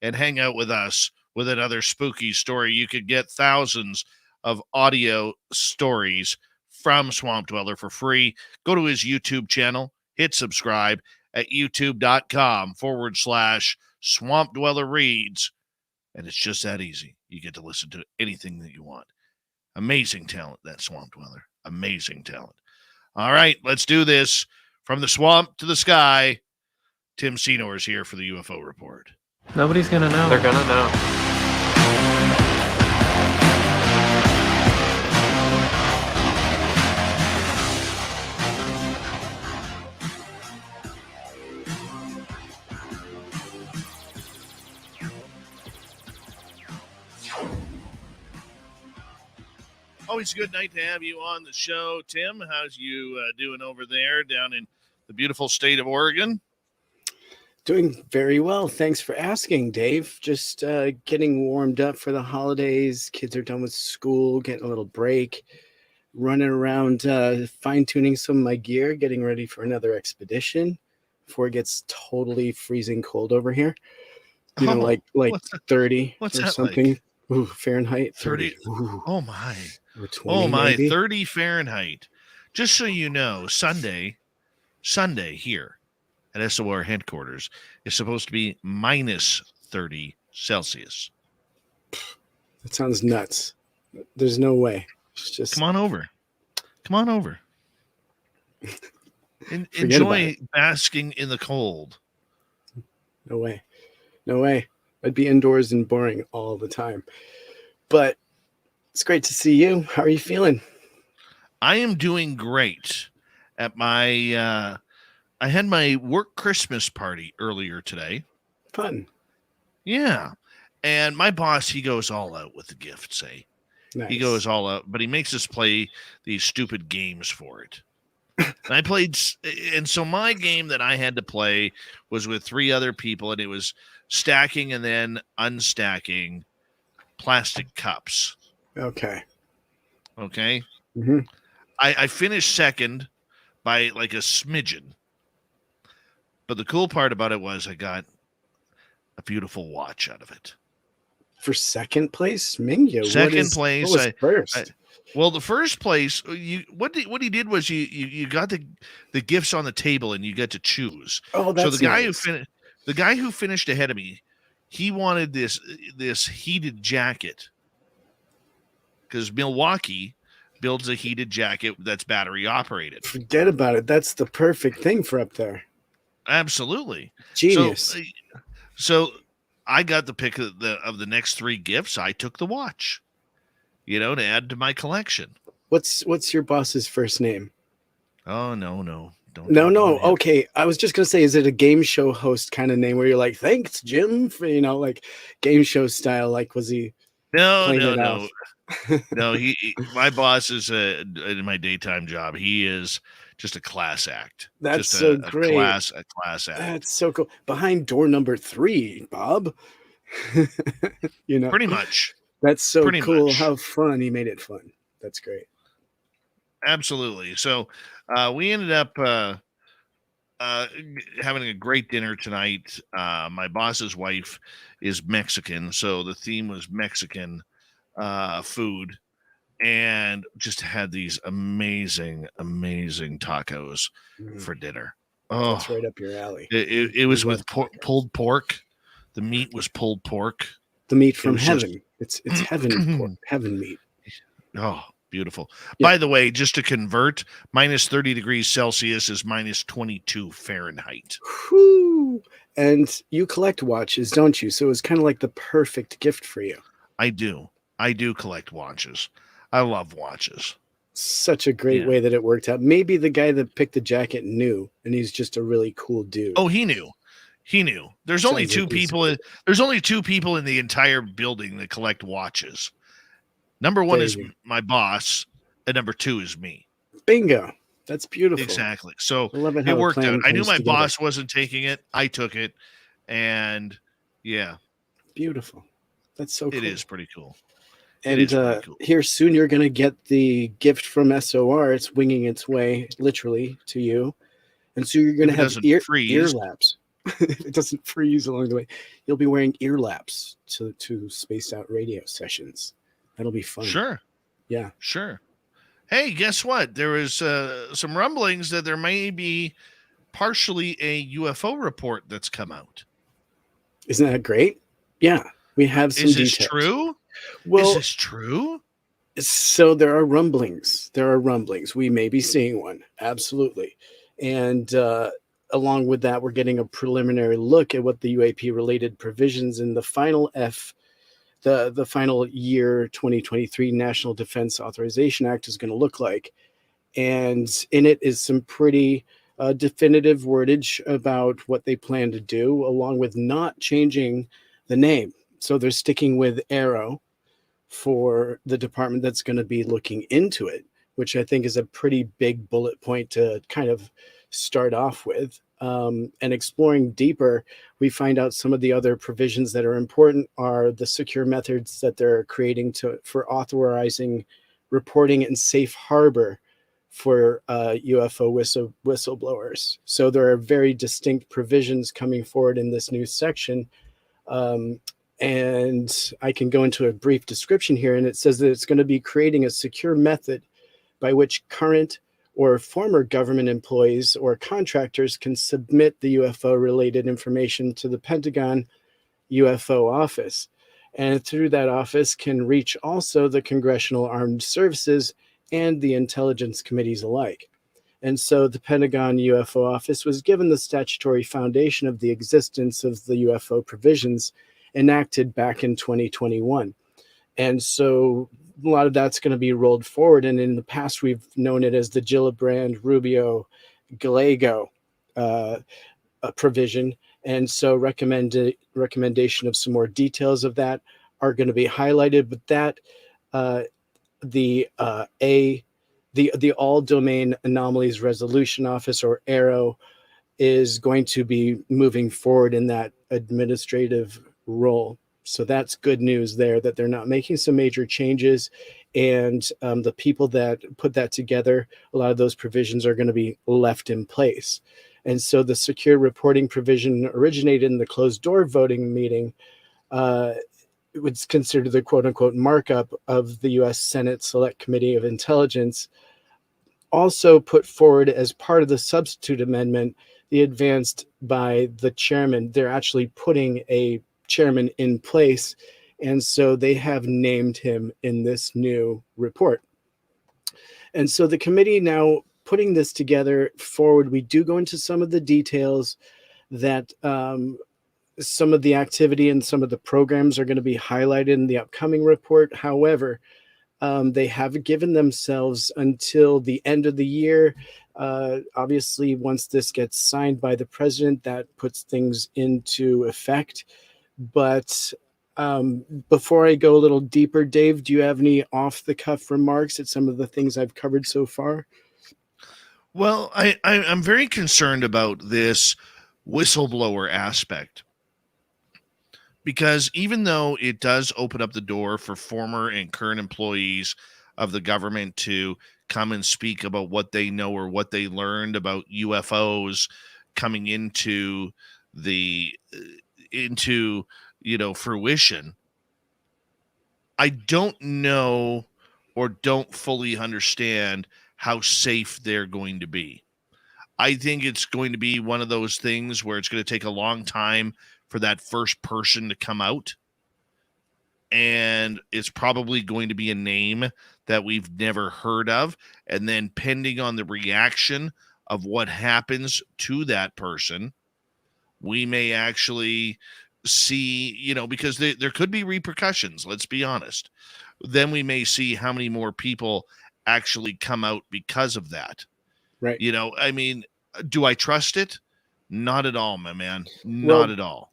and hang out with us with another spooky story. You could get thousands of audio stories from Swamp Dweller for free. Go to his YouTube channel, hit subscribe at youtube.com/Swamp Dweller Reads. And it's just that easy. You get to listen to anything that you want. Amazing talent, that Swamp Dweller. Amazing talent. All right, let's do this. From the swamp to the sky, Tim Senor is here for the UFO Report. Nobody's going to know. They're going to know. Always a good night to have you on the show, Tim. How's you doing over there down in the beautiful state of Oregon? Doing very well. Thanks for asking, Dave. Just getting warmed up for the holidays. Kids are done with school, getting a little break, running around fine-tuning some of my gear, getting ready for another expedition before it gets totally freezing cold over here. You know, like 30 or something. Like? Ooh, Fahrenheit. 30. Ooh. Oh, my. Or 20, oh, my. maybe. 30 Fahrenheit. Just so you know, Sunday here at SOR headquarters is supposed to be minus 30 Celsius. That sounds nuts. There's no way. It's just Come on over. Enjoy basking in the cold. No way. I'd be indoors and boring all the time. But it's great to see you. How are you feeling? I am doing great. At my, I had my work Christmas party earlier today. Fun. Yeah. And my boss, he goes all out with the gifts, eh? Nice. He goes all out, but he makes us play these stupid games for it. And I played, and so my game that I had to play was with 3 other people, and it was stacking and then unstacking plastic cups. Okay. Okay. Mm-hmm. I finished second by like a smidgen. But the cool part about it was I got a beautiful watch out of it. For second place, Mingyo. Second place. What was first? Well, the first place, what he did was you got the gifts on the table and you get to choose. Oh, that's so the guy nice. the guy who finished ahead of me, he wanted this heated jacket because Milwaukee builds a heated jacket that's battery operated. Forget about it. That's the perfect thing for up there. Absolutely. Genius. So I got the pick of the next 3 gifts. I took the watch, to add to my collection. What's your boss's first name? Oh, no. Don't. No. Okay. I was just going to say, is it a game show host kind of name where you're like, thanks, Jim, for, like game show style? Like, was he? No. No, my boss is in my daytime job. He is just a class act. That's just so a great. A class act. That's so cool. Behind door number 3, Bob. Pretty much. That's so Pretty cool. much. How fun. He made it fun. That's great. Absolutely. So we ended up having a great dinner tonight. My boss's wife is Mexican, so the theme was Mexican food, and just had these amazing tacos for dinner. Oh, That's right up your alley. It was with pulled pork. The meat was pulled pork. The meat from heaven. It's heaven pork, heaven meat. Oh, beautiful. Yeah. By the way, just to convert, minus 30 degrees Celsius is minus 22 Fahrenheit. Whew. And you collect watches, don't you? So it was kind of like the perfect gift for you. I do collect watches. I love watches. Such a great way that it worked out. Maybe the guy that picked the jacket knew, and he's just a really cool dude. Oh, he knew. There's only 2 people. There's only 2 people in the entire building that collect watches. Number 1 is my boss, and number 2 is me. Bingo. That's beautiful. Exactly. So it worked out. I knew my boss wasn't taking it. I took it, and yeah, beautiful. That's so cool. It is pretty cool. And cool. Here soon, you're going to get the gift from SOR. It's winging its way, literally, to you. And so you're going to have ear laps. It doesn't freeze along the way. You'll be wearing ear laps to Spaced Out radio sessions. That'll be fun. Sure. Yeah. Sure. Hey, guess what? There is some rumblings that there may be partially a UFO report that's come out. Isn't that great? Yeah. We have some details. Is this true? Well, is this true? So there are rumblings. We may be seeing one. Absolutely. And along with that, we're getting a preliminary look at what the UAP related provisions in the final the final year 2023 National Defense Authorization Act is going to look like. And in it is some pretty definitive wordage about what they plan to do, along with not changing the name. So they're sticking with Arrow for the department that's going to be looking into it, which I think is a pretty big bullet point to kind of start off with. And exploring deeper, we find out some of the other provisions that are important are the secure methods that they're creating for authorizing reporting and safe harbor for UFO whistleblowers. So there are very distinct provisions coming forward in this new section. And I can go into a brief description here, and it says that it's going to be creating a secure method by which current or former government employees or contractors can submit the UFO-related information to the Pentagon UFO office. And through that office can reach also the Congressional Armed Services and the intelligence committees alike. And so the Pentagon UFO office was given the statutory foundation of the existence of the UFO provisions enacted back in 2021. And so a lot of that's going to be rolled forward. And in the past, we've known it as the Gillibrand, Rubio, Gallego provision. And so recommendation of some more details of that are going to be highlighted. But that the the All Domain Anomalies Resolution Office, or ARROW, is going to be moving forward in that administrative role. So that's good news there, that they're not making some major changes. And the people that put that together, a lot of those provisions are going to be left in place. And so the secure reporting provision originated in the closed door voting meeting. It was considered the quote unquote markup of the U.S. Senate Select Committee of Intelligence, also put forward as part of the substitute amendment, the advanced by the chairman. They're actually putting a chairman in place, and so they have named him in this new report. And so the committee now putting this together forward, we do go into some of the details that some of the activity and some of the programs are going to be highlighted in the upcoming report. However, they have given themselves until the end of the year. Obviously, once this gets signed by the president, that puts things into effect. But before I go a little deeper, Dave, do you have any off-the-cuff remarks at some of the things I've covered so far? Well, I'm very concerned about this whistleblower aspect, because even though it does open up the door for former and current employees of the government to come and speak about what they know or what they learned about UFOs coming into fruition, I don't know or don't fully understand how safe they're going to be. I think it's going to be one of those things where it's going to take a long time for that first person to come out. And it's probably going to be a name that we've never heard of. And then pending on the reaction of what happens to that person, we may actually see, because there could be repercussions, let's be honest. Then we may see how many more people actually come out because of that. Right. Do I trust it? Not at all, my man. Not at all.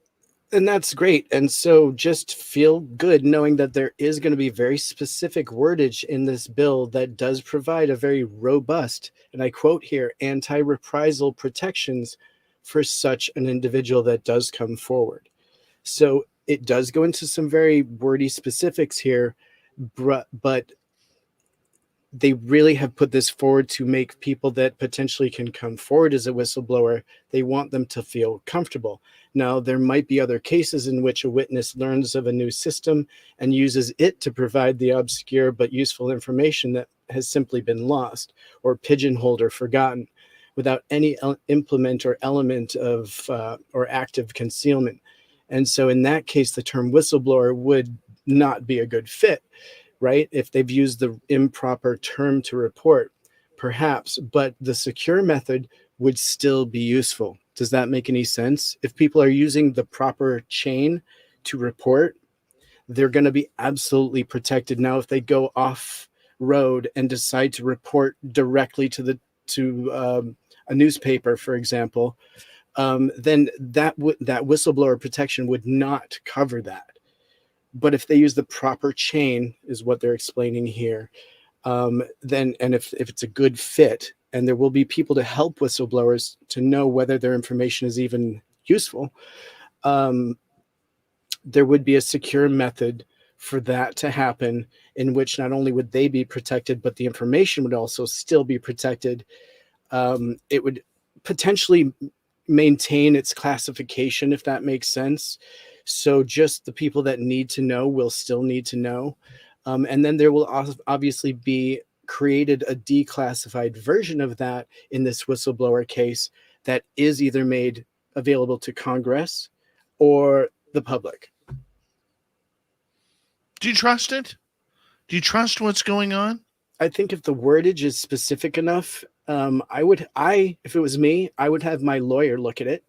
And that's great. And so just feel good knowing that there is going to be very specific wordage in this bill that does provide a very robust, and I quote here, anti-reprisal protections for such an individual that does come forward. So it does go into some very wordy specifics here, but they really have put this forward to make people that potentially can come forward as a whistleblower, they want them to feel comfortable. Now, there might be other cases in which a witness learns of a new system and uses it to provide the obscure but useful information that has simply been lost or pigeonholed or forgotten without any implement or element of or active concealment. And so in that case, the term whistleblower would not be a good fit, right? If they've used the improper term to report, perhaps, but the secure method would still be useful. Does that make any sense? If people are using the proper chain to report, they're going to be absolutely protected. Now, if they go off road and decide to report directly to a newspaper, for example, then that whistleblower protection would not cover that. But if they use the proper chain, is what they're explaining here, then, and if it's a good fit, and there will be people to help whistleblowers to know whether their information is even useful, there would be a secure method for that to happen, in which not only would they be protected, but the information would also still be protected. It would potentially maintain its classification, if that makes sense. So just the people that need to know will still need to know. And then there will obviously be created a declassified version of that in this whistleblower case that is either made available to Congress or the public. Do you trust it? Do you trust what's going on? I think if the wordage is specific enough, if it was me, I would have my lawyer look at it.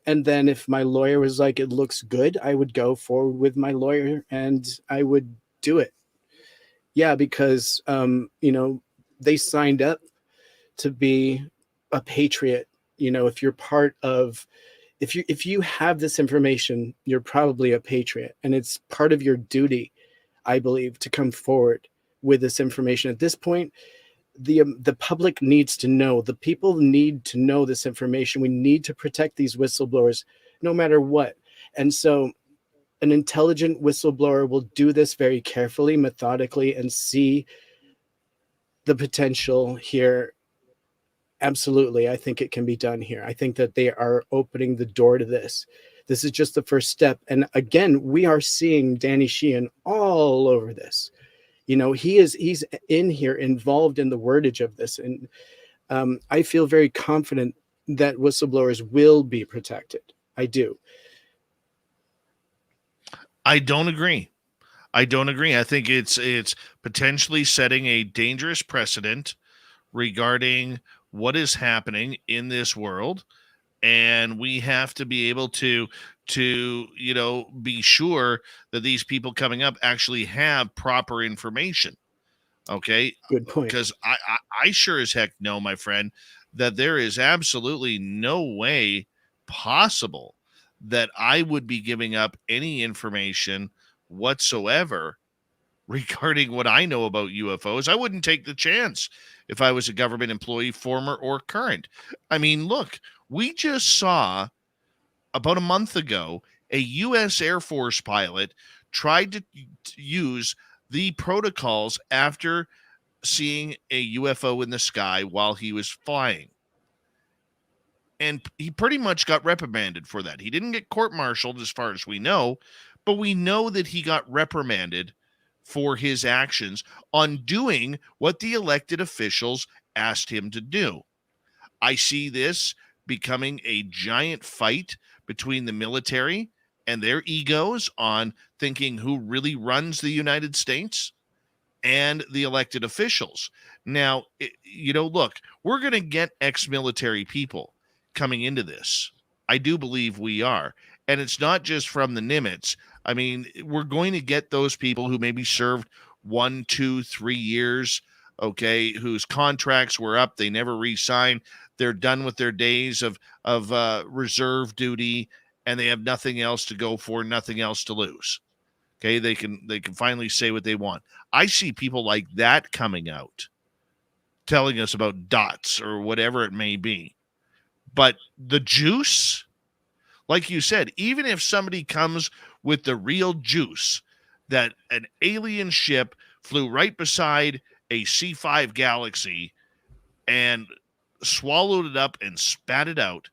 And then if my lawyer was like, it looks good, I would go forward with my lawyer and I would do it. Yeah, because, they signed up to be a patriot. If you're part of, if you have this information, you're probably a patriot. And it's part of your duty, I believe, to come forward with this information. At this point, the public needs to know. The people need to know this information. We need to protect these whistleblowers no matter what. And so an intelligent whistleblower will do this very carefully, methodically, and see the potential here. Absolutely. I think it can be done here. I think that they are opening the door to this. This is just the first step. And again, we are seeing Danny Sheehan all over this. You know, he's in here involved in the wordage of this. And I feel very confident that whistleblowers will be protected. I do. I don't agree. I think it's potentially setting a dangerous precedent regarding what is happening in this world. And we have to be able to be sure that these people coming up actually have proper information. Okay. Good point. Because I sure as heck know, my friend, that there is absolutely no way possible that I would be giving up any information whatsoever regarding what I know about UFOs. I wouldn't take the chance if I was a government employee, former or current. I mean, look, we just saw about a month ago a U.S. Air Force pilot tried to use the protocols after seeing a UFO in the sky while he was flying. And he pretty much got reprimanded for that. He didn't get court-martialed as far as we know, but we know that he got reprimanded for his actions on doing what the elected officials asked him to do. I see this becoming a giant fight between the military and their egos on thinking who really runs the United States and the elected officials. Now, look, we're going to get ex-military people coming into this. I do believe we are. And it's not just from the Nimitz. I mean, we're going to get those people who maybe served 1, 2, 3 years, okay, whose contracts were up. They never re-signed. They're done with their days of reserve duty, and they have nothing else to go for, nothing else to lose. Okay, they can finally say what they want. I see people like that coming out, telling us about dots or whatever it may be. But the juice, like you said, even if somebody comes with the real juice that an alien ship flew right beside a C5 Galaxy and swallowed it up and spat it out,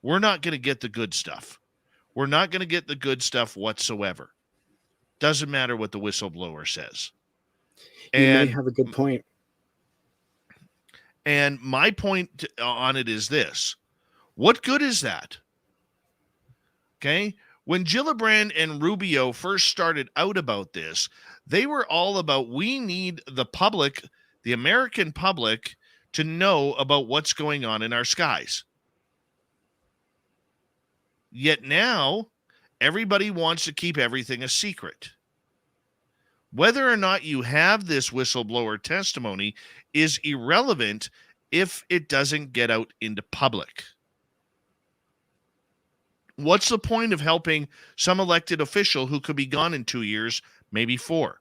we're not going to get the good stuff. We're not going to get the good stuff whatsoever. Doesn't matter what the whistleblower says. You may have a good point. And my point on it is this. What good is that? Okay? When Gillibrand and Rubio first started out about this, they were all about, we need the public, the American public, to know about what's going on in our skies. Yet now, everybody wants to keep everything a secret. Whether or not you have this whistleblower testimony is irrelevant if it doesn't get out into public. What's the point of helping some elected official who could be gone in 2 years, maybe 4?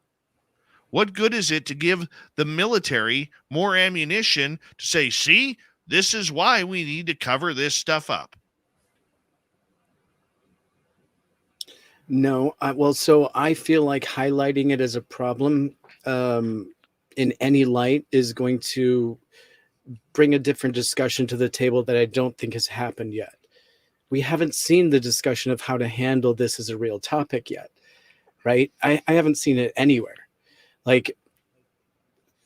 What good is it to give the military more ammunition to say, see, this is why we need to cover this stuff up? No, so I feel like highlighting it as a problem in any light is going to bring a different discussion to the table that I don't think has happened yet. We haven't seen the discussion of how to handle this as a real topic yet, right? I haven't seen it anywhere. Like,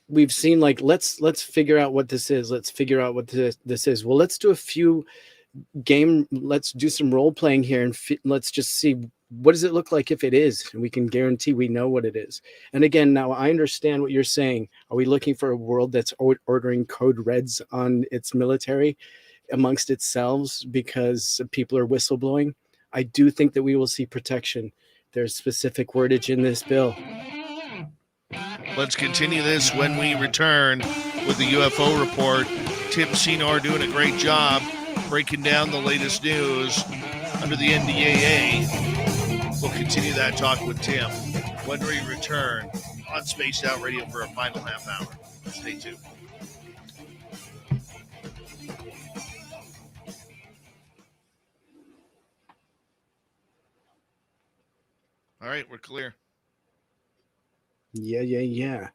we've seen, like, let's figure out what this is. Let's figure out what this is. Well, let's do a few let's do some role playing here and let's just see, what does it look like if it is? And we can guarantee we know what it is. And again, now I understand what you're saying. Are we looking for a world that's ordering code reds on its military amongst itself because people are whistleblowing? I do think that we will see protection. There's specific wordage in this bill. Let's continue this when we return with the UFO report. Tim Senor doing a great job breaking down the latest news under the NDAA. We'll continue that talk with Tim when we return on Spaced Out Radio for a final half hour. Stay tuned. All right, we're clear. Yeah.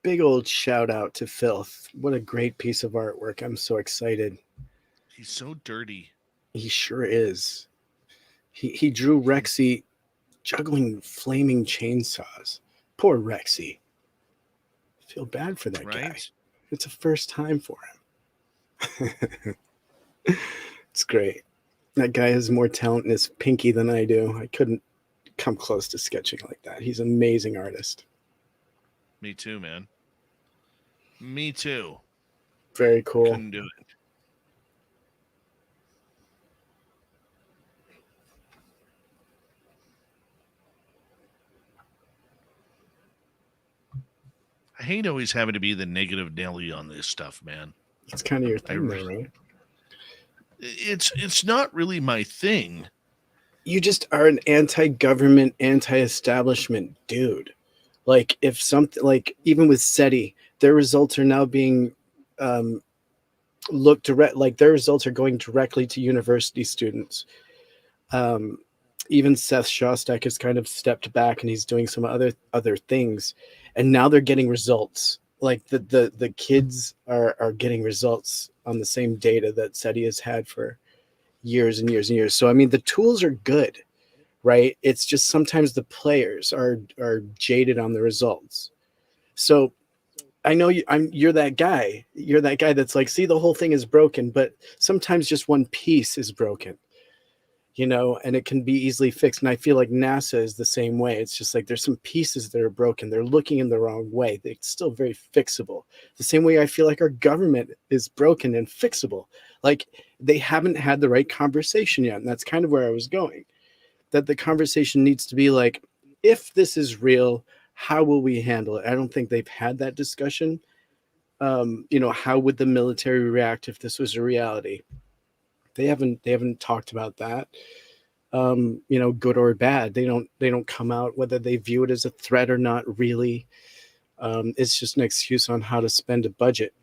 Big old shout out to Filth. What a great piece of artwork. I'm so excited. He's so dirty. He sure is. He drew Rexy juggling flaming chainsaws. Poor Rexy. Feel bad for that guy. It's a first time for him. It's great. That guy has more talent in his pinky than I do. I couldn't come close to sketching like that. He's an amazing artist. Me too, man. Me too. Very cool. Couldn't do it. I hate always having to be the negative Nelly on this stuff, man. It's kind of your thing, right? It's not really my thing. You just are an anti-government, anti-establishment dude. Like if something, like even with SETI, their results are now being looked direct. Like their results are going directly to university students. Even Seth Shostak has kind of stepped back and he's doing some other things, and now they're getting results. Like the kids are getting results on the same data that SETI has had for years and years and years. So I mean, the tools are good, right? It's just sometimes the players are jaded on the results. So I know you're that guy. You're that guy that's like, see, the whole thing is broken, but sometimes just one piece is broken, you know, and it can be easily fixed. And I feel like NASA is the same way. It's just like there's some pieces that are broken. They're looking in the wrong way. They're still very fixable. The same way I feel like our government is broken and fixable. Like they haven't had the right conversation yet. And that's kind of where I was going. That the conversation needs to be like, if this is real, how will we handle it? I don't think they've had that discussion. You know, how would the military react if this was a reality? They haven't talked about that. You know, good or bad. They don't come out whether they view it as a threat or not really. It's just an excuse on how to spend a budget.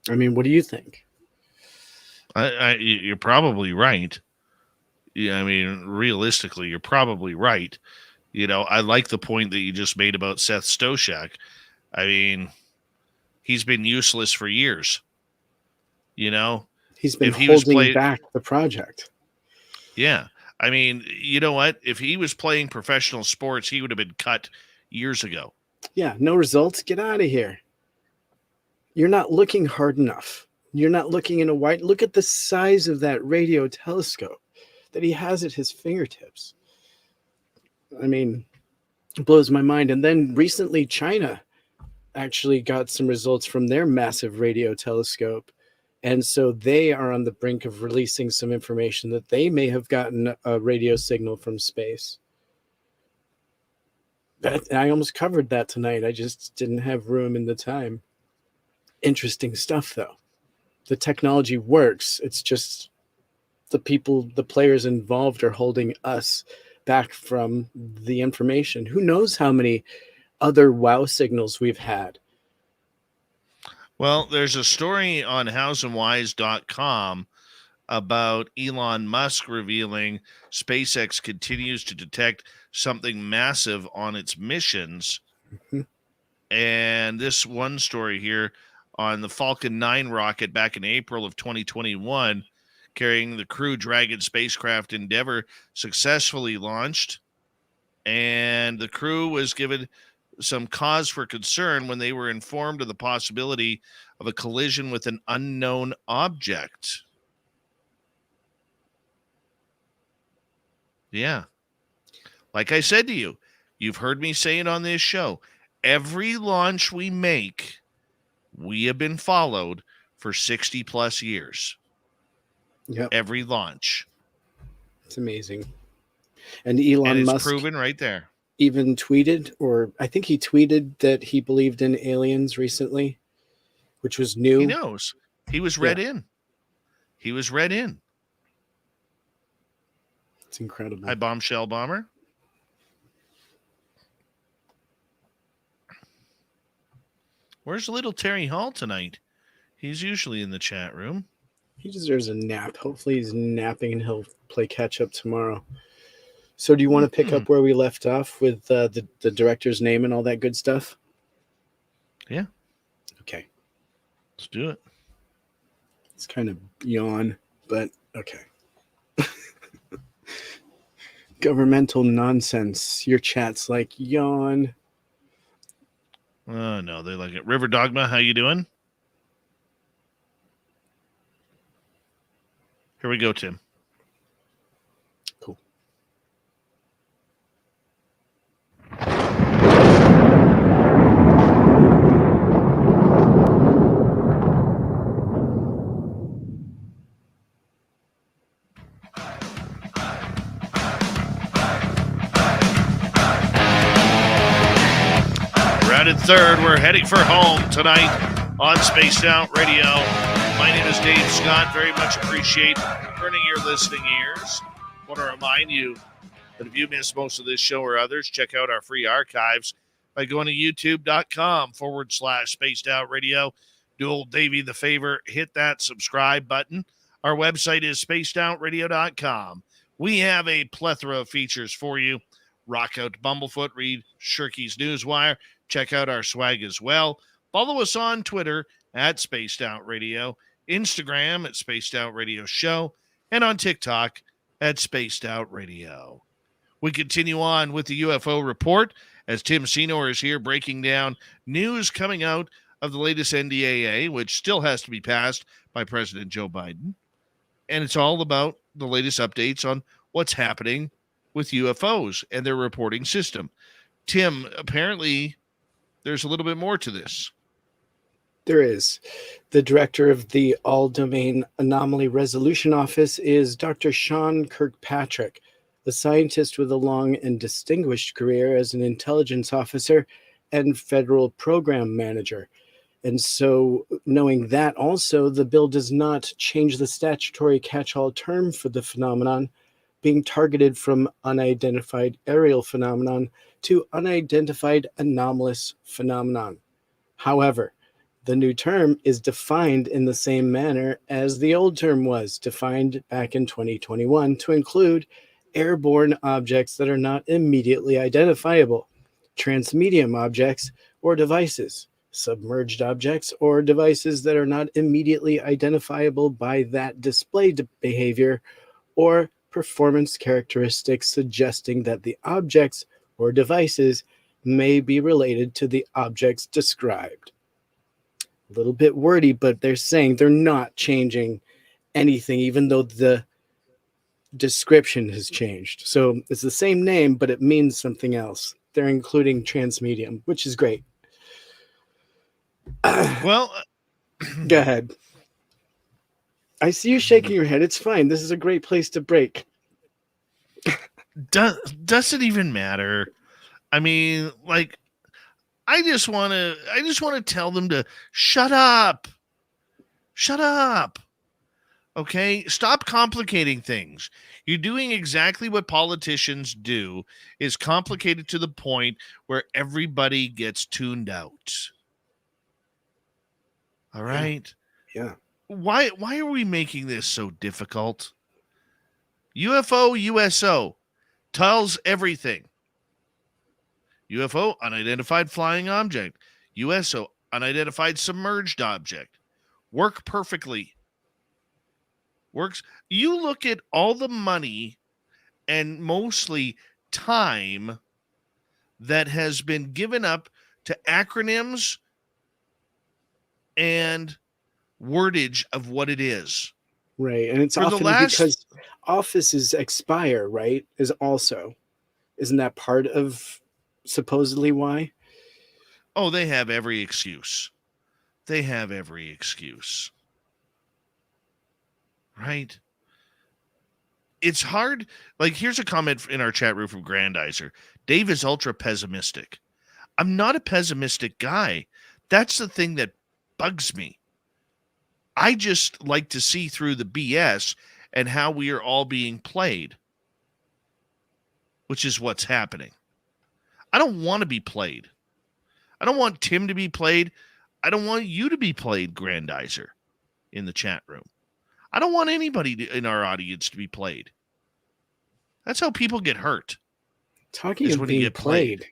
I mean, what do you think? You're probably right. Yeah, I mean, realistically, you're probably right. You know, I like the point that you just made about Seth Stoshak. I mean, he's been useless for years. You know, he's been holding back the project. Yeah. I mean, you know what? If he was playing professional sports, he would have been cut years ago. Yeah, no results. Get out of here. You're not looking hard enough. You're not looking in a wide. Look at the size of that radio telescope that he has at his fingertips. I mean, it blows my mind. And then recently, China actually got some results from their massive radio telescope. And so they are on the brink of releasing some information that they may have gotten a radio signal from space. I almost covered that tonight. I just didn't have room in the time. Interesting stuff, though. The technology works. It's just the players involved are holding us back from the information. Who knows how many other WOW signals we've had? Well, there's a story on howsandwhys.com about Elon Musk revealing SpaceX continues to detect something massive on its missions. Mm-hmm. And this one story here on the Falcon 9 rocket back in April of 2021, carrying the Crew Dragon spacecraft Endeavour, successfully launched. And the crew was given some cause for concern when they were informed of the possibility of a collision with an unknown object. Yeah. Like I said to you, you've heard me say it on this show. Every launch we make, we have been followed for 60 plus years. Yep. Every launch. It's amazing. And Elon Musk proven right there. Even tweeted, or I think he tweeted that he believed in aliens recently, which was new. He knows. He was read in. He was read in. It's incredible. Hi, Bombshell Bomber. Where's little Terry Hall tonight? He's usually in the chat room. He deserves a nap. Hopefully he's napping and he'll play catch up tomorrow. So do you want to pick up where we left off with the director's name and all that good stuff? Yeah. Okay. Let's do it. It's kind of yawn, but okay. Governmental nonsense. Your chat's like yawn. Oh, no, they like it. River Dogma, how you doing? Here we go, Tim. Cool. Rounded third, we're heading for home tonight on Spaced Out Radio. My name is Dave Scott. Very much appreciate turning your listening ears. Want to remind you that if you missed most of this show or others, check out our free archives by going to youtube.com/Spaced Out Radio. Do old Davey the favor, hit that subscribe button. Our website is spacedoutradio.com. We have a plethora of features for you. Rock out to Bumblefoot, read Shirky's Newswire. Check out our swag as well. Follow us on Twitter at Spaced Out Radio, Instagram at Spaced Out Radio Show, and on TikTok at Spaced Out Radio. We continue on with the UFO report as Tim Senor is here breaking down news coming out of the latest NDAA, which still has to be passed by President Joe Biden. And it's all about the latest updates on what's happening with UFOs and their reporting system. Tim, apparently there's a little bit more to this. There is. The director of the All Domain Anomaly Resolution Office is Dr. Sean Kirkpatrick, a scientist with a long and distinguished career as an intelligence officer and federal program manager. And so, knowing that also, the bill does not change the statutory catch-all term for the phenomenon, being targeted from unidentified aerial phenomenon to unidentified anomalous phenomenon. However, the new term is defined in the same manner as the old term was defined back in 2021 to include airborne objects that are not immediately identifiable, transmedium objects or devices, submerged objects or devices that are not immediately identifiable by that display behavior, or performance characteristics suggesting that the objects or devices may be related to the objects described. A little bit wordy, but they're saying they're not changing anything, even though the description has changed. So it's the same name, but it means something else. They're including transmedium, which is great. Well, go ahead. I see you shaking your head. It's fine. This is a great place to break. Doesn't even matter. I mean, like, I just want to tell them to shut up. Shut up. Okay? Stop complicating things. You're doing exactly what politicians do, is complicated to the point where everybody gets tuned out. All right? Yeah. Why are we making this so difficult? UFO, USO tells everything. UFO, unidentified flying object. USO, unidentified submerged object. Work perfectly. Works. You look at all the money and mostly time that has been given up to acronyms and wordage of what it is. Right. And it's For often because offices expire, right? Isn't that part of supposedly why? Oh, they have every excuse. They have every excuse. Right? It's hard. Like, here's a comment in our chat room from Grandizer. Dave is ultra pessimistic. I'm not a pessimistic guy. That's the thing that bugs me. I just like to see through the BS and how we are all being played, which is what's happening. I don't want to be played. I don't want Tim to be played. I don't want you to be played grandizer in the chat room. I don't want anybody in our audience to be played. That's how people get hurt. Talking of being played,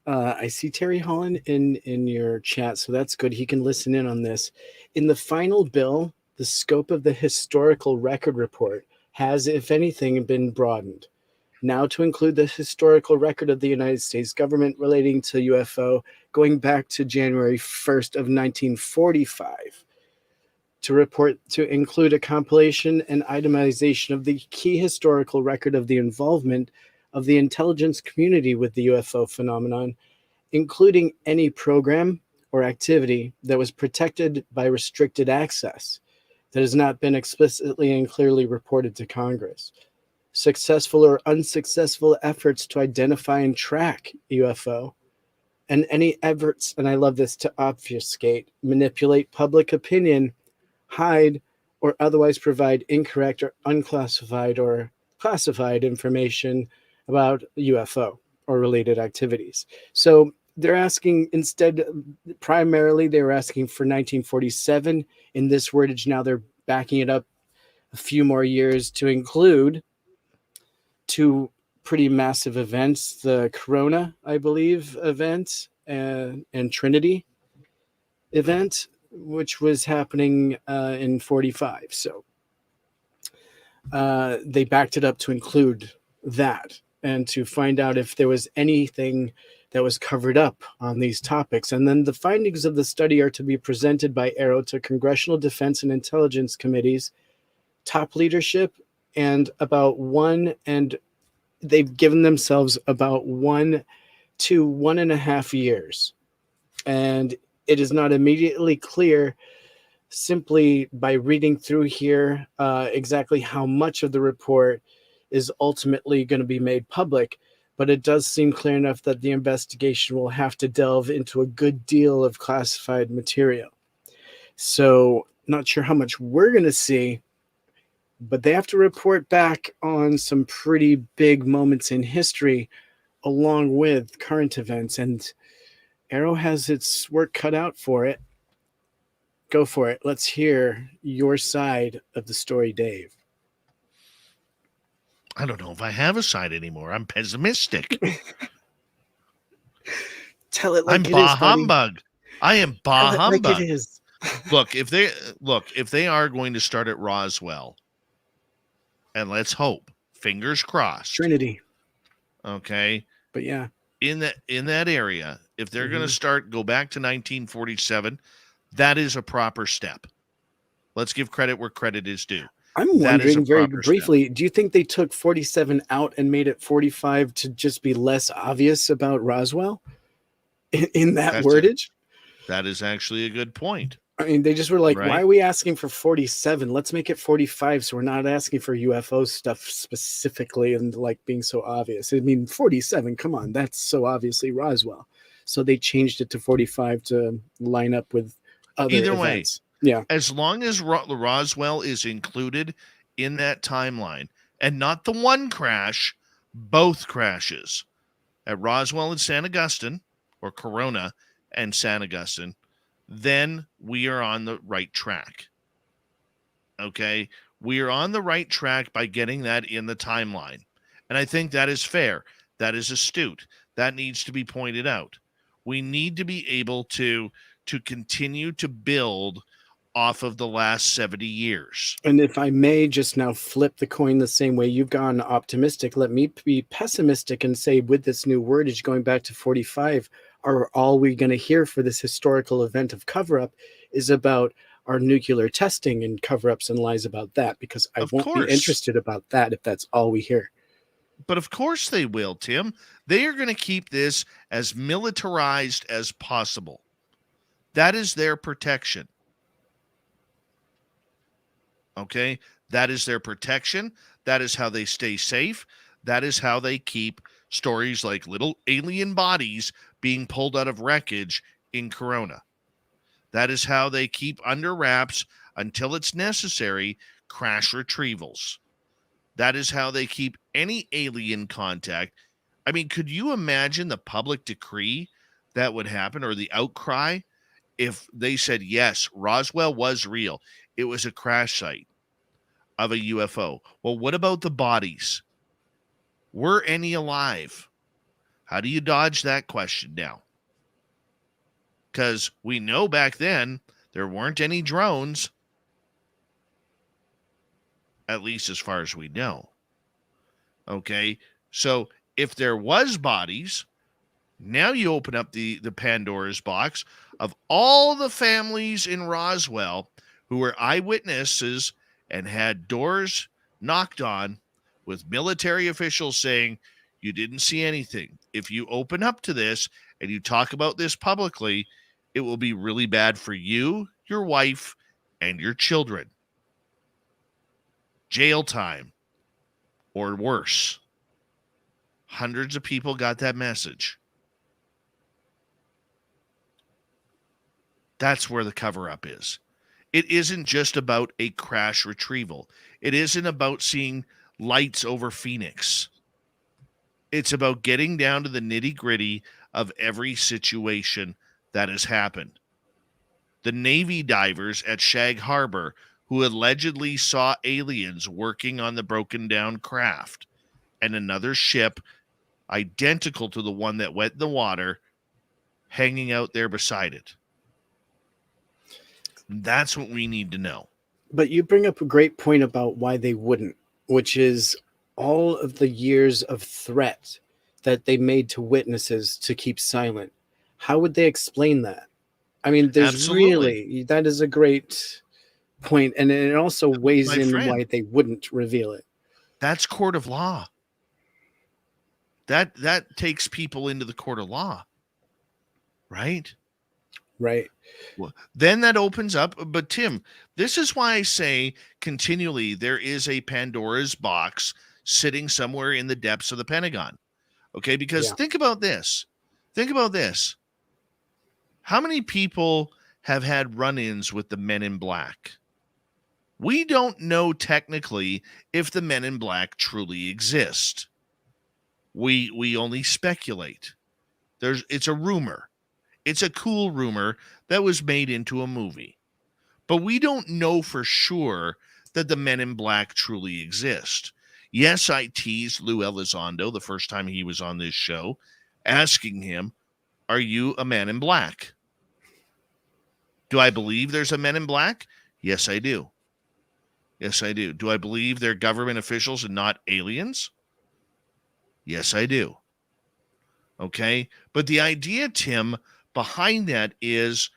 I see Terry Holland in your chat, so that's good. He can listen in on this. In the final bill, the scope of the historical record report has, if anything, been broadened. Now to include the historical record of the United States government relating to UFO going back to January 1st of 1945. To include a compilation and itemization of the key historical record of the involvement of the intelligence community with the UFO phenomenon, including any program or activity that was protected by restricted access that has not been explicitly and clearly reported to Congress. Successful or unsuccessful efforts to identify and track UFO, and any efforts, and I love this, to obfuscate, manipulate public opinion, hide, or otherwise provide incorrect or unclassified or classified information about UFO or related activities. So they're asking instead, primarily they were asking for 1947 in this wordage. Now they're backing it up a few more years to include two pretty massive events, the Corona, I believe, event and Trinity event, which was happening in 45. So they backed it up to include that and to find out if there was anything that was covered up on these topics. And then the findings of the study are to be presented by AARO to Congressional Defense and Intelligence Committees, top leadership, and they've given themselves about 1 to 1.5 years. And it is not immediately clear simply by reading through here exactly how much of the report is ultimately going to be made public, but it does seem clear enough that the investigation will have to delve into a good deal of classified material. So not sure how much we're going to see, but they have to report back on some pretty big moments in history along with current events, and AARO has its work cut out for it. Go for it. Let's hear your side of the story, Dave. I don't know if I have a side anymore. I'm pessimistic. Tell it like I'm it bah is, buddy. humbug. I am bah Tell it humbug. like it is. Look, if they are going to start at Roswell, and let's hope, fingers crossed, Trinity. Okay. But yeah. In that area, if they're going to go back to 1947, that is a proper step. Let's give credit where credit is due. I'm wondering very briefly, do you think they took 47 out and made it 45 to just be less obvious about Roswell in that wordage? That is actually a good point. I mean, they just were like, right? Why are we asking for 47? Let's make it 45 so we're not asking for UFO stuff specifically and like being so obvious. I mean, 47, come on, that's so obviously Roswell. So they changed it to 45 to line up with other Either events. way, yeah. As long as Roswell is included in that timeline and not the one crash, both crashes at Roswell and San Augustine, or Corona and San Augustine, then we are on the right track. Okay? We are on the right track by getting that in the timeline. And I think that is fair. That is astute. That needs to be pointed out. We need to be able to continue to build off of the last 70 years. And if I may just now flip the coin the same way you've gone optimistic, let me be pessimistic and say with this new wordage going back to 45, are all we going to hear for this historical event of cover-up is about our nuclear testing and cover-ups and lies about that, because I won't be interested about that if that's all we hear. But of course they will, Tim. They are going to keep this as militarized as possible. That is their protection. Okay? That is their protection. That is how they stay safe. That is how they keep stories like little alien bodies being pulled out of wreckage in Corona. That is how they keep under wraps until it's necessary crash retrievals. That is how they keep any alien contact. I mean, could you imagine the public decree that would happen, or the outcry, if they said, yes, Roswell was real, it was a crash site of a UFO. Well, what about the bodies? Were any alive? How do you dodge that question now? Because we know back then there weren't any drones, at least as far as we know. Okay, so if there was bodies, now you open up the Pandora's box of all the families in Roswell who were eyewitnesses and had doors knocked on with military officials saying, you didn't see anything. If you open up to this and you talk about this publicly, it will be really bad for you, your wife, and your children. Jail time or worse. Hundreds of people got that message. That's where the cover-up is. It isn't just about a crash retrieval. It isn't about seeing lights over Phoenix. It's about getting down to the nitty-gritty of every situation that has happened. The Navy divers at Shag Harbor who allegedly saw aliens working on the broken-down craft, and another ship identical to the one that went in the water hanging out there beside it. That's what we need to know. But you bring up a great point about why they wouldn't, which is all of the years of threat that they made to witnesses to keep silent. How would they explain that? I mean, there's really, that is a great point, and it also weighs in why they wouldn't reveal it. That's court of law. That takes people into the court of law, right? Right. Well, then that opens up. But Tim, this is why I say continually there is a Pandora's box sitting somewhere in the depths of the Pentagon. Okay, because think about this. Think about this. How many people have had run-ins with the Men in Black? We don't know technically if the Men in Black truly exist. We only speculate. It's a rumor. It's a cool rumor that was made into a movie. But we don't know for sure that the Men in Black truly exist. Yes, I teased Lou Elizondo the first time he was on this show, asking him, are you a Man in Black? Do I believe there's a Men in Black? Yes, I do. Yes, I do. Do I believe they're government officials and not aliens? Yes, I do. Okay? But the idea, Tim, behind that is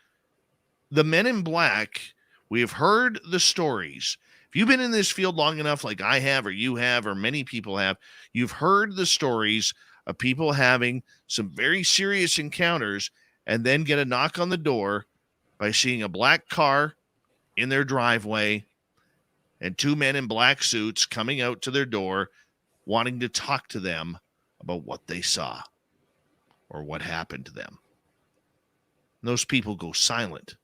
the Men in Black, we have heard the stories. If you've been in this field long enough, like I have, or you have, or many people have, you've heard the stories of people having some very serious encounters and then get a knock on the door by seeing a black car in their driveway and two men in black suits coming out to their door wanting to talk to them about what they saw or what happened to them. And those people go silent.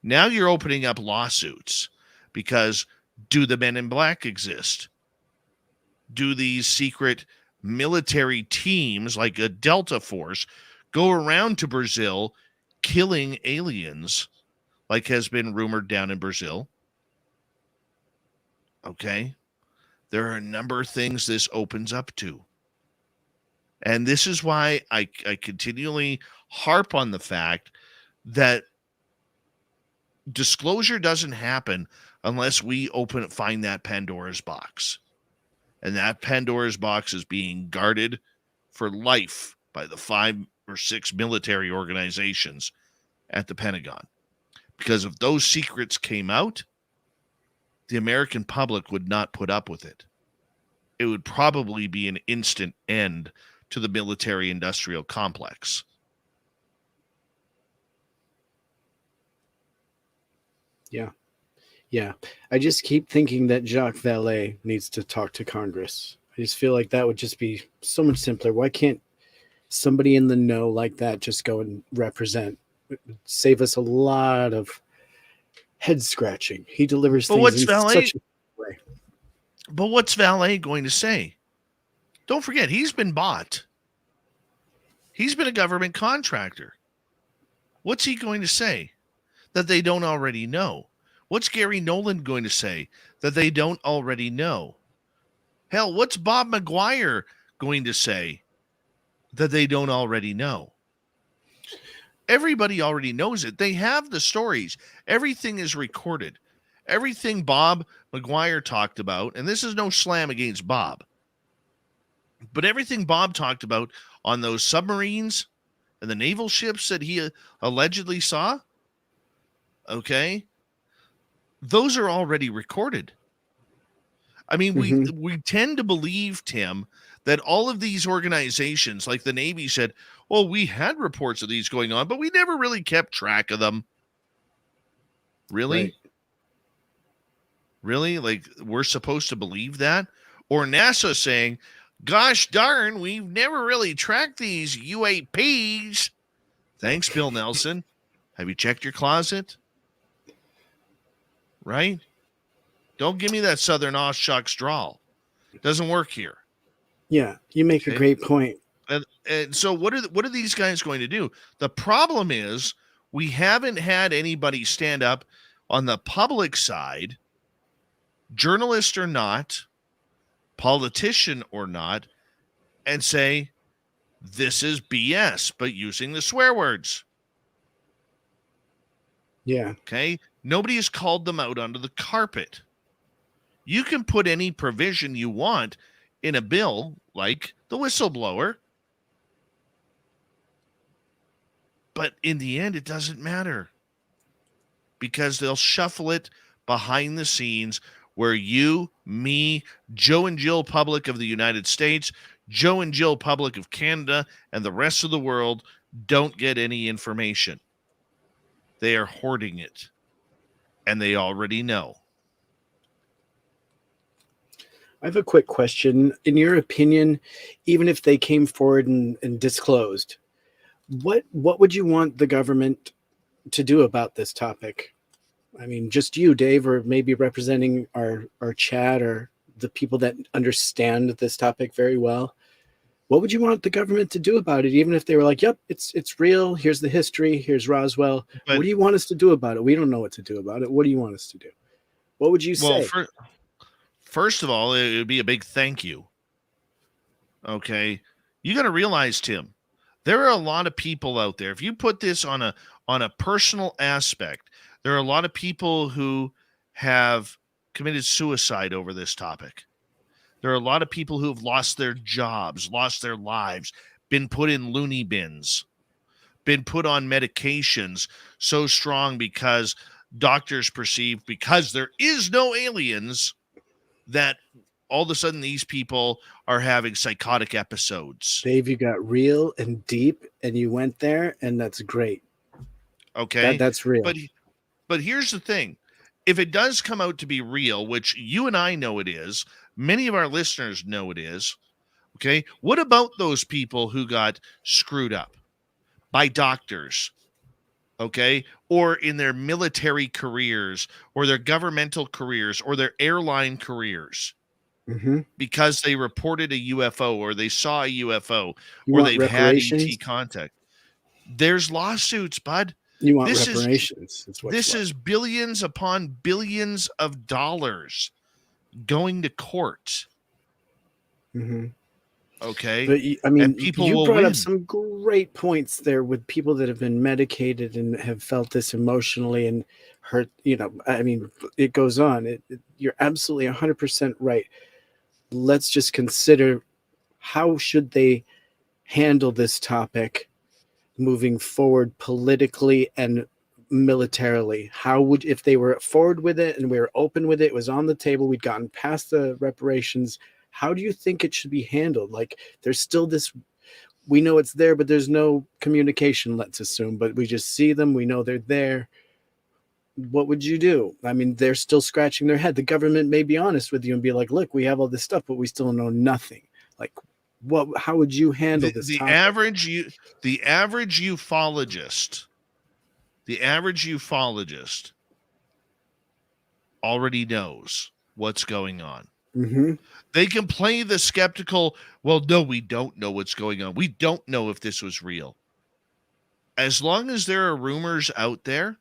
Now you're opening up lawsuits because do the Men in Black exist? Do these secret military teams like a Delta Force go around to Brazil killing aliens like has been rumored down in Brazil? Okay. There are a number of things this opens up to. And this is why I continually harp on the fact that disclosure doesn't happen unless we find that Pandora's box. And that Pandora's box is being guarded for life by the 5 or 6 military organizations at the Pentagon. Because if those secrets came out, the American public would not put up with it. It would probably be an instant end to the military-industrial complex. Yeah. Yeah. I just keep thinking that Jacques Vallée needs to talk to Congress. I just feel like that would just be so much simpler. Why can't somebody in the know like that just go and represent? It would save us a lot of head scratching. He delivers things in such a way. But what's Vallée going to say? Don't forget, he's been bought. He's been a government contractor. What's he going to say that they don't already know? What's Gary Nolan going to say that they don't already know? Hell, what's Bob McGuire going to say that they don't already know? Everybody already knows it. They have the stories. Everything is recorded. Everything Bob McGuire talked about, and this is no slam against Bob, but everything Bob talked about on those submarines and the naval ships that he allegedly saw, okay, those are already recorded. I mean, we tend to believe, Tim, that all of these organizations, like the Navy said, well, we had reports of these going on, but we never really kept track of them. Really? Right. Really? Like, we're supposed to believe that? Or NASA saying, gosh darn, we've never really tracked these UAPs. Thanks, Bill Nelson. Have you checked your closet? Right? Don't give me that Southern aw shucks drawl. Doesn't work here. Yeah, you make a great point. And so what are these guys going to do? The problem is we haven't had anybody stand up on the public side, journalist or not, politician or not, and say, this is BS, but using the swear words. Yeah. Okay? Nobody has called them out under the carpet. You can put any provision you want in a bill, like the whistleblower, but in the end, it doesn't matter because they'll shuffle it behind the scenes where you, me, Joe and Jill public of the United States, Joe and Jill public of Canada, and the rest of the world don't get any information. They are hoarding it, and they already know. I have a quick question. In your opinion, even if they came forward and disclosed, what would you want the government to do about this topic? I mean, just you, Dave, or maybe representing our chat or the people that understand this topic very well. What would you want the government to do about it? Even if they were like, yep, it's real. Here's the history. Here's Roswell. But, what do you want us to do about it? We don't know what to do about it. What do you want us to do? What would you say? First of all, it would be a big thank you. Okay. You got to realize, Tim, there are a lot of people out there. If you put this on a personal aspect, there are a lot of people who have committed suicide over this topic. There are a lot of people who have lost their jobs, lost their lives, been put in loony bins, been put on medications so strong because doctors perceive because there is no aliens that all of a sudden these people are having psychotic episodes. Dave, you got real and deep and you went there, and that's great. Okay. That's real. But here's the thing. If it does come out to be real, which you and I know it is, many of our listeners know it is, okay, what about those people who got screwed up by doctors, okay, or in their military careers or their governmental careers or their airline careers because they reported a UFO or they saw a UFO or they've had ET contact? There's lawsuits, bud. You want reparations. This is billions upon billions of dollars going to court. Okay. But I mean, people you will brought win. up some great points there with people that have been medicated and have felt this emotionally and hurt. You know, I mean, it goes on. You're absolutely 100% right. Let's just consider how should they handle this topic moving forward politically and militarily. How would, if they were forward with it and we were open with it, it was on the table, we'd gotten past the reparations, how do you think it should be handled? Like, there's still this, we know it's there, but there's no communication, let's assume, but we just see them, we know they're there. What would you do? I mean, they're still scratching their head. The government may be honest with you and be like, look, we have all this stuff, but we still know nothing. Like, how would you handle this topic? The average ufologist already knows what's going on. They can play the skeptical, well, no, we don't know what's going on. We don't know if this was real. as long as there are rumors out there,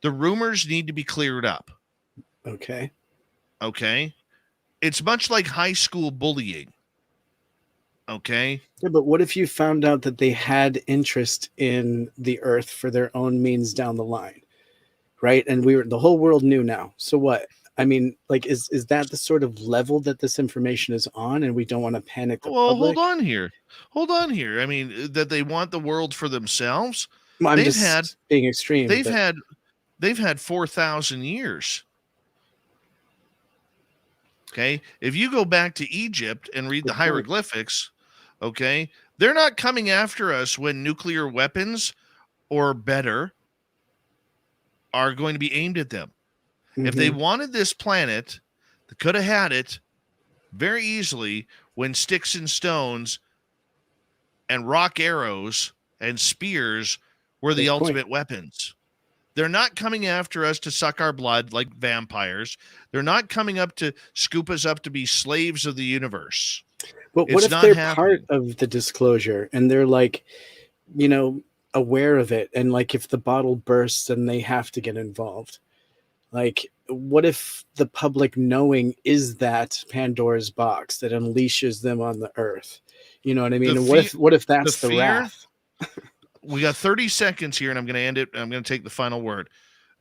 the rumors need to be cleared up. Okay. Okay. It's much like high school bullying. Okay. Yeah, but what if you found out that they had interest in the Earth for their own means down the line, right? And the whole world knew now. So what? I mean, like, is that the sort of level that this information is on, and we don't want to panic the Well, public? hold on here. I mean, that they want the world for themselves. Well, I'm They've just had being extreme. they've but had 4,000 years. Okay, if you go back to Egypt and read the hieroglyphics, okay, they're not coming after us when nuclear weapons or better are going to be aimed at them. If they wanted this planet, they could have had it very easily when sticks and stones and rock arrows and spears were the ultimate weapons. They're not coming after us to suck our blood like vampires. They're not coming up to scoop us up to be slaves of the universe. But what if they're part of the disclosure and they're like, aware of it, and like if the bottle bursts, then they have to get involved? Like, what if the public knowing is that Pandora's box that unleashes them on the Earth? You know what I mean? And what if that's the wrath? We got 30 seconds here, and I'm going to end it. I'm going to take the final word.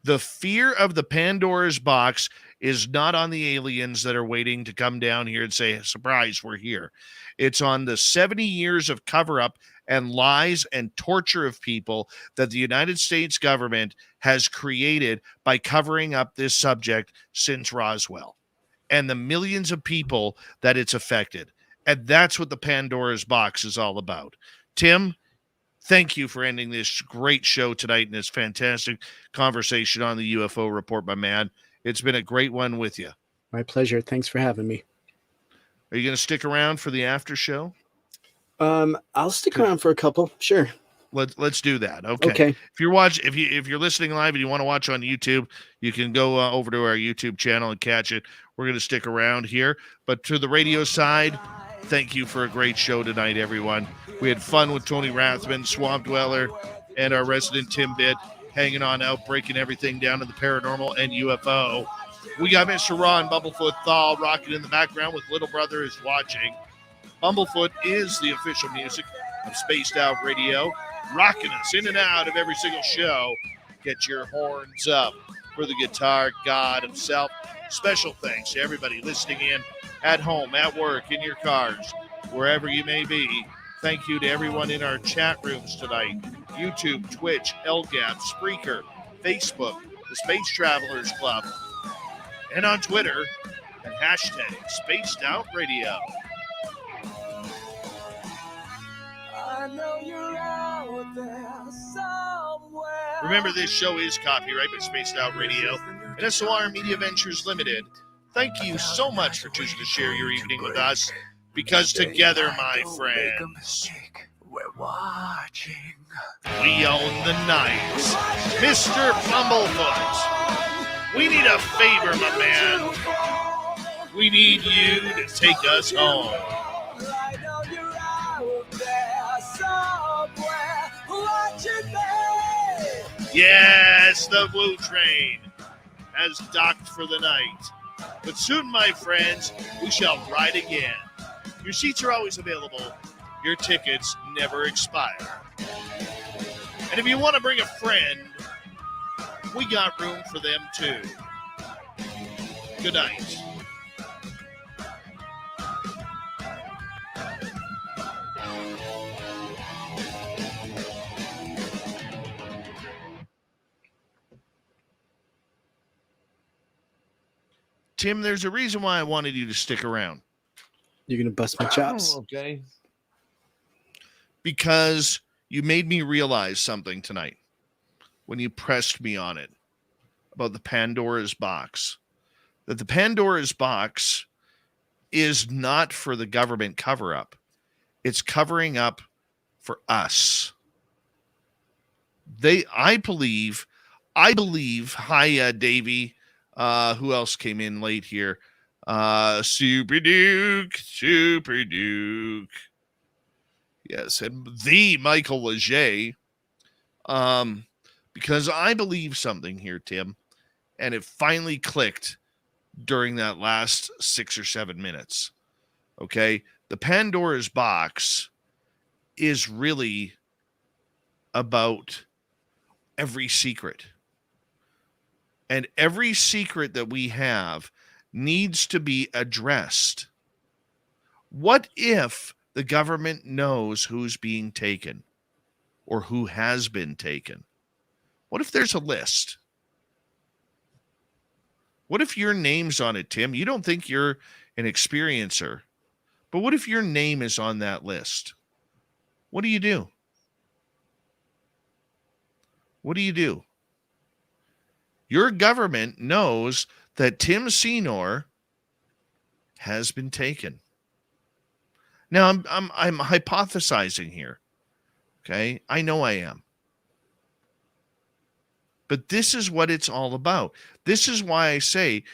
The fear of the Pandora's box is not on the aliens that are waiting to come down here and say, surprise, we're here. It's on the 70 years of cover-up and lies and torture of people that the United States government has created by covering up this subject since Roswell, and the millions of people that it's affected. And that's what the Pandora's box is all about. Tim, thank you for ending this great show tonight and this fantastic conversation on the UFO report, my man. It's been a great one with you. My pleasure. Thanks for having me. Are you going to stick around for the after show? I'll stick around for a couple. Sure. Let's do that. Okay. If you're listening live and you want to watch on YouTube, you can go over to our YouTube channel and catch it. We're going to stick around here, but to the radio side, thank you for a great show tonight, everyone. We had fun with Tony Rathman, Swamp Dweller, and our resident Timbit hanging on out, breaking everything down in the paranormal and UFO. We got Mr. Ron Bumblefoot Thal rocking in the background with Little Brother is Watching. Bumblefoot is the official music of Spaced Out Radio, rocking us in and out of every single show. Get your horns up for the guitar god himself. Special thanks to everybody listening in at home, at work, in your cars, wherever you may be. Thank you to everyone in our chat rooms tonight. YouTube, Twitch, LGAP, Spreaker, Facebook, the Space Travelers Club, and on Twitter at hashtag Spaced Out Radio. I know you're out there somewhere. Remember, this show is copyright by Spaced Out Radio and SOR Media Ventures Limited. Thank you so much for choosing to share your evening with us, because together, my friends, we're watching. We own the night. Mr. Bumblefoot, we need a favor, my man. We need you to take us home. Yes, the Blue Train has docked for the night. But soon, my friends, we shall ride again. Your seats are always available. Your tickets never expire. And if you want to bring a friend, we got room for them too. Good night. Tim, there's a reason why I wanted you to stick around. You're going to bust my chops. Okay. Because you made me realize something tonight when you pressed me on it about the Pandora's box. That the Pandora's box is not for the government cover-up. It's covering up for us. I believe, hi, Davey. Who else came in late here? Super Duke. Yes, and the Michael Leger. Because I believe something here, Tim, and it finally clicked during that last 6 or 7 minutes. Okay. The Pandora's box is really about every secret. And every secret that we have needs to be addressed. What if the government knows who's being taken or who has been taken? What if there's a list? What if your name's on it, Tim? You don't think you're an experiencer, but what if your name is on that list? What do you do? What do you do? Your government knows that Tim Senor has been taken. Now I'm hypothesizing here. Okay? I know I am. But this is what it's all about. This is why I say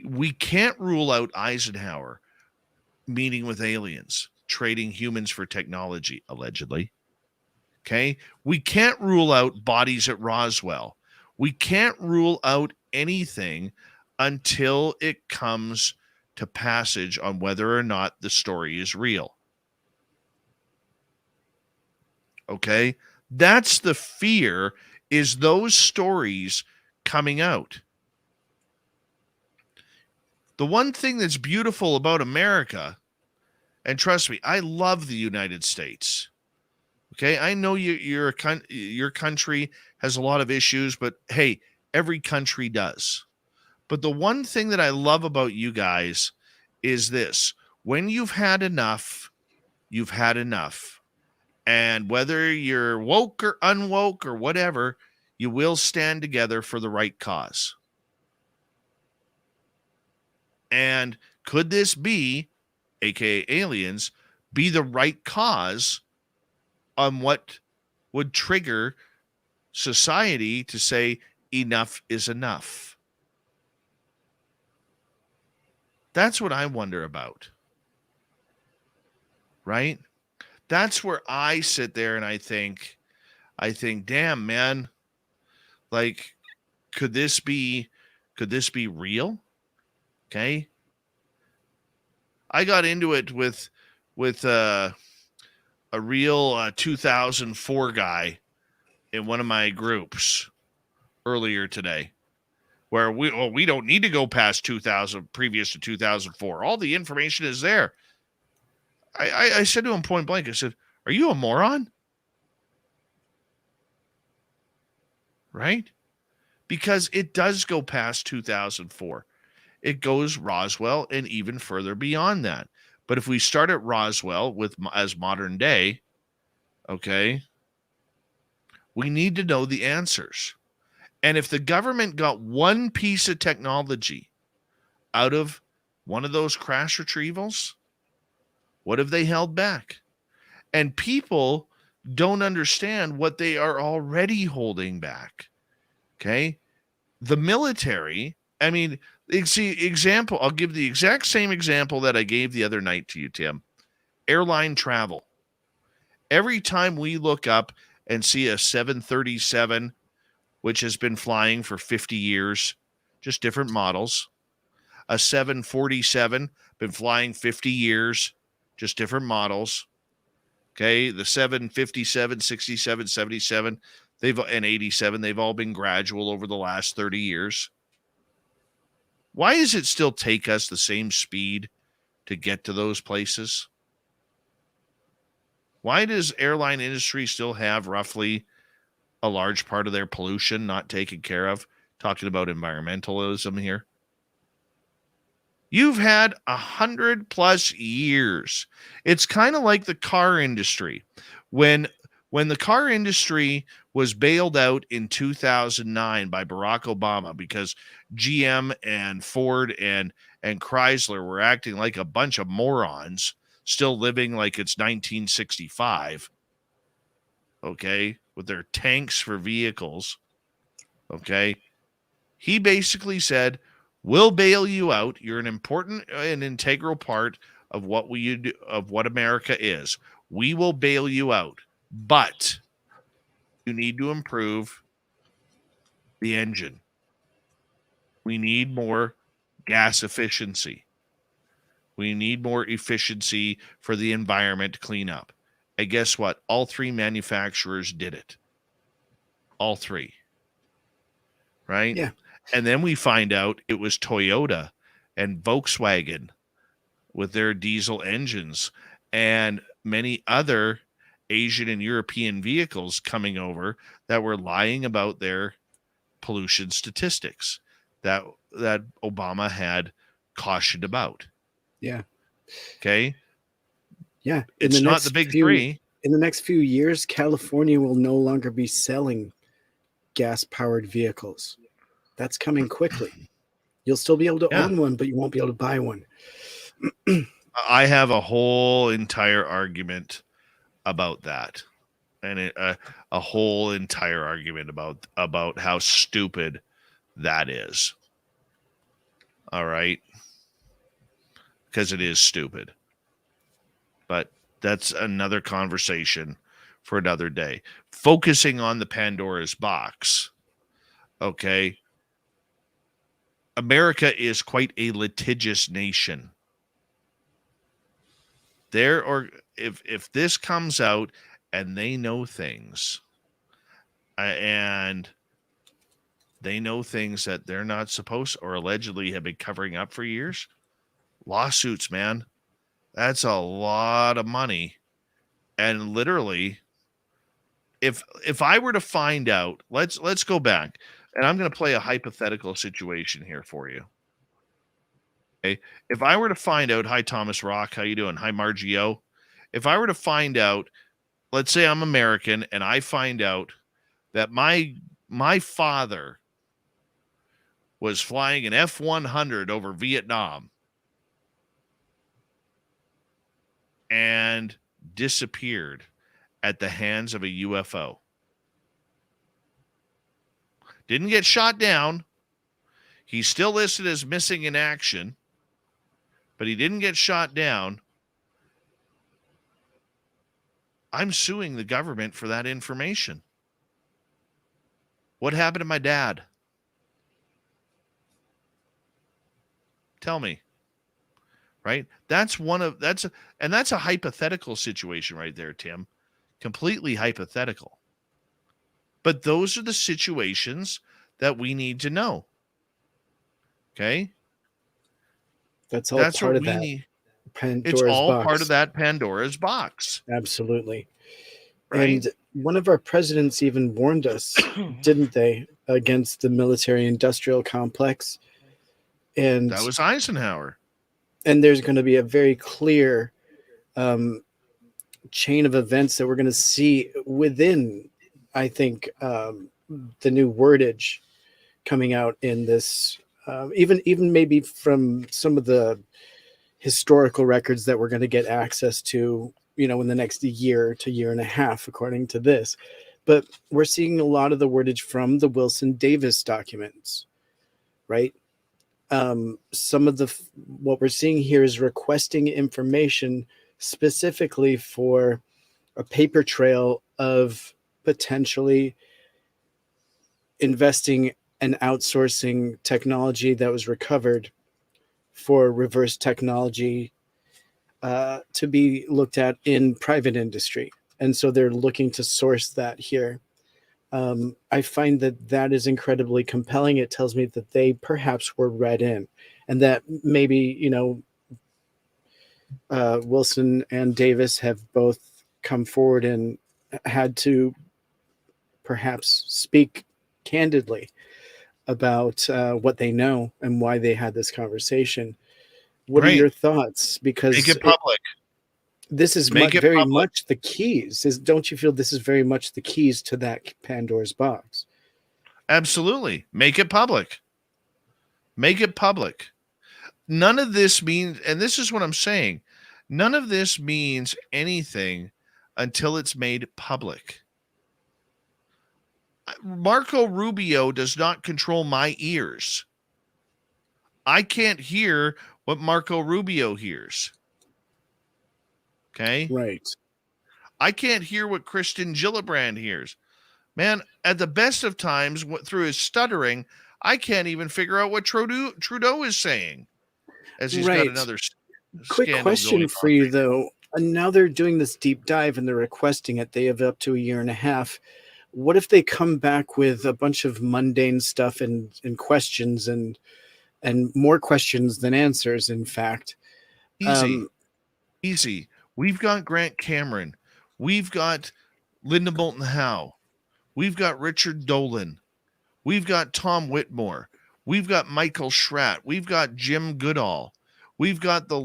we can't rule out Eisenhower meeting with aliens, trading humans for technology, allegedly. Okay? We can't rule out bodies at Roswell. We can't rule out anything until it comes to passage on whether or not the story is real. Okay? That's the fear, is those stories coming out. The one thing that's beautiful about America, and trust me, I love the United States. Okay, I know your country has a lot of issues, but hey, every country does. But the one thing that I love about you guys is this: when you've had enough, you've had enough. And whether you're woke or unwoke or whatever, you will stand together for the right cause. And could this be, aka aliens, be the right cause on what would trigger society to say enough is enough? That's what I wonder about. Right? That's where I sit there and I think, damn, man, like, could this be real? Okay. I got into it with a real 2004 guy in one of my groups earlier today, where we don't need to go past previous to 2004. All the information is there. I said to him point blank, I said, "Are you a moron?" Right? Because it does go past 2004. It goes Roswell and even further beyond that. But if we start at Roswell as modern day, okay, we need to know the answers. And if the government got one piece of technology out of one of those crash retrievals, what have they held back? And people don't understand what they are already holding back. Okay? The military, I mean, example, I'll give the exact same example that I gave the other night to you, Tim. Airline travel. Every time we look up and see a 737, which has been flying for 50 years, just different models, a 747, been flying 50 years, just different models. Okay, the 757, 67, 77, and 87, they've all been gradual over the last 30 years. Why does it still take us the same speed to get to those places? Why does airline industry still have roughly a large part of their pollution not taken care of? Talking about environmentalism here. You've had 100+ years. It's kind of like the car industry. When the car industry was bailed out in 2009 by Barack Obama because GM and Ford and Chrysler were acting like a bunch of morons, still living like it's 1965, okay, with their tanks for vehicles, okay, he basically said, "We'll bail you out. You're an important and integral part of what we do, of what America is. We will bail you out, but You need to improve the engine. We need more gas efficiency. We need more efficiency for the environment to clean up. And guess what? All three manufacturers did it. All three. Right? Yeah. And then we find out it was Toyota and Volkswagen with their diesel engines and many other Asian and European vehicles coming over that were lying about their pollution statistics that Obama had cautioned about. Yeah. Okay. Yeah. It's not the big three. In the next few years, California will no longer be selling gas-powered vehicles. That's coming quickly. You'll still be able to own one, but you won't be able to buy one. I have a whole entire argument about that, and a whole entire argument about how stupid that is. All right, because it is stupid, but that's another conversation for another day. Focusing on the Pandora's box, okay. America is quite a litigious nation. If this comes out and they know things, and they know things that they're not supposed or allegedly have been covering up for years, lawsuits, man, that's a lot of money. And literally, if I were to find out, let's go back, and I'm going to play a hypothetical situation here for you. Okay. If I were to find out, hi, Thomas Rock, how you doing? Hi, Margie O. If I were to find out, let's say I'm American, and I find out that my father was flying an F-100 over Vietnam and disappeared at the hands of a UFO. Didn't get shot down. He's still listed as missing in action, but he didn't get shot down. I'm suing the government for that information. What happened to my dad? Tell me. Right? That's a hypothetical situation right there, Tim. Completely hypothetical. But those are the situations that we need to know. Okay? That's all part of that. It's all part of that Pandora's box. Absolutely. Right? And one of our presidents even warned us, didn't they, against the military-industrial complex. And that was Eisenhower. And there's going to be a very clear chain of events that we're going to see within, I think, the new wordage coming out in this, even maybe from some of the historical records that we're going to get access to, in the next year to year and a half, according to this. But we're seeing a lot of the wordage from the Wilson Davis documents, right? Some of what we're seeing here is requesting information specifically for a paper trail of potentially investing and outsourcing technology that was recovered for reverse technology to be looked at in private industry. And so they're looking to source that here. I find that is incredibly compelling. It tells me that they perhaps were read in, and that maybe, Wilson and Davis have both come forward and had to perhaps speak candidly about what they know and why they had this conversation. What are your thoughts? Because make it public. This is very much the keys. Don't you feel this is very much the keys to that Pandora's box? Absolutely. Make it public. Make it public. None of this means, and this is what I'm saying, none of this means anything until it's made public. Marco Rubio does not control my ears. I can't hear what Marco Rubio hears. Okay? Right. I can't hear what Kristen Gillibrand hears. Man, at the best of times, through his stuttering, I can't even figure out what Trudeau is saying, as he's got Right. another Quick scandal going question for on. you, though. And now they're doing this deep dive and they're requesting it. They have up to a year and a half. What if they come back with a bunch of mundane stuff and questions and more questions than answers, in fact? Easy. We've got Grant Cameron. We've got Linda Moulton Howe. We've got Richard Dolan. We've got Tom Whitmore. We've got Michael Schratt. We've got Jim Goodall. We've got the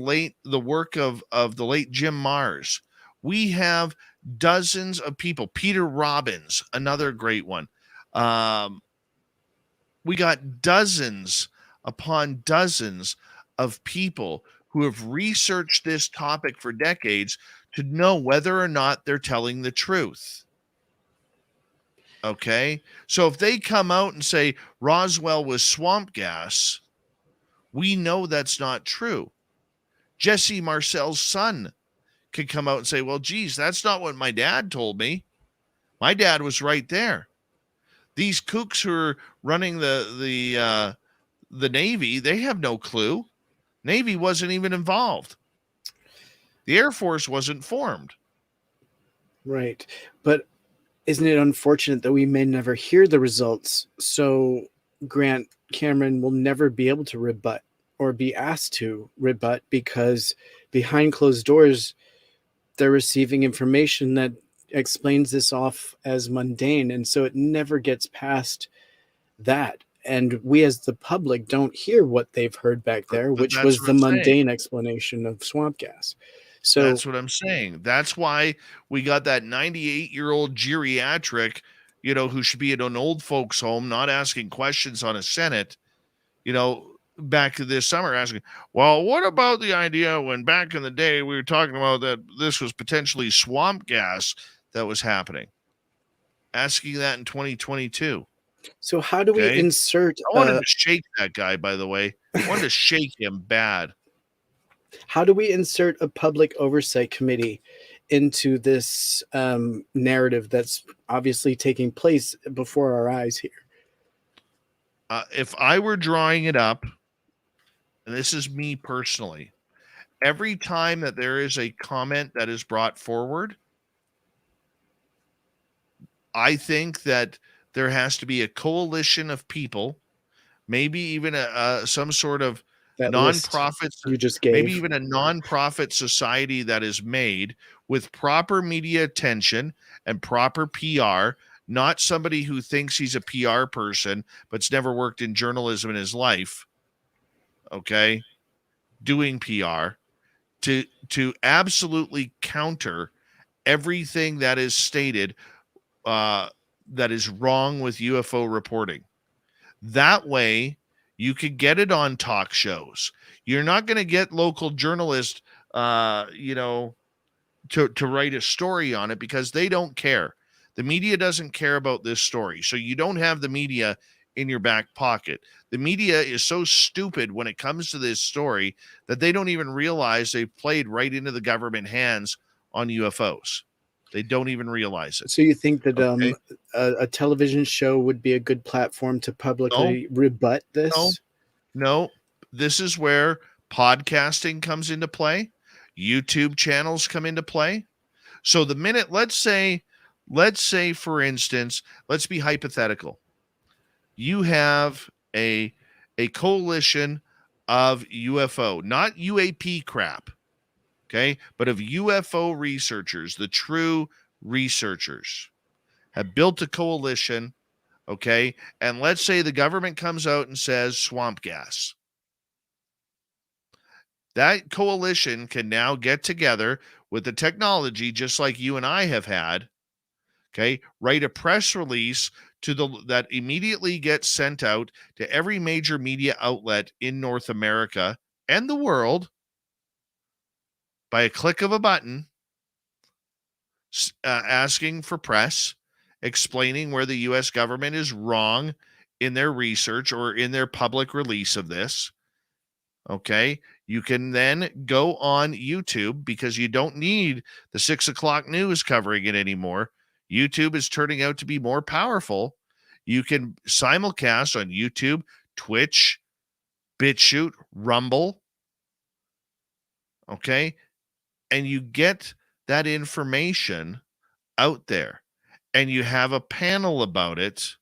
work of the late Jim Mars. We have dozens of people. Peter Robbins, another great one. We got dozens upon dozens of people who have researched this topic for decades to know whether or not they're telling the truth. Okay? So if they come out and say Roswell was swamp gas, we know that's not true. Jesse Marcel's son could come out and say, well, geez, that's not what my dad told me. My dad was right there. These kooks who are running the Navy, they have no clue. Navy wasn't even involved. The Air Force wasn't formed. Right. But isn't it unfortunate that we may never hear the results? So Grant Cameron will never be able to rebut or be asked to rebut because behind closed doors, they're receiving information that explains this off as mundane. And so it never gets past that. And we as the public don't hear what they've heard back there, which was the mundane explanation of swamp gas. So that's what I'm saying. That's why we got that 98-year-old geriatric, who should be at an old folks home, not asking questions on a Senate, back this summer asking, well, what about the idea when back in the day we were talking about that this was potentially swamp gas that was happening? Asking that in 2022. So how do we insert... I wanted to shake that guy, by the way. I wanted to shake him bad. How do we insert a public oversight committee into this narrative that's obviously taking place before our eyes here? If I were drawing it up, and this is me personally, every time that there is a comment that is brought forward, I think that there has to be a coalition of people, maybe even some sort of nonprofit, you just gave. Maybe even a nonprofit society that is made with proper media attention and proper PR, not somebody who thinks he's a PR person but's never worked in journalism in his life, okay, doing PR, to absolutely counter everything that is stated that is wrong with UFO reporting. That way, you could get it on talk shows. You're not going to get local journalists, to write a story on it because they don't care. The media doesn't care about this story. So you don't have the media in your back pocket. The media is so stupid when it comes to this story that they don't even realize they've played right into the government hands on UFOs. They don't even realize it. So you think that a television show would be a good platform to publicly rebut this? No. This is where podcasting comes into play. YouTube channels come into play. So the minute, let's say, for instance, let's be hypothetical. You have a coalition of UFO, not UAP crap, okay, but of UFO researchers, the true researchers have built a coalition, okay, and let's say the government comes out and says swamp gas. That coalition can now get together with the technology, just like you and I have had, okay, write a press release that immediately gets sent out to every major media outlet in North America and the world by a click of a button, asking for press, explaining where the U.S. government is wrong in their research or in their public release of this. Okay, you can then go on YouTube because you don't need the 6 o'clock news covering it anymore. YouTube is turning out to be more powerful. You can simulcast on YouTube, Twitch, BitChute, Rumble. Okay. And you get that information out there, and you have a panel about it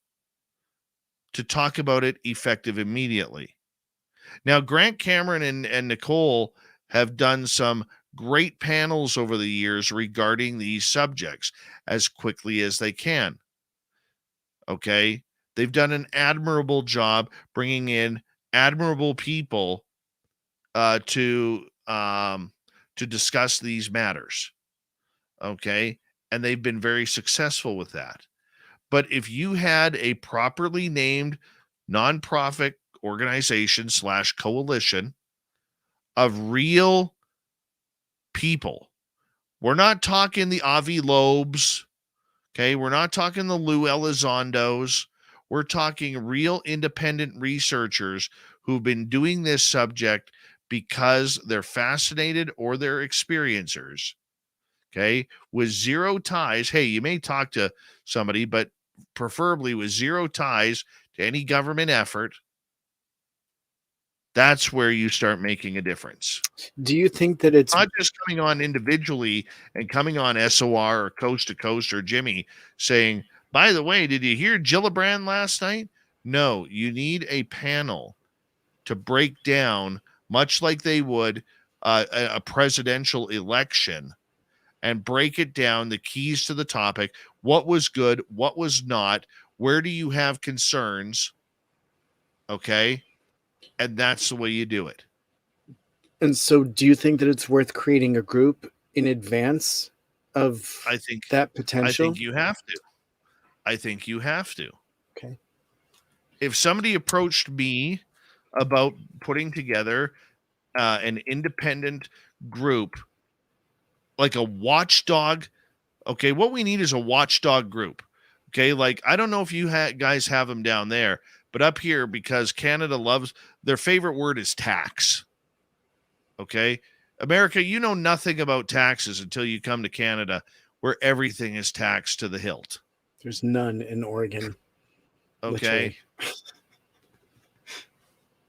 to talk about it effective immediately. Now, Grant Cameron and Nicole have done some great panels over the years regarding these subjects as quickly as they can. Okay. They've done an admirable job bringing in admirable people to discuss these matters. Okay. And they've been very successful with that. But if you had a properly named nonprofit organization / coalition of real people, we're not talking the Avi Loebs. Okay. We're not talking the Lou Elizondos. We're talking real independent researchers who've been doing this subject because they're fascinated or they're experiencers. Okay. With zero ties. Hey, you may talk to somebody, but preferably with zero ties to any government effort. That's where you start making a difference. Do you think that it's not just coming on individually and coming on SOR or Coast to Coast or Jimmy saying, by the way, did you hear Gillibrand last night? No, you need a panel to break down, much like they would a presidential election, and break it down, the keys to the topic, what was good, what was not, where do you have concerns, okay? And that's the way you do it. And so do you think that it's worth creating a group in advance of that potential? I think you have to. I think you have to. Okay. If somebody approached me about putting together an independent group, like a watchdog, okay, what we need is a watchdog group. Okay, like I don't know if you guys have them down there, but up here, because Canada loves, their favorite word is tax. Okay, America, you know nothing about taxes until you come to Canada, where everything is taxed to the hilt. There's none in Oregon. Okay.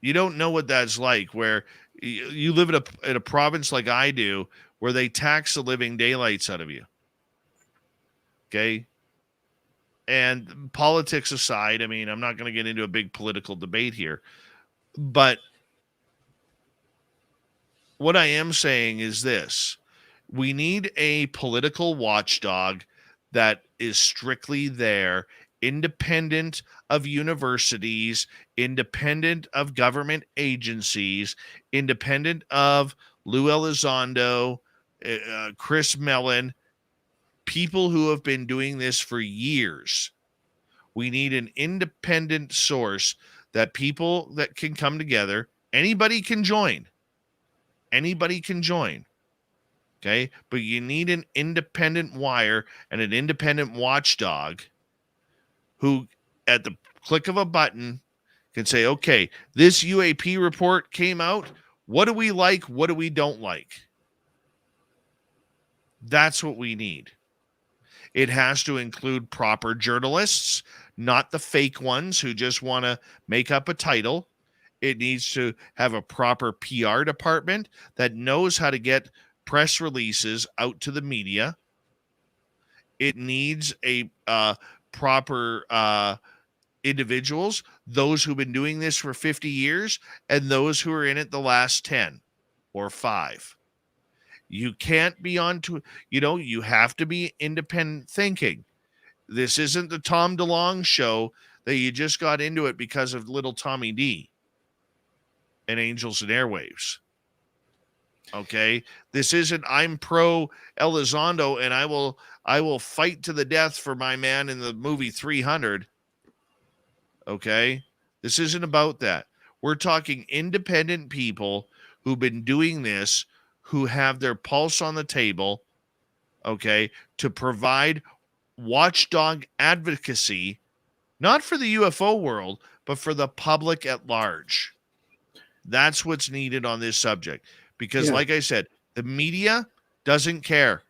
You don't know what that's like, where you live in a province like I do, where they tax the living daylights out of you. Okay. And politics aside, I mean, I'm not going to get into a big political debate here, but what I am saying is this: we need a political watchdog that is strictly there, independent of universities, independent of government agencies, independent of Lou Elizondo, Chris Mellon, people who have been doing this for years. We need an independent source that people that can come together. Anybody can join. Anybody can join. Okay. But you need an independent wire and an independent watchdog who, at the click of a button, can say, okay, this UAP report came out. What do we like? What do we don't like? That's what we need. It has to include proper journalists, not the fake ones who just want to make up a title. It needs to have a proper PR department that knows how to get press releases out to the media. It needs a proper individuals, those who've been doing this for 50 years and those who are in it the last 10 or 5. You can't be on to, you have to be independent thinking. This isn't the Tom DeLonge show that you just got into it because of little Tommy D and Angels and Airwaves. Okay. This isn't I'm pro Elizondo and I will fight to the death for my man in the movie 300. Okay. This isn't about that. We're talking independent people who've been doing this, who have their pulse on the table, okay, to provide watchdog advocacy, not for the UFO world, but for the public at large. That's what's needed on this subject. Because, like I said, the media doesn't care.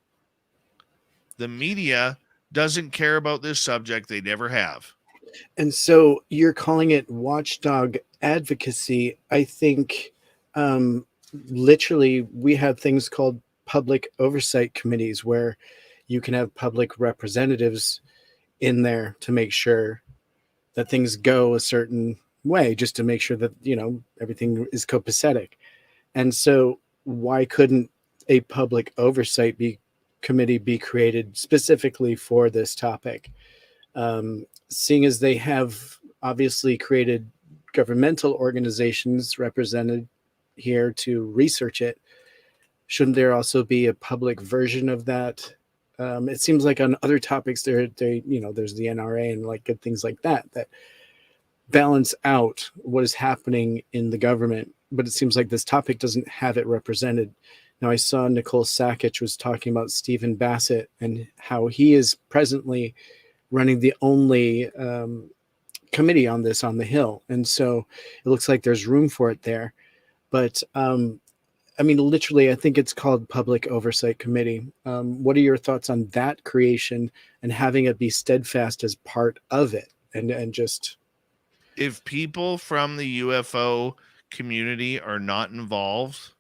The media doesn't care about this subject. They never have. And so you're calling it watchdog advocacy. I think literally we have things called public oversight committees where you can have public representatives in there to make sure that things go a certain way, just to make sure that, everything is copacetic. And so why couldn't a public oversight committee be created specifically for this topic? Seeing as they have obviously created governmental organizations represented here to research it, shouldn't there also be a public version of that? It seems like on other topics there's the NRA and like good things like that balance out what is happening in the government, but it seems like this topic doesn't have it represented. Now, I saw Nicole Sakic was talking about Stephen Bassett and how he is presently running the only committee on this on the Hill. And so it looks like there's room for it there. But literally, I think it's called Public Oversight Committee. What are your thoughts on that creation and having it be steadfast as part of it? And just... If people from the UFO community are not involved,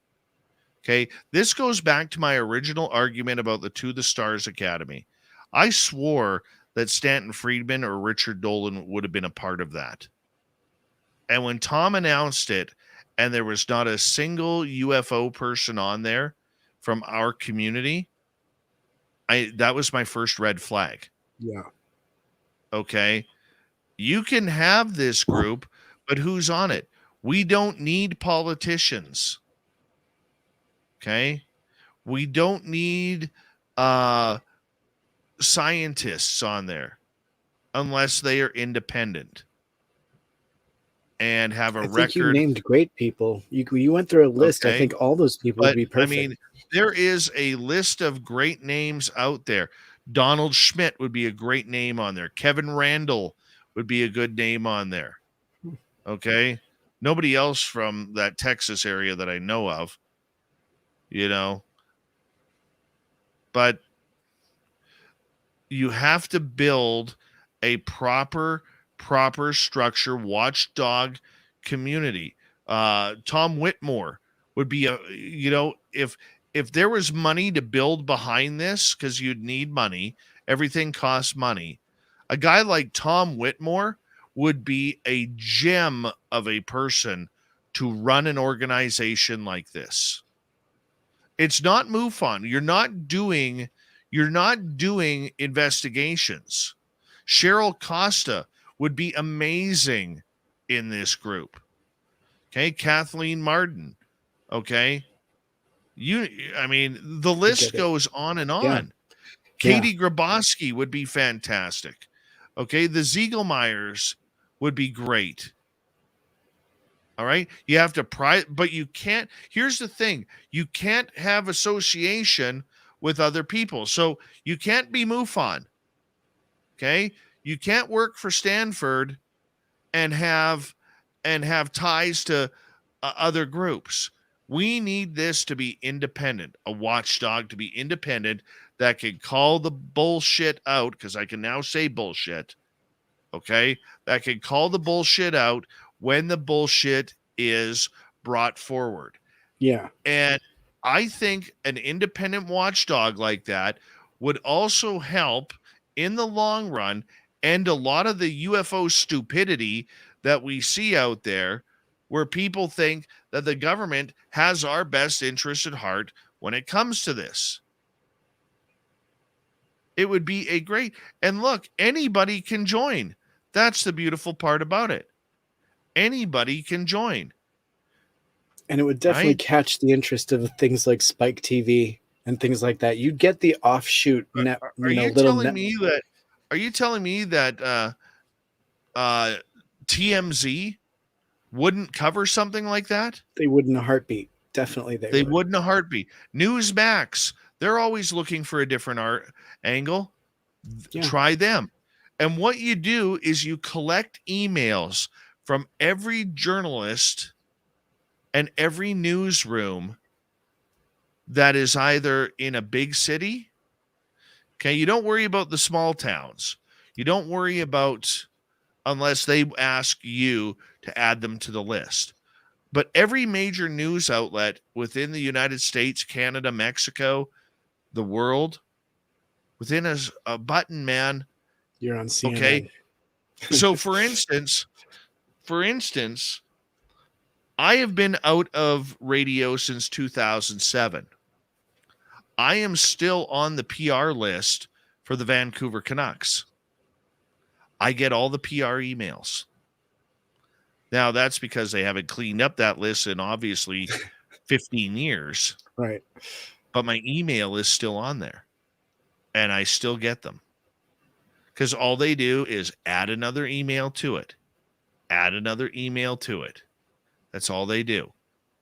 okay, this goes back to my original argument about the To the Stars Academy. I swore that Stanton Friedman or Richard Dolan would have been a part of that. And when Tom announced it, and there was not a single UFO person on there from our community, that was my first red flag. Yeah. Okay. You can have this group, but who's on it? We don't need politicians. Okay. We don't need scientists on there unless they are independent and have a record. I think you named great people. You went through a list. Okay. I think all those people would be perfect. There is a list of great names out there. Donald Schmidt would be a great name on there. Kevin Randall would be a good name on there. Okay. Nobody else from that Texas area that I know of, but you have to build a proper structure, watchdog community. Tom Whitmore would be if there was money to build behind this, because you'd need money, everything costs money. A guy like Tom Whitmore would be a gem of a person to run an organization like this. It's not MUFON. You're not doing investigations. Cheryl Costa would be amazing in this group. Okay, Kathleen Martin. Okay. The list goes on and on. Yeah. Katie Grabowski would be fantastic. Okay, the Ziegelmeyers would be great. All right, you have to but you can't. Here's the thing: you can't have association with other people, so you can't be MUFON. Okay, you can't work for Stanford and have ties to other groups. We need this to be independent, a watchdog to be independent that can call the bullshit out, because I can now say bullshit, okay? That can call the bullshit out when the bullshit is brought forward. Yeah. And I think an independent watchdog like that would also help in the long run end a lot of the UFO stupidity that we see out there, where people think that the government has our best interest at heart when it comes to this. It would be a great, and look, anybody can join. That's the beautiful part about it. Anybody can join. And it would definitely catch the interest of things like Spike TV and things like that. You'd get the offshoot Are you telling me that TMZ wouldn't cover something like that? They would in a heartbeat. Definitely they would in a heartbeat. Newsmax, they're always looking for a different angle. Yeah. Try them. And what you do is you collect emails from every journalist and every newsroom that is either in a big city, Okay, you don't worry about the small towns. You don't worry about unless they ask you to add them to the list. But every major news outlet within the United States, Canada, Mexico, the world, within a button, man. You're on CNN. Okay. So for instance, I have been out of radio since 2007. I am still on the PR list for the Vancouver Canucks. I get all the PR emails. Now, that's because they haven't cleaned up that list in obviously 15 years. Right. But my email is still on there, and I still get them. Because all they do is add another email to it. Add another email to it. That's all they do.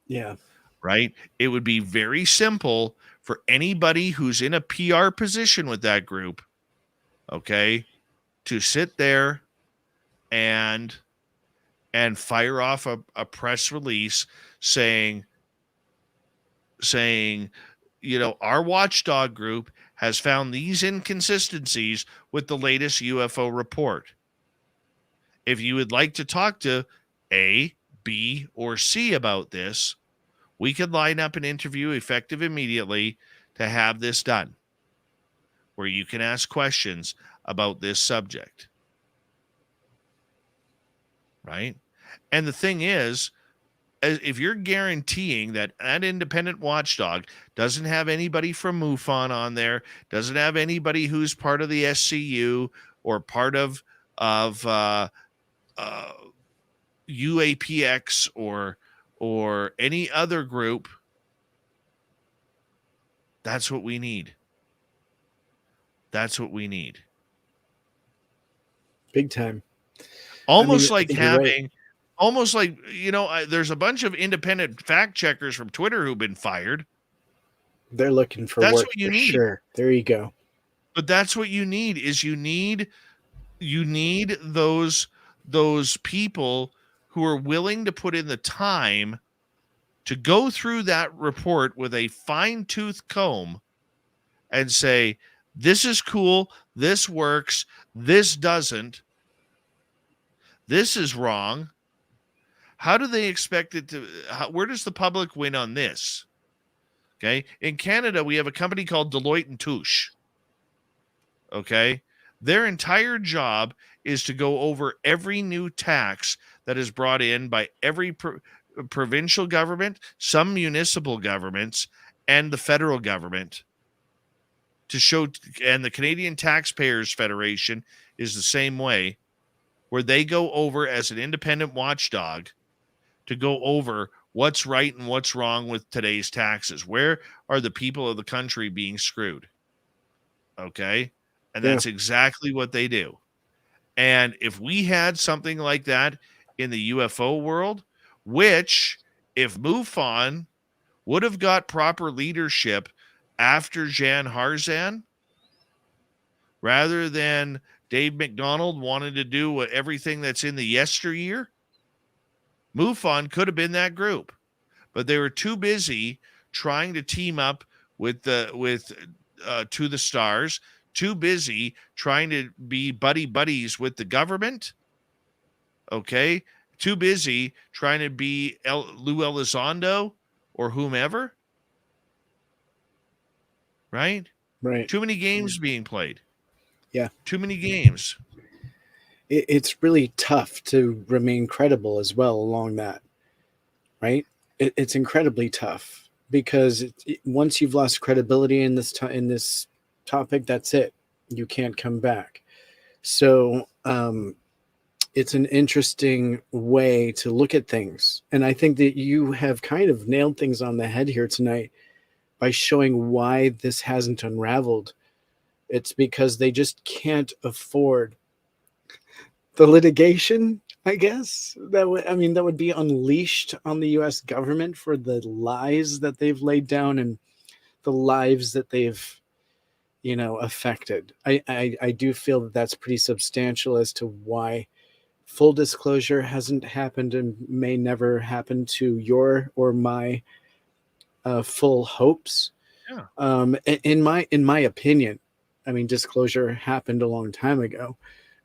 Yeah. Right? It would be very simple for anybody who's in a PR position with that group, okay, to sit there and fire off a press release saying, our watchdog group has found these inconsistencies with the latest UFO report. If you would like to talk to A, B, or C about this, we could line up an interview effective immediately to have this done, where you can ask questions about this subject. Right? And the thing is, if you're guaranteeing that independent watchdog doesn't have anybody from MUFON on there, doesn't have anybody who's part of the SCU or part of UAPX or any other group, that's what we need. That's what we need. Big time. Almost I like think you're having... right. Almost like, there's a bunch of independent fact checkers from Twitter who've been fired. They're looking for That's work what you for need. sure. There you go. But that's what you need is you need those people who are willing to put in the time to go through that report with a fine-tooth comb and say, this is cool, this works, this doesn't, this is wrong. How do they expect it to, where does the public win on this? Okay. In Canada, we have a company called Deloitte and Touche. Okay. Their entire job is to go over every new tax that is brought in by every provincial government, some municipal governments, and the federal government to show, and the Canadian Taxpayers Federation is the same way, where they go over as an independent watchdog to go over what's right and what's wrong with today's taxes. Where are the people of the country being screwed? Okay. And that's exactly what they do. And if we had something like that in the UFO world, which if MUFON would have got proper leadership after Jan Harzan, rather than Dave McDonald wanted to do everything that's in the yesteryear, MUFON could have been that group, but they were too busy trying to team up with To the Stars, too busy trying to be buddies with the government. Okay, too busy trying to be Lou Elizondo or whomever. Right. Too many games being played. Yeah. Too many games. It's really tough to remain credible as well along that, right? It's incredibly tough because once you've lost credibility in this topic, that's it. You can't come back. So it's an interesting way to look at things. And I think that you have kind of nailed things on the head here tonight by showing why this hasn't unraveled. It's because they just can't afford the litigation, I guess. That would be unleashed on the US government for the lies that they've laid down and the lives that they've, affected. I do feel that that's pretty substantial as to why full disclosure hasn't happened and may never happen to your or my full hopes. Yeah. In my opinion, I mean, disclosure happened a long time ago.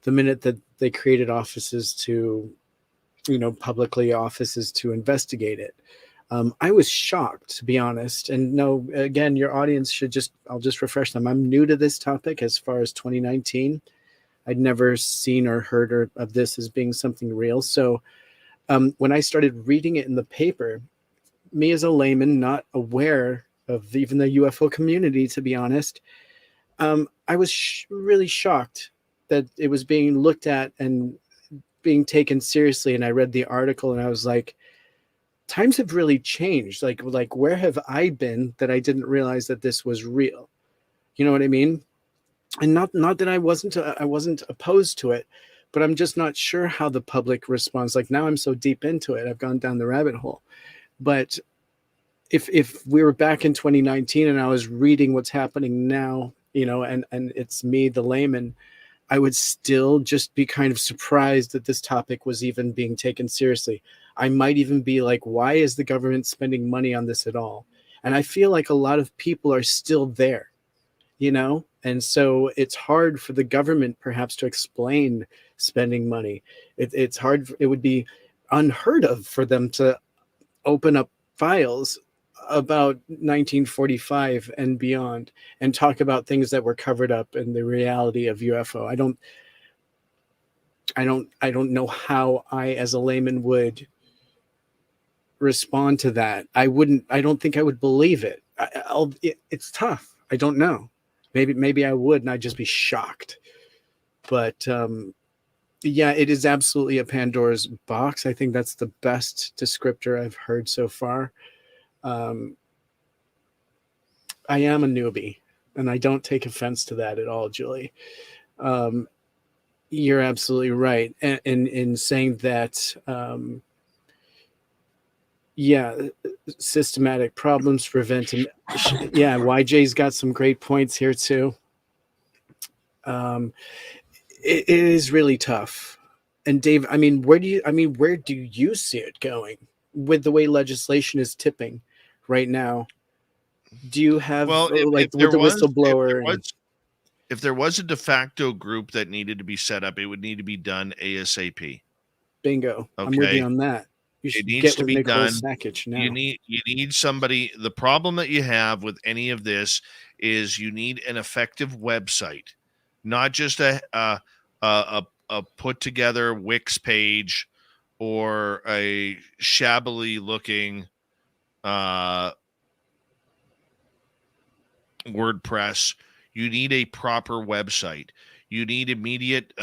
The minute that they created offices to, publicly offices to investigate it, I was shocked, to be honest. And no, again, your audience I'll just refresh them. I'm new to this topic as far as 2019. I'd never seen or heard of this as being something real. So when I started reading it in the paper, me as a layman, not aware of even the UFO community, to be honest, I was really shocked that it was being looked at and being taken seriously. And I read the article and I was like, times have really changed. Like where have I been that I didn't realize that this was real? You know what I mean? And not that I wasn't opposed to it, but I'm just not sure how the public responds. Like now I'm so deep into it, I've gone down the rabbit hole. But if we were back in 2019 and I was reading what's happening now, and it's me, the layman, I would still just be kind of surprised that this topic was even being taken seriously. I might even be like, why is the government spending money on this at all? And I feel like a lot of people are still there, and so it's hard for the government perhaps to explain spending money. It's hard. It would be unheard of for them to open up files about 1945 and beyond and talk about things that were covered up and the reality of UFO. I don't know how I, as a layman, would respond to that. I don't think I would believe it. It's tough. I don't know. Maybe I would, and I'd just be shocked. But yeah, it is absolutely a Pandora's box. I think that's the best descriptor I've heard so far. I am a newbie, and I don't take offense to that at all, Julie. You're absolutely right in saying that. Yeah, systematic problems prevent. Yeah, YJ's got some great points here too. It is really tough. And Dave, where do you see it going with the way legislation is tipping right now? Do you have with the whistleblower? If there was a de facto group that needed to be set up, it would need to be done ASAP. Bingo. Okay. I'm with you on that. You should get with Nicole Sackage now. You need somebody. The problem that you have with any of this is you need an effective website, not just a put together Wix page or a shabbily looking WordPress. You need a proper website. You need immediate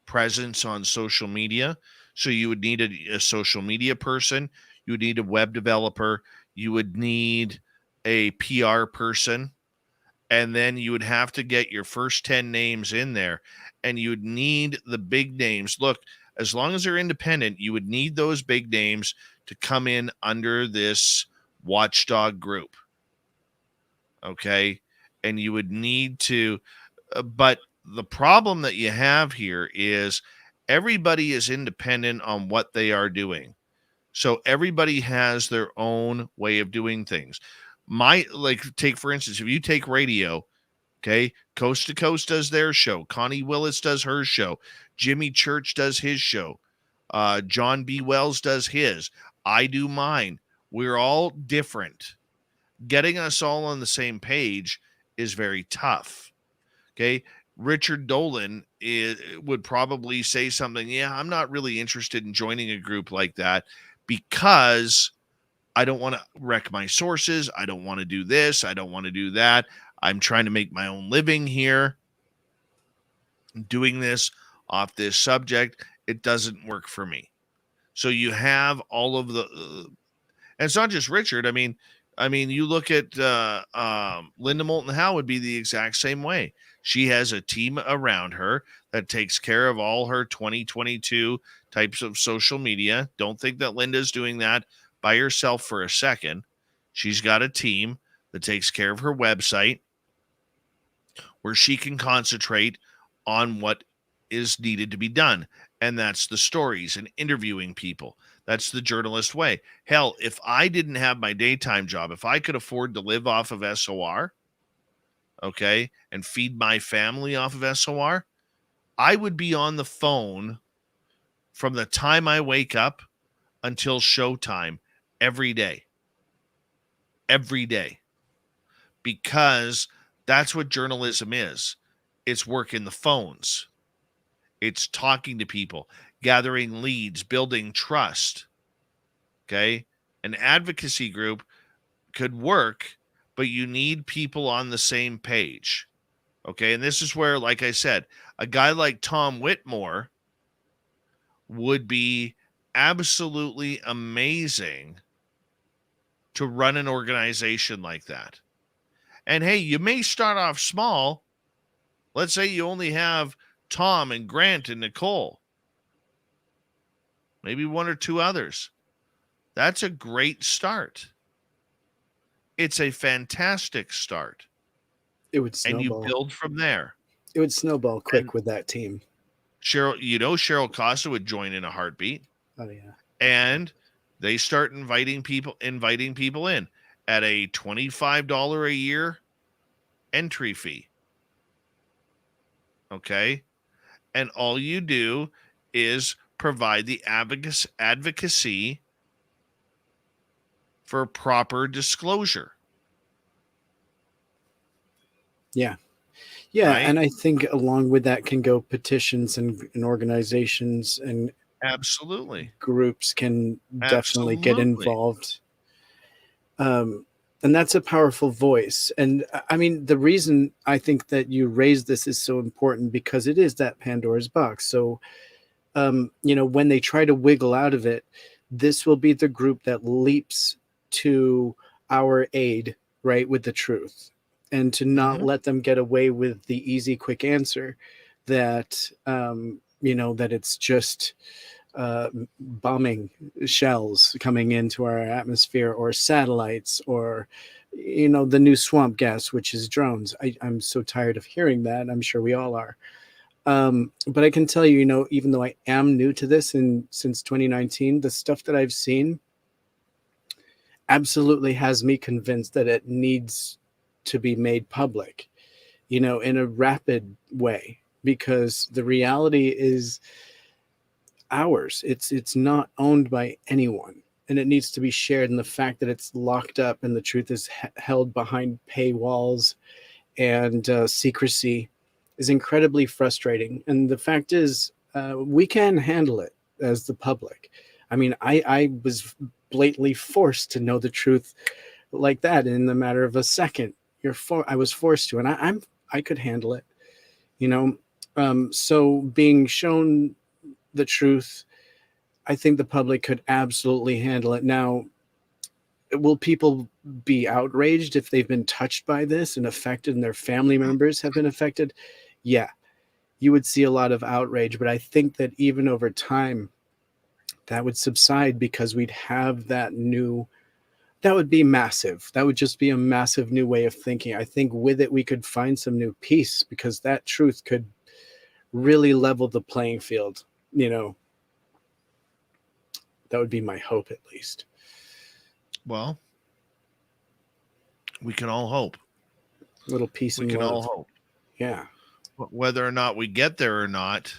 presence on social media. So you would need a social media person. You would need a web developer. You would need a PR person. And then you would have to get your first 10 names in there. And you would need the big names. Look, as long as they're independent, you would need those big names to come in under this watchdog group. Okay? And you would need to, but the problem that you have here is everybody is independent on what they are doing. So everybody has their own way of doing things. Take for instance, if you take radio, okay, Coast to Coast does their show. Connie Willis does her show. Jimmy Church does his show. John B. Wells does his. I do mine. We're all different. Getting us all on the same page is very tough. Okay. Richard Dolan would probably say something. Yeah, I'm not really interested in joining a group like that because I don't want to wreck my sources. I don't want to do this. I don't want to do that. I'm trying to make my own living here. Doing this off this subject, it doesn't work for me. So you have all of the, and it's not just Richard. I mean, you look at Linda Moulton Howe would be the exact same way. She has a team around her that takes care of all her 2022 types of social media. Don't think that Linda's doing that by herself for a second. She's got a team that takes care of her website where she can concentrate on what is needed to be done. And that's the stories and interviewing people. That's the journalist way. Hell, if I didn't have my daytime job, if I could afford to live off of SOR, okay, and feed my family off of SOR, I would be on the phone from the time I wake up until showtime every day. Every day. Because that's what journalism is. It's working the phones. It's talking to people, gathering leads, building trust. Okay? An advocacy group could work, but you need people on the same page. Okay? And this is where, like I said, a guy like Tom Whitmore would be absolutely amazing to run an organization like that. And hey, you may start off small. Let's say you only have Tom and Grant and Nicole, maybe one or two others. That's a great start. It's a fantastic start. It would And you snowball. build from there. It would snowball quick And with that team. Cheryl Costa would join in a heartbeat. Oh yeah. And they start inviting people in at a $25 a year entry fee. Okay? And all you do is provide the advocacy for proper disclosure. Yeah. Yeah. Right? And I think along with that can go petitions and organizations and Absolutely. groups can definitely get Absolutely. involved. And that's a powerful voice. And I mean, the reason I think that you raised this is so important because it is that Pandora's box. So, when they try to wiggle out of it, this will be the group that leaps to our aid, right, with the truth, and to not let them get away with the easy, quick answer that, that it's just bombing shells coming into our atmosphere or satellites or the new swamp gas, which is drones. I'm so tired of hearing that. I'm sure we all are. But I can tell you, even though I am new to this and since 2019, the stuff that I've seen absolutely has me convinced that it needs to be made public, in a rapid way, because the reality is ours. It's not owned by anyone, and it needs to be shared. And the fact that it's locked up and the truth is held behind paywalls and secrecy is incredibly frustrating. And the fact is, we can handle it as the public. I mean, I was blatantly forced to know the truth like that in the matter of a second. I was forced to, and I could handle it, so being shown the truth, I think the public could absolutely handle it. Now, will people be outraged if they've been touched by this and affected and their family members have been affected? Yeah, you would see a lot of outrage, but I think that even over time that would subside because we'd have that would be massive. That would just be a massive new way of thinking. I think with it, we could find some new peace because that truth could really level the playing field. That would be my hope, at least. Well, we can all hope. A little peace and love. We can all hope. Yeah. Whether or not we get there or not,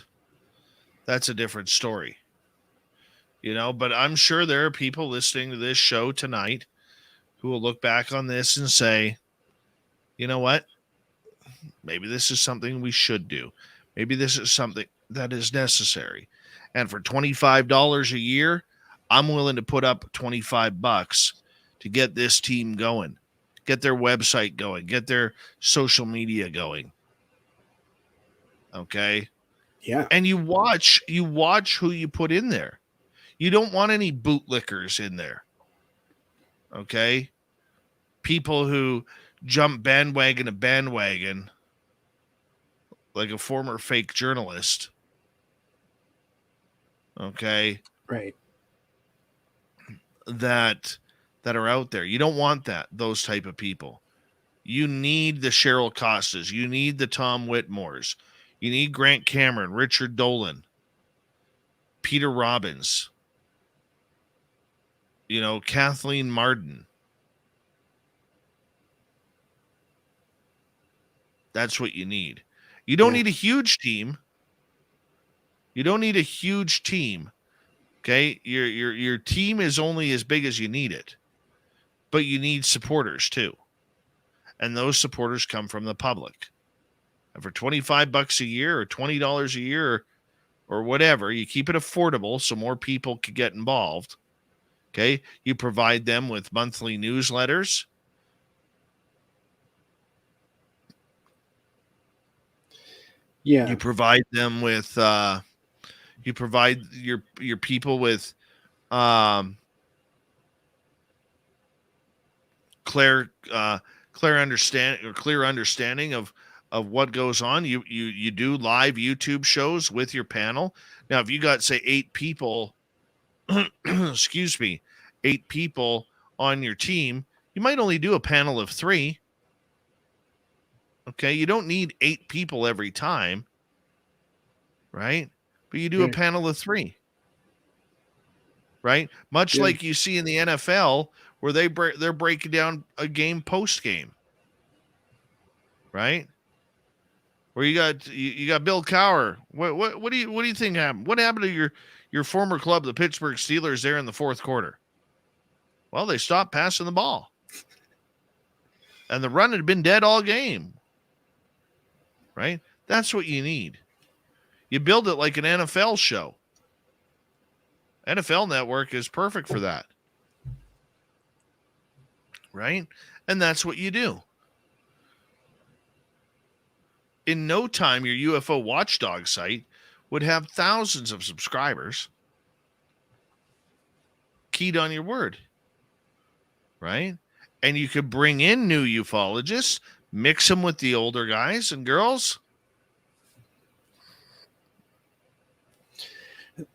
that's a different story. But I'm sure there are people listening to this show tonight who will look back on this and say, you know what? Maybe this is something we should do. Maybe this is something that is necessary. And for $25 a year, I'm willing to put up $25 to get this team going, get their website going, get their social media going. Okay? Yeah. And you watch who you put in there. You don't want any bootlickers in there. Okay? People who jump bandwagon to bandwagon like a former fake journalist. Okay? Right. That are out there. You don't want those type of people. You need the Cheryl Costas. You need the Tom Whitmores. You need Grant Cameron, Richard Dolan, Peter Robbins, Kathleen Marden. That's what you need. You don't Yeah. need a huge team. You don't need a huge team. Okay? Your team is only as big as you need it. But you need supporters too. And those supporters come from the public. And for $25 a year or $20 a year or whatever, you keep it affordable so more people can get involved. Okay? You provide them with monthly newsletters. Yeah. You provide them with you provide your people with clear understanding of what goes on. You do live YouTube shows with your panel. Now, if you got, say, 8 people, excuse me, 8 people on your team, you might only do a panel of 3. Okay, you don't need 8 people every time, right? But you do a panel of 3, right? Much Yeah. like you see in the NFL, where they're breaking down a game post game, right? Where you got Bill Cowher. What do you think happened? What happened to your former club, the Pittsburgh Steelers, there in the fourth quarter? Well, they stopped passing the ball, and the run had been dead all game. Right? That's what you need. You build it like an NFL show. NFL Network is perfect for that. Right? And that's what you do. In no time, your UFO watchdog site would have thousands of subscribers keyed on your word. Right? And you could bring in new ufologists, mix them with the older guys and girls.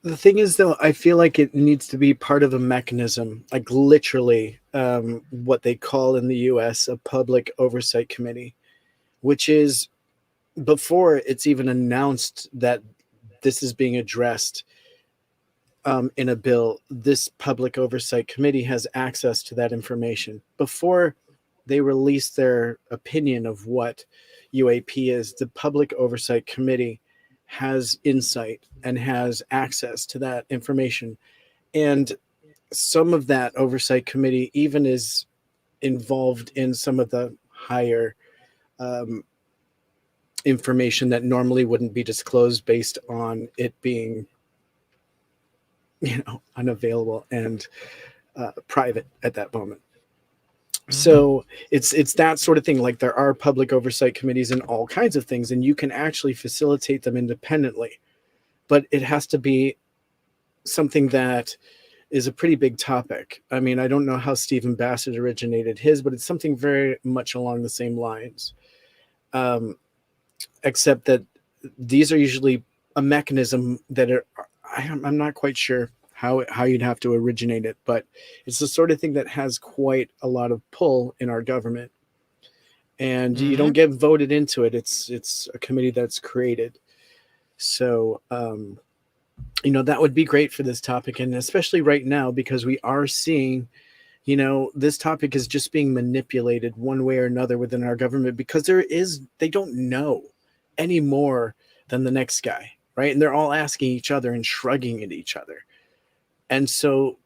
The thing is, though, I feel like it needs to be part of a mechanism, like literally what they call in the U.S. a public oversight committee, which is before it's even announced that this is being addressed in a bill, this public oversight committee has access to that information. Before they release their opinion of what UAP is, the public oversight committee has insight and has access to that information. And some of that oversight committee even is involved in some of the higher information that normally wouldn't be disclosed based on it being, unavailable and private at that moment. So it's that sort of thing. Like, there are public oversight committees in all kinds of things, and you can actually facilitate them independently, but it has to be something that is a pretty big topic. I mean, I don't know how Stephen Bassett originated his, but it's something very much along the same lines, except that these are usually a mechanism that I'm not quite sure how you'd have to originate it, but it's the sort of thing that has quite a lot of pull in our government, and you don't get voted into it. It's a committee that's created. So that would be great for this topic, and especially right now, because we are seeing this topic is just being manipulated one way or another within our government, because they don't know any more than the next guy, right? And they're all asking each other and shrugging at each other. And so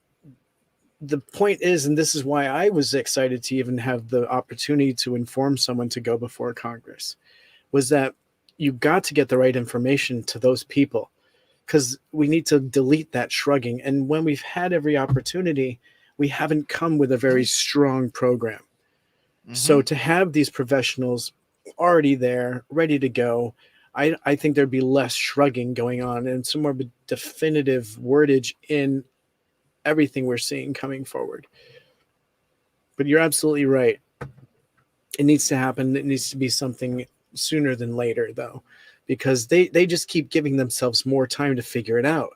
the point is, and this is why I was excited to even have the opportunity to inform someone to go before Congress, was that you got to get the right information to those people, because we need to delete that shrugging. And when we've had every opportunity, we haven't come with a very strong program. So to have these professionals already there, ready to go, I think there'd be less shrugging going on and some more definitive wordage in everything we're seeing coming forward. But you're absolutely right. It needs to happen. It needs to be something sooner than later, though, because they just keep giving themselves more time to figure it out.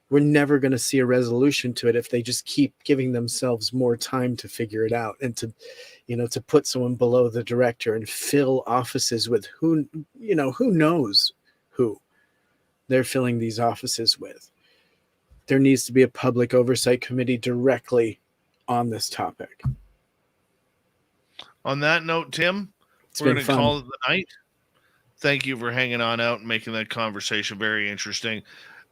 We're never going to see a resolution to it if they just keep giving themselves more time to figure it out, and to put someone below the director and fill offices with who knows who they're filling these offices with. There needs to be a public oversight committee directly on this topic. On that note, Tim, It's We're been going to fun. call it the night. Thank you for hanging on out and making that conversation very interesting.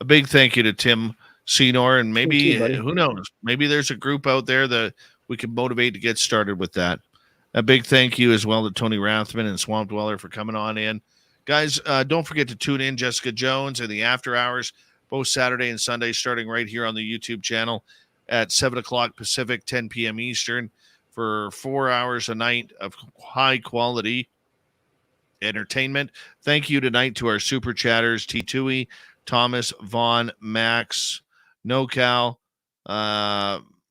A big thank you to Tim Senor, and maybe, you, buddy. who knows, maybe there's a group out there that we can motivate to get started with that. A big thank you as well to Tony Rathman and Swamp Dweller for coming on in. Guys, don't forget to tune in Jessica Jones and the After Hours, both Saturday and Sunday, starting right here on the YouTube channel at 7 o'clock Pacific, 10 p.m. Eastern, for 4 hours a night of high-quality entertainment. Thank you tonight to our super chatters, T. Tui, Thomas, Vaughn, Max, NoCal,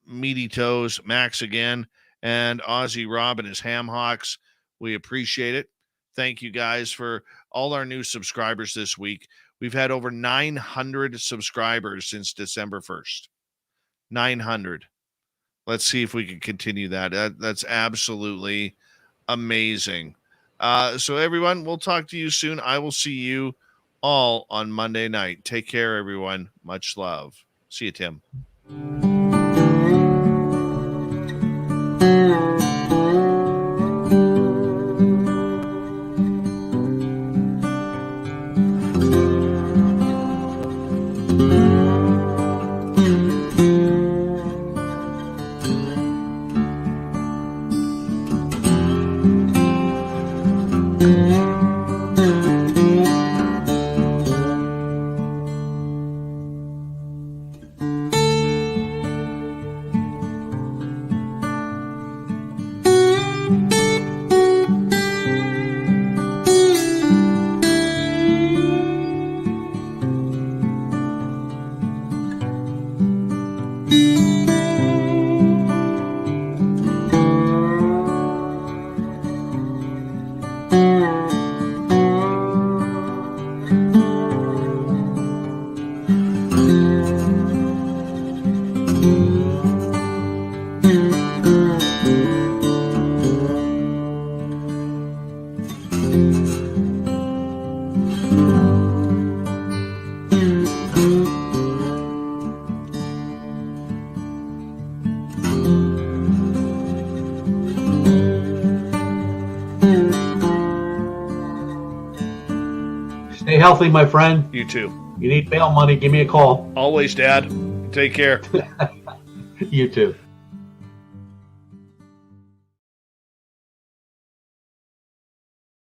Meaty Toes, Max again, and Ozzy Rob and his Ham Hawks. We appreciate it. Thank you guys for all our new subscribers this week. We've had over 900 subscribers since December 1st. 900. Let's see if we can continue that. That's absolutely amazing. So everyone, we'll talk to you soon. I will see you all on Monday night. Take care, everyone. Much love. See you, Tim. Stay healthy, my friend. You too. You need bail money, give me a call. Always, Dad. Take care. You too.